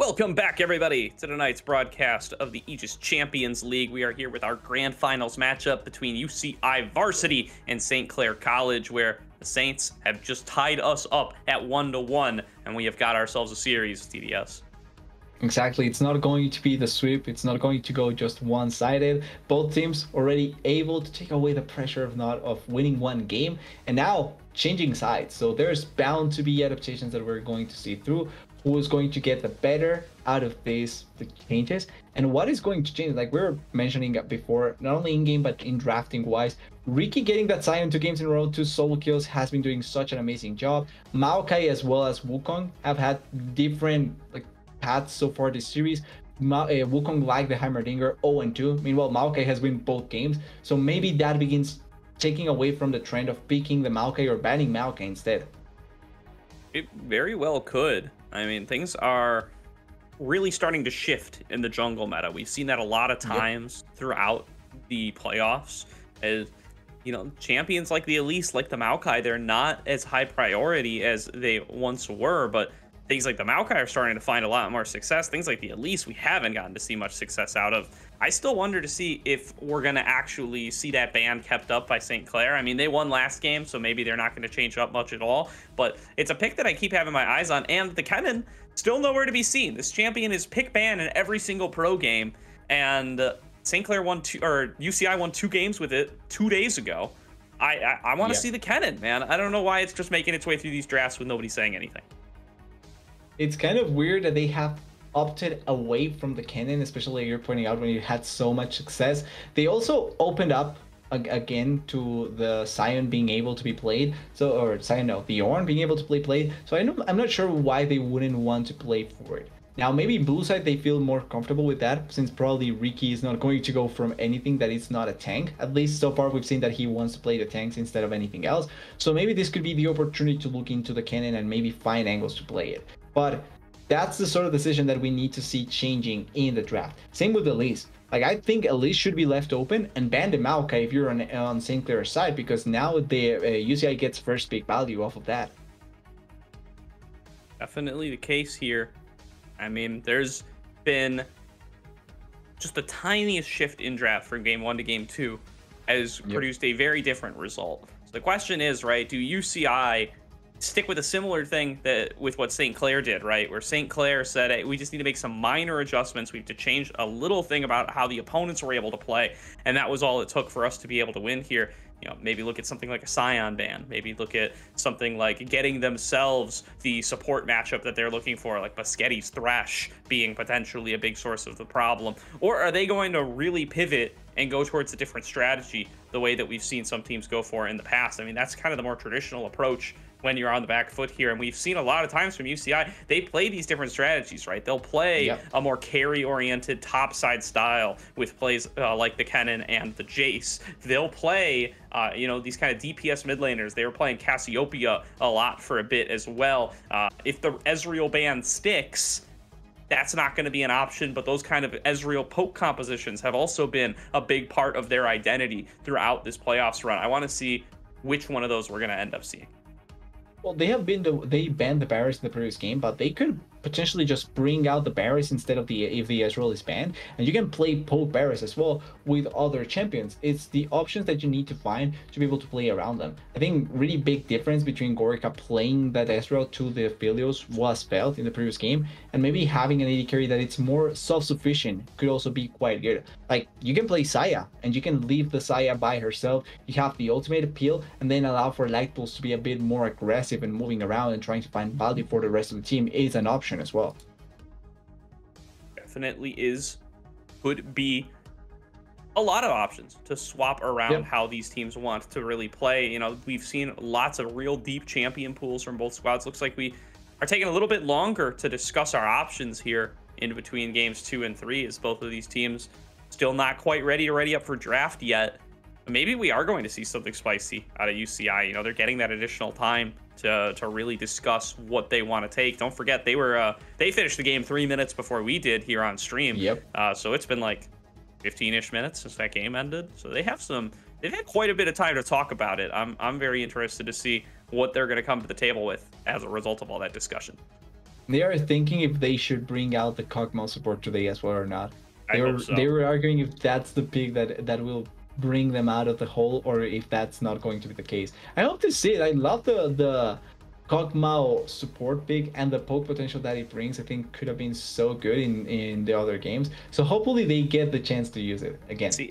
Welcome back, everybody, to tonight's broadcast of the Aegis Champions League. We are here with our grand finals matchup between UCI Varsity and St. Clair College, where the Saints have just tied us up at 1-1, and we have got ourselves a series, TDS. Exactly. It's not going to be the sweep. It's not going to go just one-sided. Both teams already able to take away the pressure of winning one game, and now changing sides. So there's bound to be adaptations that we're going to see through. Who is going to get the better out of the changes, and what is going to change? Like we were mentioning before, not only in game but in drafting wise, Ricky getting that Sion 2 games in a row, 2 solo kills, has been doing such an amazing job. Maokai as well as Wukong have had different paths so far this series. Wukong like the Heimerdinger 0-2. Meanwhile, Maokai has won both games, so maybe that begins taking away from the trend of picking the Maokai or banning Maokai instead. It very well could. I mean, things are really starting to shift in the jungle meta. We've seen that a lot of times throughout the playoffs. As you know, champions like the Elise, like the Maokai, they're not as high priority as they once were, but things like the Maokai are starting to find a lot more success. Things like the Elise, we haven't gotten to see much success out of. I still wonder to see if we're going to actually see that ban kept up by St. Clair. I mean, they won last game, so maybe they're not going to change up much at all. But it's a pick that I keep having my eyes on. And the Kennen, still nowhere to be seen. This champion is pick ban in every single pro game. And St. Clair won UCI won 2 games with it 2 days ago. I want to see the Kennen, man. I don't know why it's just making its way through these drafts with nobody saying anything. It's kind of weird that they have opted away from the Kennen, especially like you're pointing out when you had so much success. They also opened up again to the Sion being able to be played. So, or Sion, no, the Ornn being able to play. So I'm not sure why they wouldn't want to play for it. Now, maybe blue side, they feel more comfortable with that, since probably Ricky is not going to go from anything that is not a tank. At least so far, we've seen that he wants to play the tanks instead of anything else. So maybe this could be the opportunity to look into the Kennen and maybe find angles to play it. But that's the sort of decision that we need to see changing in the draft. Same with Elise. Like, I think Elise should be left open and ban the Maokai if you're on St. Clair's side, because now the UCI gets first pick value off of that. Definitely the case here. I mean, there's been just the tiniest shift in draft from game 1 to game 2 has produced a very different result. So the question is, right, do UCI stick with a similar thing that with what St. Clair did, right? Where St. Clair said, hey, we just need to make some minor adjustments. We have to change a little thing about how the opponents were able to play. And that was all it took for us to be able to win here. You know, maybe look at something like a Sion ban. Maybe look at something like getting themselves the support matchup that they're looking for, like Baschetti's Thresh being potentially a big source of the problem. Or are they going to really pivot and go towards a different strategy the way that we've seen some teams go for in the past? I mean, that's kind of the more traditional approach when you're on the back foot here. And we've seen a lot of times from UCI, they play these different strategies, right? They'll play a more carry-oriented topside style with plays like the Kennen and the Jace. They'll play, you know, these kind of DPS mid laners. They were playing Cassiopeia a lot for a bit as well. If the Ezreal ban sticks, that's not going to be an option, but those kind of Ezreal poke compositions have also been a big part of their identity throughout this playoffs run. I want to see which one of those we're going to end up seeing. Well, they banned the Barris in the previous game, but they could potentially just bring out the Barris instead of if the Ezreal is banned, and you can play poke Barris as well with other champions. It's the options that you need to find to be able to play around them. I think really big difference between Gorica playing that Ezreal to the Aphelios was felt in the previous game, and maybe having an AD carry that it's more self-sufficient could also be quite good. Like, you can play Saya, and you can leave the Saya by herself. You have the ultimate appeal, and then allow for Light Pulse to be a bit more aggressive and moving around and trying to find value for the rest of the team is an option as well. Definitely could be a lot of options to swap around how these teams want to really play. You know, we've seen lots of real deep champion pools from both squads. Looks like we are taking a little bit longer to discuss our options here in between games 2 and 3, as both of these teams still not quite ready up for draft yet. Maybe we are going to see something spicy out of UCI. You know, they're getting that additional time to really discuss what they want to take. Don't forget, they finished the game 3 minutes before we did here on stream. So it's been like 15-ish minutes since that game ended. So they've had quite a bit of time to talk about it. I'm very interested to see what they're going to come to the table with as a result of all that discussion. They are thinking if they should bring out the Kog'Maw support today as well or not. I hope so. They were arguing if that's the pick that will bring them out of the hole, or if that's not going to be the case. I hope to see it. I love the Kog'Maw support pick, and the poke potential that it brings I think could have been so good in the other games. So hopefully they get the chance to use it again. See,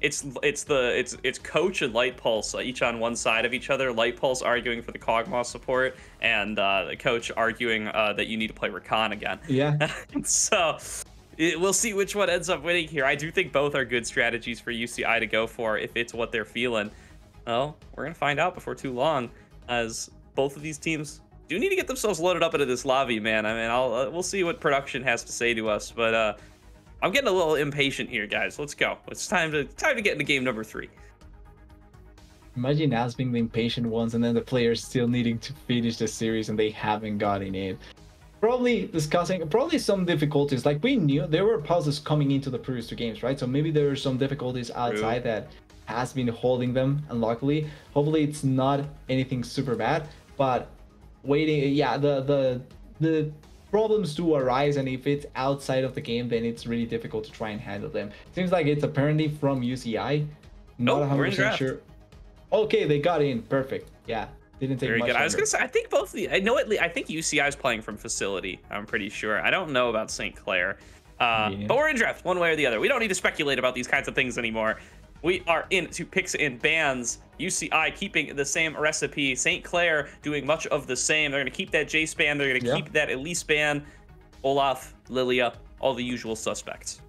it's Coach and Light Pulse each on one side of each other. Light Pulse arguing for the Kog'Maw support, and the Coach arguing that you need to play Rakan again. Yeah. So we'll see which one ends up winning here. I do think both are good strategies for UCI to go for if it's what they're feeling. Well, we're gonna find out before too long, as both of these teams do need to get themselves loaded up into this lobby, man. I mean, we'll see what production has to say to us, but I'm getting a little impatient here, guys. Let's go. It's time to get into game number 3. Imagine us being the impatient ones, and then the players still needing to finish the series, and they haven't gotten it. Probably some difficulties. Like, we knew there were pauses coming into the previous 2 games, right? So maybe there are some difficulties outside that has been holding them, and luckily, hopefully it's not anything super bad. But waiting, yeah, the problems do arise, and if it's outside of the game, then it's really difficult to try and handle them. Seems like it's apparently from UCI. Not 100% sure. Okay, they got in. Perfect. Yeah, didn't take Very much good. I was longer. gonna say, I think both of the, I think UCI is playing from facility. I'm pretty sure. I don't know about St. Clair, but we're in draft one way or the other. We don't need to speculate about these kinds of things anymore. We are into picks and bans. UCI keeping the same recipe. St. Clair doing much of the same. They're going to keep that Jace ban. They're going to keep that Elise ban. Olaf, Lilia, all the usual suspects.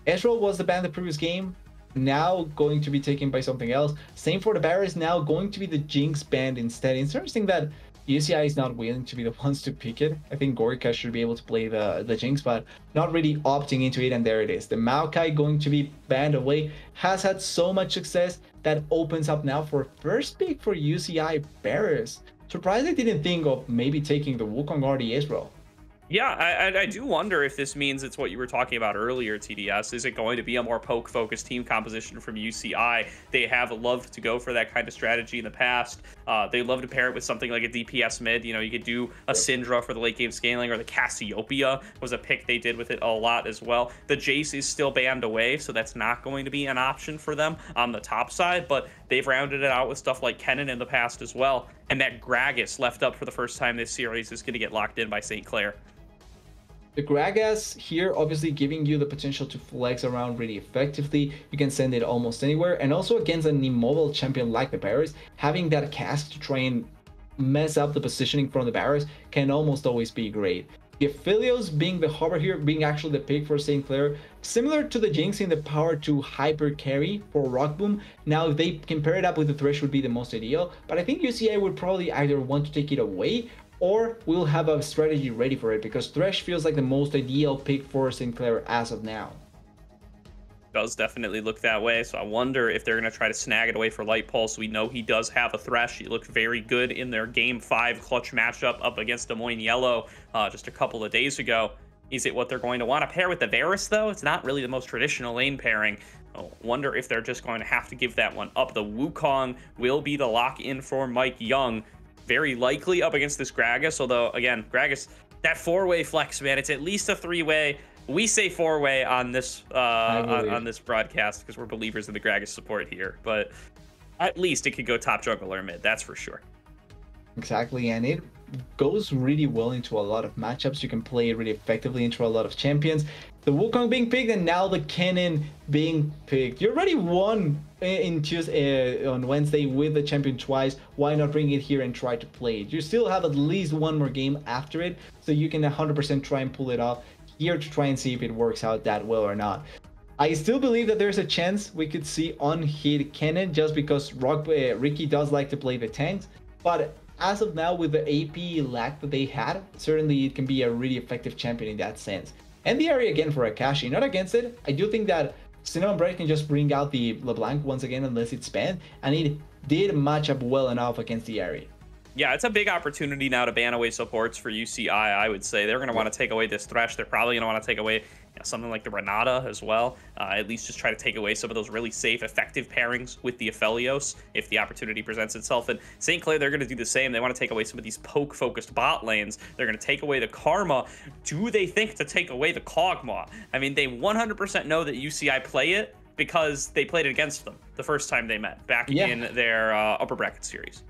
Ezreal was the ban the previous game. Now going to be taken by something else. Same for the Barriers. Now going to be the Jinx banned instead. It's interesting that UCI is not willing to be the ones to pick it. I think Gorka should be able to play the Jinx, but not really opting into it, and there it is. The Maokai going to be banned away. Has had so much success that opens up now for first pick for UCI Barriers. Surprised I didn't think of maybe taking the Wukong or the Ezreal. Yeah, I do wonder if this means it's what you were talking about earlier, TDS. Is it going to be a more poke-focused team composition from UCI? They have loved to go for that kind of strategy in the past. They love to pair it with something like a DPS mid. You know, you could do a Syndra for the late-game scaling, or the Cassiopeia was a pick they did with it a lot as well. The Jace is still banned away, so that's not going to be an option for them on the top side, but they've rounded it out with stuff like Kennen in the past as well. And that Gragas left up for the first time this series is going to get locked in by St. Clair. The Gragas here obviously giving you the potential to flex around really effectively. You can send it almost anywhere, and also against an immobile champion like the Barriers, having that cast to try and mess up the positioning from the Barriers can almost always be great. The Aphelios being the hover here, being actually the pick for St. Clair, similar to the Jinx in the power to hyper carry for Rock Boom. Now if they can pair it up with the Thresh would be the most ideal, but I think UCI would probably either want to take it away, or we'll have a strategy ready for it, because Thresh feels like the most ideal pick for St. Clair as of now. Does definitely look that way, so I wonder if they're going to try to snag it away for Light Pulse. We know he does have a Thresh. He looked very good in their Game 5 clutch matchup up against Des Moines Yellow just a couple of days ago. Is it what they're going to want to pair with the Varus, though? It's not really the most traditional lane pairing. I wonder if they're just going to have to give that one up. The Wukong will be the lock-in for Mike Young. Very likely up against this Gragas, although, again, Gragas, that 4-way flex, man, it's at least a 3-way. We say 4-way on this on this broadcast because we're believers in the Gragas support here, but at least it could go top jungle or mid, that's for sure. Exactly, and it goes really well into a lot of matchups. You can play it really effectively into a lot of champions. The Wukong being picked, and now the Kennen being picked. You already won in Tuesday, on Wednesday with the champion twice. Why not bring it here and try to play it? You still have at least one more game after it, so you can 100% try and pull it off here to try and see if it works out that well or not. I still believe that there's a chance we could see on-hit Kennen, just because Ricky does like to play the tanks, but as of now, with the AP lack that they had, certainly it can be a really effective champion in that sense. And the area again for Akashi, not against it. I do think that Cinnamon Bread can just bring out the LeBlanc once again unless it's banned, and it did match up well enough against the area. Yeah, it's a big opportunity now to ban away supports for UCI, I would say. They're going to want to take away this Thresh. They're probably going to want to take away something like the Renata as well. At least just try to take away some of those really safe, effective pairings with the Aphelios if the opportunity presents itself. And St. Clair, they're going to do the same. They want to take away some of these poke-focused bot lanes. They're going to take away the Karma. Do they think to take away the Kog'Maw? I mean, they 100% know that UCI play it because they played it against them the first time they met back in their upper bracket series.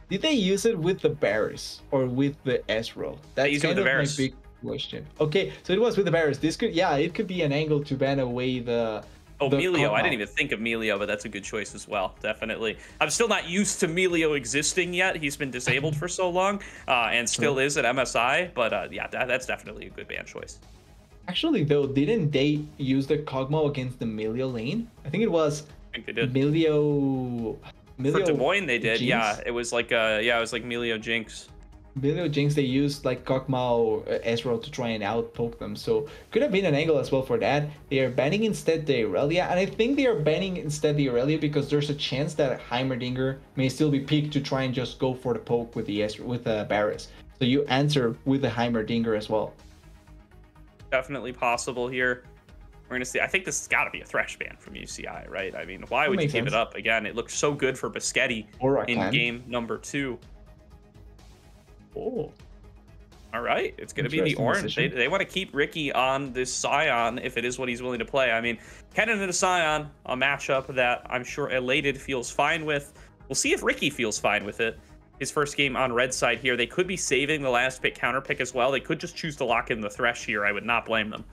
Did they use it with the Varus or with the Ezreal? That's kind of my big question. Okay, so it was with the Varus. This could, it could be an angle to ban away the. Oh, the Melio. Kog'Maw. I didn't even think of Melio, but that's a good choice as well. Definitely. I'm still not used to Melio existing yet. He's been disabled for so long and still is at MSI. But yeah, that's definitely a good ban choice. Actually, though, didn't they use the Kog'Maw against the Melio lane? I think it was I think they did. Melio For Des Moines, they did. Jinx? Yeah, it was like it was like Melio Jinx. Melio Jinx, they used like Kog'Maw or Ezreal to try and outpoke them. So could have been an angle as well for that. They are banning instead the Irelia, and I think they are banning instead the Irelia because there's a chance that Heimerdinger may still be picked to try and just go for the poke with the Varus. So you answer with the Heimerdinger as well. Definitely possible here. We're gonna see. I think this has got to be a Thresh ban from UCI, right? I mean, why would you makes give it sense. up again? It looked so good for Biscetti Or in Rakan. game number 2. Oh, All right, it's going to be the Interesting orange. decision. They want to keep Ricky on this Scion if it is what he's willing to play. I mean, Kennen and a Scion, a matchup that I'm sure Elated feels fine with. We'll see if Ricky feels fine with it. His first game on red side here. They could be saving the last pick counter pick as well. They could just choose to lock in the Thresh here. I would not blame them.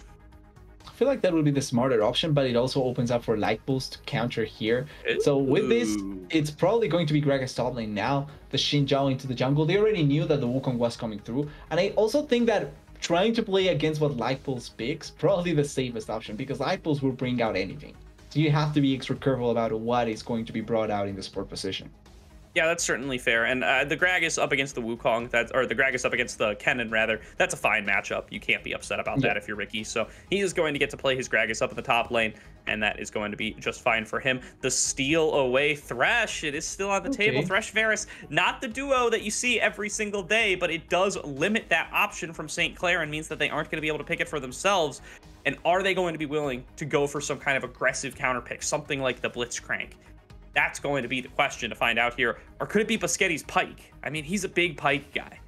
I feel like that would be the smarter option, but it also opens up for light boost to counter here. So with this, Ooh. it's probably going to be Gragas top lane now. The Xin Zhao into the jungle. They already knew that the Wukong was coming through, and I also think that trying to play against what light pulse picks probably the safest option because light pulse will bring out anything. So you have to be extra careful about what is going to be brought out in the support position. Yeah, that's certainly fair. And the Gragas up against the Wukong, or the Gragas up against the Kennen, rather, that's a fine matchup. You can't be upset about that if you're Ricky. So he is going to get to play his Gragas up in the top lane, and that is going to be just fine for him. The steal away Thresh, it is still on the table. Thresh Varus, not the duo that you see every single day, but it does limit that option from St. Clair and means that they aren't going to be able to pick it for themselves. And are they going to be willing to go for some kind of aggressive counter pick, something like the Blitzcrank? That's going to be the question to find out here. Or could it be Biscetti's Pike? I mean, he's a big Pike guy.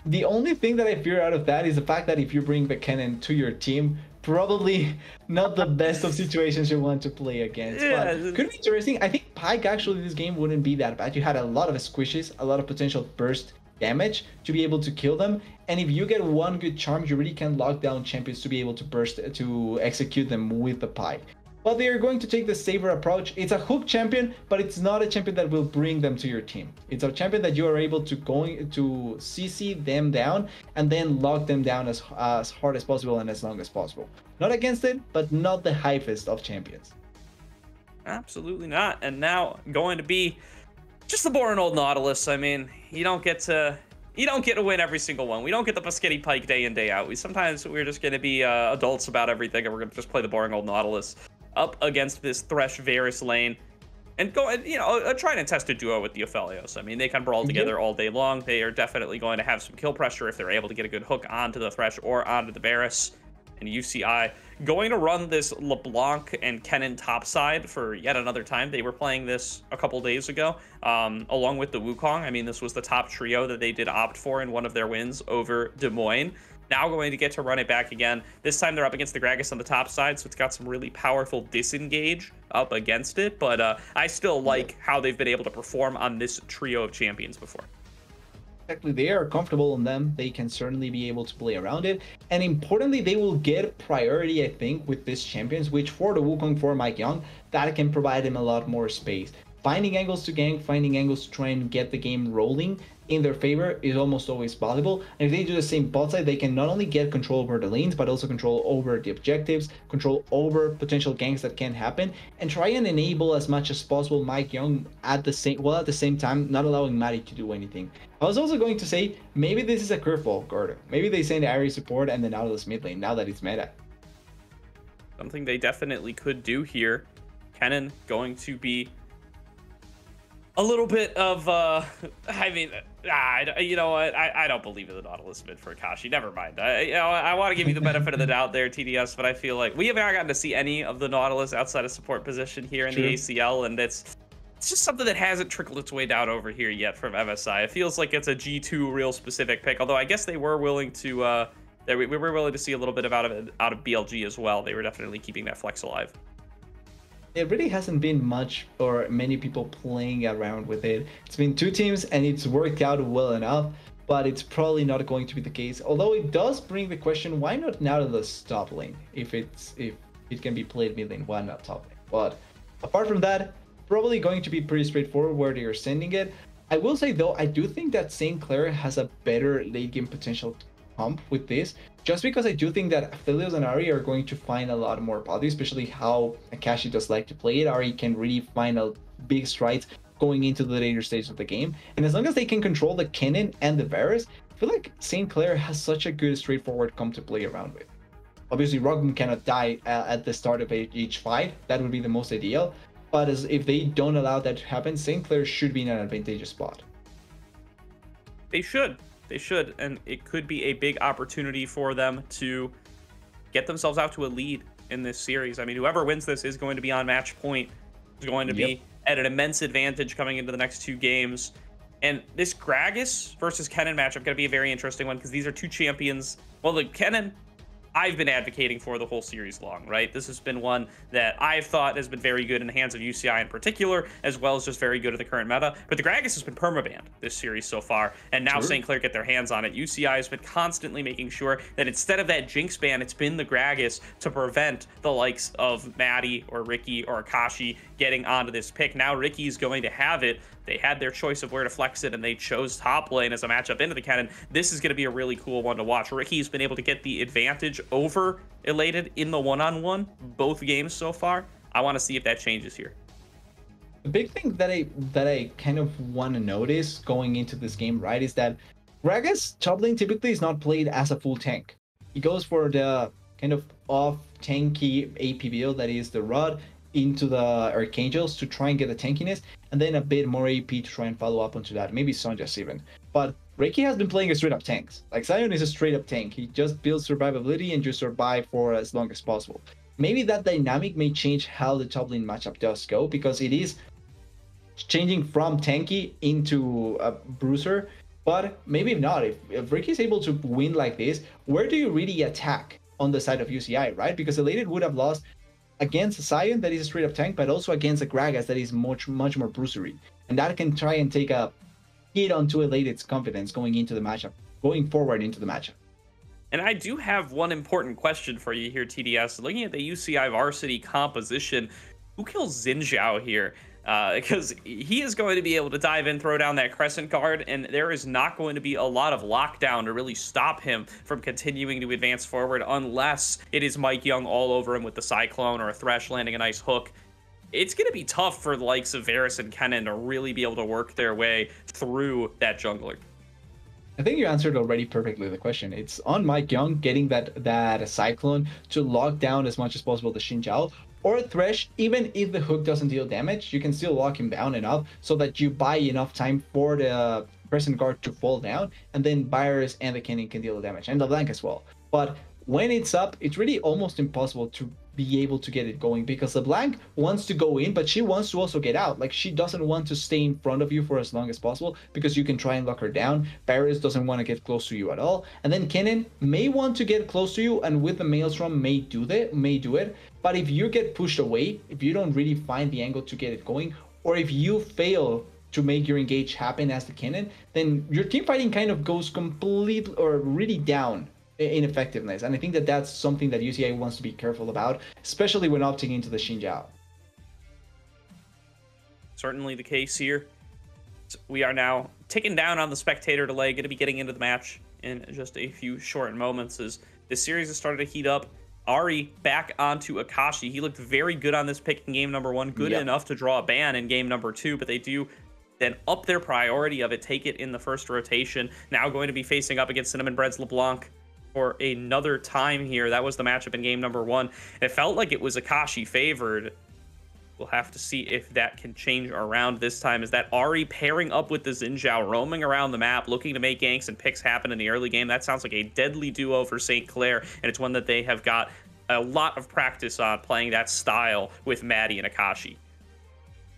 The only thing that I fear out of that is the fact that if you bring the Kennen to your team, probably not the best of situations you want to play against. Yeah. But could be interesting. I think Pike actually this game wouldn't be that bad. You had a lot of squishes, a lot of potential burst damage to be able to kill them. And if you get one good charm, you really can lock down champions to be able to burst to execute them with the Pike. But they are going to take the safer approach. It's a hook champion, but it's not a champion that will bring them to your team. It's a champion that you are able to CC them down and then lock them down as hard as possible and as long as possible. Not against it, but not the hypest of champions. Absolutely not. And now going to be just the boring old Nautilus. I mean, you don't get to win every single one. We don't get the Biscetti Pike day in, day out. Sometimes we're just going to be adults about everything, and we're going to just play the boring old Nautilus up against this Thresh Varus lane and go and try and test a duo with the Aphelios. I mean, they can brawl together all day long. They are definitely going to have some kill pressure if they're able to get a good hook onto the Thresh or onto the Varus. And UCI going to run this LeBlanc and Kennen topside for yet another time. They were playing this a couple days ago, along with the Wukong. I mean, this was the top trio that they did opt for in one of their wins over Des Moines. Now going to get to run it back again. This time they're up against the Gragas on the top side, so it's got some really powerful disengage up against it. But I still like how they've been able to perform on this trio of champions before. Exactly, they are comfortable in them. They can certainly be able to play around it. And importantly, they will get priority, I think, with these champions, which for the Wukong, for Mike Young, that can provide him a lot more space. Finding angles to gank, finding angles to try and get the game rolling in their favor is almost always possible. And if they do the same bot side, they can not only get control over the lanes, but also control over the objectives, control over potential ganks that can happen, and try and enable as much as possible Mike Young at the same time, not allowing Matty to do anything. I was also going to say, maybe this is a curveball, Gordo. Maybe they send Ares support and then Nautilus mid lane, now that it's meta. Something they definitely could do here. Kennen going to be a little bit of I mean, you know what, I don't believe in the Nautilus mid for Akashi. Never mind. I want to give you the benefit of the doubt there, TDS, but I feel like we have not gotten to see any of the Nautilus outside of support position here in the ACL, and it's just something that hasn't trickled its way down over here yet from MSI. It feels like it's a G2 real specific pick, although I guess they were willing to we were willing to see a little bit of out of BLG as well. They were definitely keeping that flex alive. It really hasn't been much or many people playing around with it. It's been 2 teams and it's worked out well enough, but it's probably not going to be the case. Although it does bring the question, why not Nautilus top lane if it can be played mid lane, why not top lane? But apart from that, probably going to be pretty straightforward where they are sending it. I will say though, I do think that St. Clair has a better late game potential pump with this, just because I do think that Aphelios and Ari are going to find a lot more value, especially how Akashi does like to play it. Ari can really find a big strides going into the later stages of the game, and as long as they can control the Kennen and the Varus, I feel like St. Clair has such a good straightforward comp to play around with. Obviously Roggen cannot die at the start of each fight, that would be the most ideal, but if they don't allow that to happen, St. Clair should be in an advantageous spot. They should, and it could be a big opportunity for them to get themselves out to a lead in this series. I mean, whoever wins this is going to be on match point, is going to be at an immense advantage coming into the next 2 games. And this Gragas versus Kennen matchup going to be a very interesting one, because these are 2 champions. Well, the Kennen, I've been advocating for the whole series long, right? This has been one that I've thought has been very good in the hands of UCI in particular, as well as just very good at the current meta. But the Gragas has been permabanned this series so far, and now St. Clair get their hands on it. UCI has been constantly making sure that instead of that Jinx ban, it's been the Gragas to prevent the likes of Maddie or Ricky or Akashi getting onto this pick. Now Ricky's going to have it. They had their choice of where to flex it, and they chose top lane as a matchup into the Kennen. This is going to be a really cool one to watch. Ricky's been able to get the advantage over Elated in the one-on-one both games so far. I want to see if that changes here. The big thing that I kind of want to notice going into this game, right, is that Gragas top lane typically is not played as a full tank. He goes for the kind of off tanky AP build that is the Rod into the Archangels to try and get the tankiness, and then a bit more AP to try and follow up onto that, maybe Sonjas even. But Reiki has been playing a straight up tanks. Like Zion is a straight up tank. He just builds survivability and just survive for as long as possible. Maybe that dynamic may change how the top lane matchup does go, because it is changing from tanky into a bruiser. But maybe if not, if Ricky is able to win like this, where do you really attack on the side of UCI, right? Because Elated would have lost against a Sion that is a straight up tank, but also against a Gragas that is much more bruisery. And that can try and take a hit onto Elated's confidence going into the matchup, going forward into the matchup. And I do have one important question for you here, TDS. Looking at the UCI Varsity composition, who kills Xin Zhao here? Because he is going to be able to dive in, throw down that Crescent Guard, and there is not going to be a lot of lockdown to really stop him from continuing to advance forward, unless it is Mike Young all over him with the Cyclone or a Thresh landing a nice hook. It's going to be tough for the likes of Varus and Kennen to really be able to work their way through that jungler. I think you answered already perfectly the question. It's on Mike Young getting that Cyclone to lock down as much as possible the Xin Zhao, or Thresh. Even if the hook doesn't deal damage, you can still lock him down enough so that you buy enough time for the Crescent Guard to fall down, and then Virus and the Kennen can deal the damage, and the Blank as well. But when it's up, it's really almost impossible to be able to get it going, because the Blank wants to go in, but she wants to also get out. Like, she doesn't want to stay in front of you for as long as possible, because you can try and lock her down. Barris doesn't want to get close to you at all, and then Kennen may want to get close to you, and with the Maelstrom may do it. But if you get pushed away, if you don't really find the angle to get it going, or if you fail to make your engage happen as the Kennen, then your team fighting kind of goes completely or really down in effectiveness. And I think that that's something that UCI wants to be careful about, especially when opting into the Xin Zhao. Certainly the case here. We are now ticking down on the spectator delay, going to be getting into the match in just a few short moments as this series has started to heat up. Ari back onto Akashi. He looked very good on this pick in game number 1, good enough to draw a ban in game number 2, but they do then up their priority of it, take it in the first rotation. Now going to be facing up against Cinnamon Bread's LeBlanc for another time here. That was the matchup in game number 1. It felt like it was Akashi favored, We'll have to see if that can change around this time. Is that Ari pairing up with the Xin Zhao, roaming around the map, looking to make ganks and picks happen in the early game? That sounds like a deadly duo for St. Clair, and it's one that they have got a lot of practice on playing that style with Maddie and Akashi.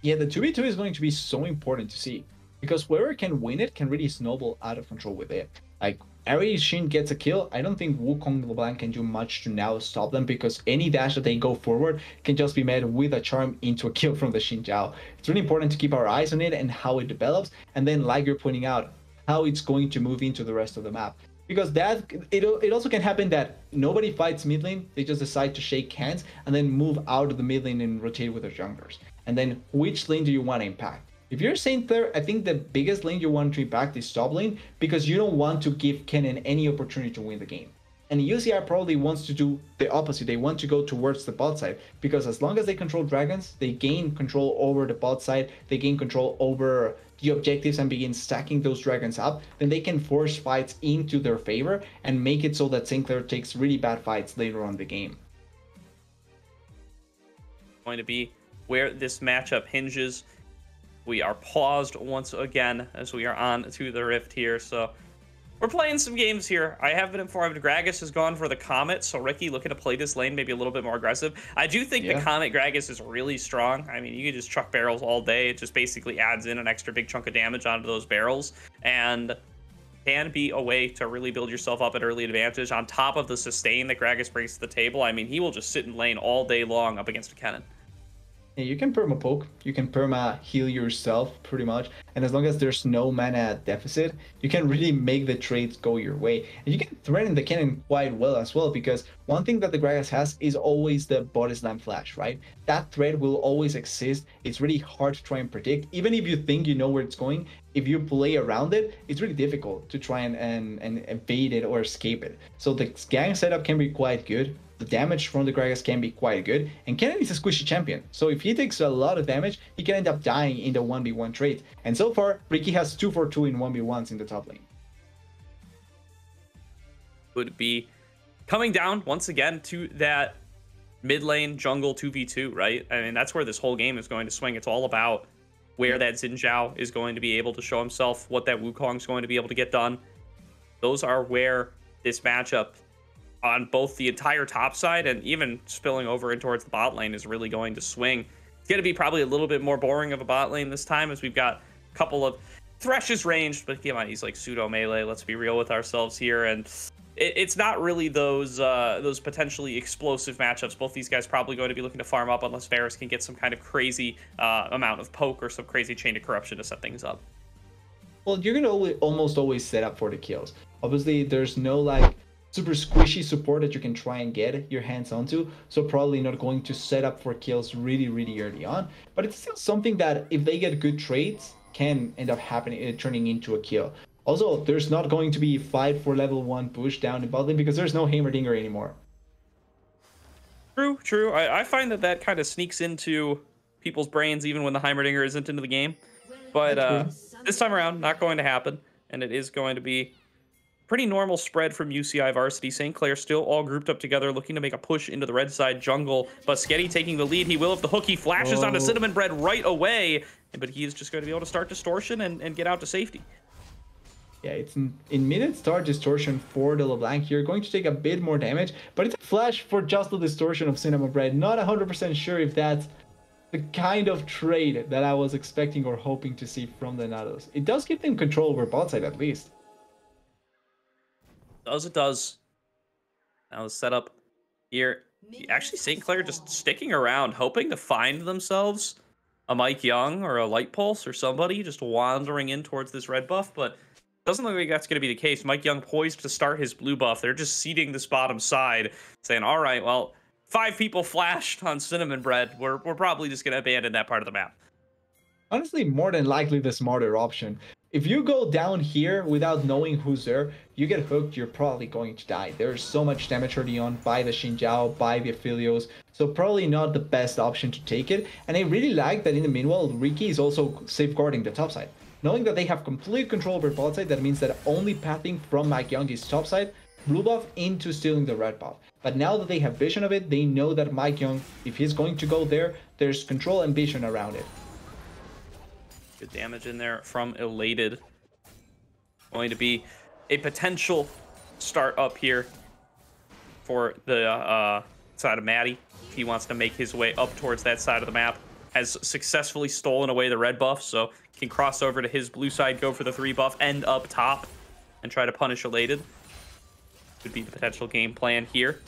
Yeah, the 2v2 is going to be so important to see, because whoever can win it can really snowball out of control with it. Like, Ari Shin gets a kill, I don't think Wukong LeBlanc can do much to now stop them, because any dash that they go forward can just be met with a charm into a kill from the Xin Zhao. It's really important to keep our eyes on it and how it develops, and then like you're pointing out, how it's going to move into the rest of the map. Because that it also can happen that nobody fights mid lane, they just decide to shake hands and then move out of the mid lane and rotate with their junglers. And then which lane do you want to impact? If you're St. Clair, I think the biggest lane you want to impact is top lane, because you don't want to give Kennen any opportunity to win the game. And UCI probably wants to do the opposite. They want to go towards the bot side, because as long as they control dragons, they gain control over the bot side, they gain control over the objectives and begin stacking those dragons up, then they can force fights into their favor and make it so that St. Clair takes really bad fights later on in the game. Going to be where this matchup hinges. We are paused once again as we are on to the Rift here, so we're playing some games here. I have been informed Gragas has gone for the Comet, so Ricky looking to play this lane maybe a little bit more aggressive. I do think the Comet Gragas is really strong. I mean, you can just chuck barrels all day. It just basically adds in an extra big chunk of damage onto those barrels, and can be a way to really build yourself up at early advantage on top of the sustain that Gragas brings to the table. I mean, he will just sit in lane all day long up against a Kennen. Yeah, you can perma poke, you can perma heal yourself pretty much, and as long as there's no mana deficit, you can really make the trades go your way. And you can threaten the Kennen quite well as well, because one thing that the Gragas has is always the body slam flash, right? That threat will always exist. It's really hard to try and predict. Even if you think you know where it's going, if you play around it, it's really difficult to try and evade it or escape it. So the gang setup can be quite good. The damage from the Gragas can be quite good, and Kennen is a squishy champion, so if he takes a lot of damage, he can end up dying in the 1v1 trade. And so far, Ricky has 2 for 2 in 1v1s in the top lane. Would be coming down once again to that mid lane jungle 2v2, right? I mean, that's where this whole game is going to swing. It's all about where that Xin Zhao is going to be able to show himself, what that Wukong is going to be able to get done. Those are where this matchup on both the entire top side and even spilling over in towards the bot lane is really going to swing. It's going to be probably a little bit more boring of a bot lane this time, as we've got a couple of Thresh's ranged, but come on, he's like pseudo melee. Let's be real with ourselves here, and it's not really those potentially explosive matchups. Both these guys probably going to be looking to farm up unless Varus can get some kind of crazy amount of poke or some crazy chain of corruption to set things up. Well, you're gonna almost always set up for the kills. Obviously, there's no like super squishy support that you can try and get your hands onto, so probably not going to set up for kills really early on, but it's still something that if they get good trades can end up happening, turning into a kill. Also, there's not going to be fight for level 1 push down in bot lane because there's no Heimerdinger anymore. True. I find that kind of sneaks into people's brains even when the Heimerdinger isn't into the game, but this time around not going to happen, and it is going to be pretty normal spread from UCI Varsity. St. Clair still all grouped up together, looking to make a push into the red side jungle. Buschetti taking the lead. He will if the hook. He flashes onto Cinnamon Bread right away, but he is just going to be able to start distortion and get out to safety. Yeah, it's in minute start distortion for the LeBlanc. You're going to take a bit more damage, but it's a flash for just the distortion of Cinnamon Bread. Not 100% sure if that's the kind of trade that I was expecting or hoping to see from the Nados. It does give them control over bot side at least. It does. Now the setup here. Actually, St. Clair just sticking around, hoping to find themselves a Mike Young or a Light Pulse or somebody just wandering in towards this red buff, but doesn't look like that's going to be the case. Mike Young poised to start his blue buff. They're just seeding this bottom side, saying, all right, well, 5 people flashed on Cinnamon Bread. We're probably just going to abandon that part of the map. Honestly, more than likely the smarter option. If you go down here without knowing who's there, you get hooked, you're probably going to die. There's so much damage early on by the Xin Zhao, by the Aphelios, so probably not the best option to take it. And I really like that in the meanwhile, Ricky is also safeguarding the top side. Knowing that they have complete control over bot side, that means that only pathing from Mike Young is top side, blue buff into stealing the red buff. But now that they have vision of it, they know that Mike Young, if he's going to go there, there's control and vision around it. Good damage in there from Elated. Going to be a potential start up here for the side of Maddie. If he wants to make his way up towards that side of the map. Has successfully stolen away the red buff, so can cross over to his blue side, go for the 3 buff, end up top, and try to punish Elated. Could be the potential game plan here.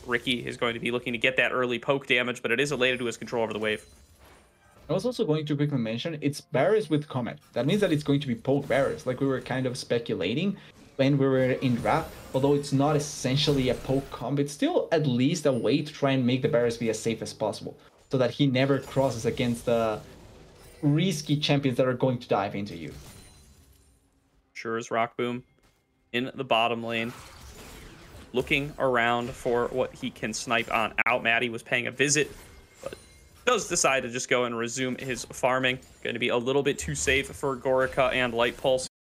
Ricky is going to be looking to get that early poke damage, but it is Elated who has control over the wave. I was also going to quickly mention, it's barriers with Comet. That means that it's going to be poke barriers, like we were kind of speculating when we were in draft. Although it's not essentially a poke comp, it's still at least a way to try and make the barriers be as safe as possible, so that he never crosses against the risky champions that are going to dive into you. Sure as Rock Boom in the bottom lane, looking around for what he can snipe on out. Maddie was paying a visit, but does decide to just go and resume his farming. Going to be a little bit too safe for Gorica and Light Pulse.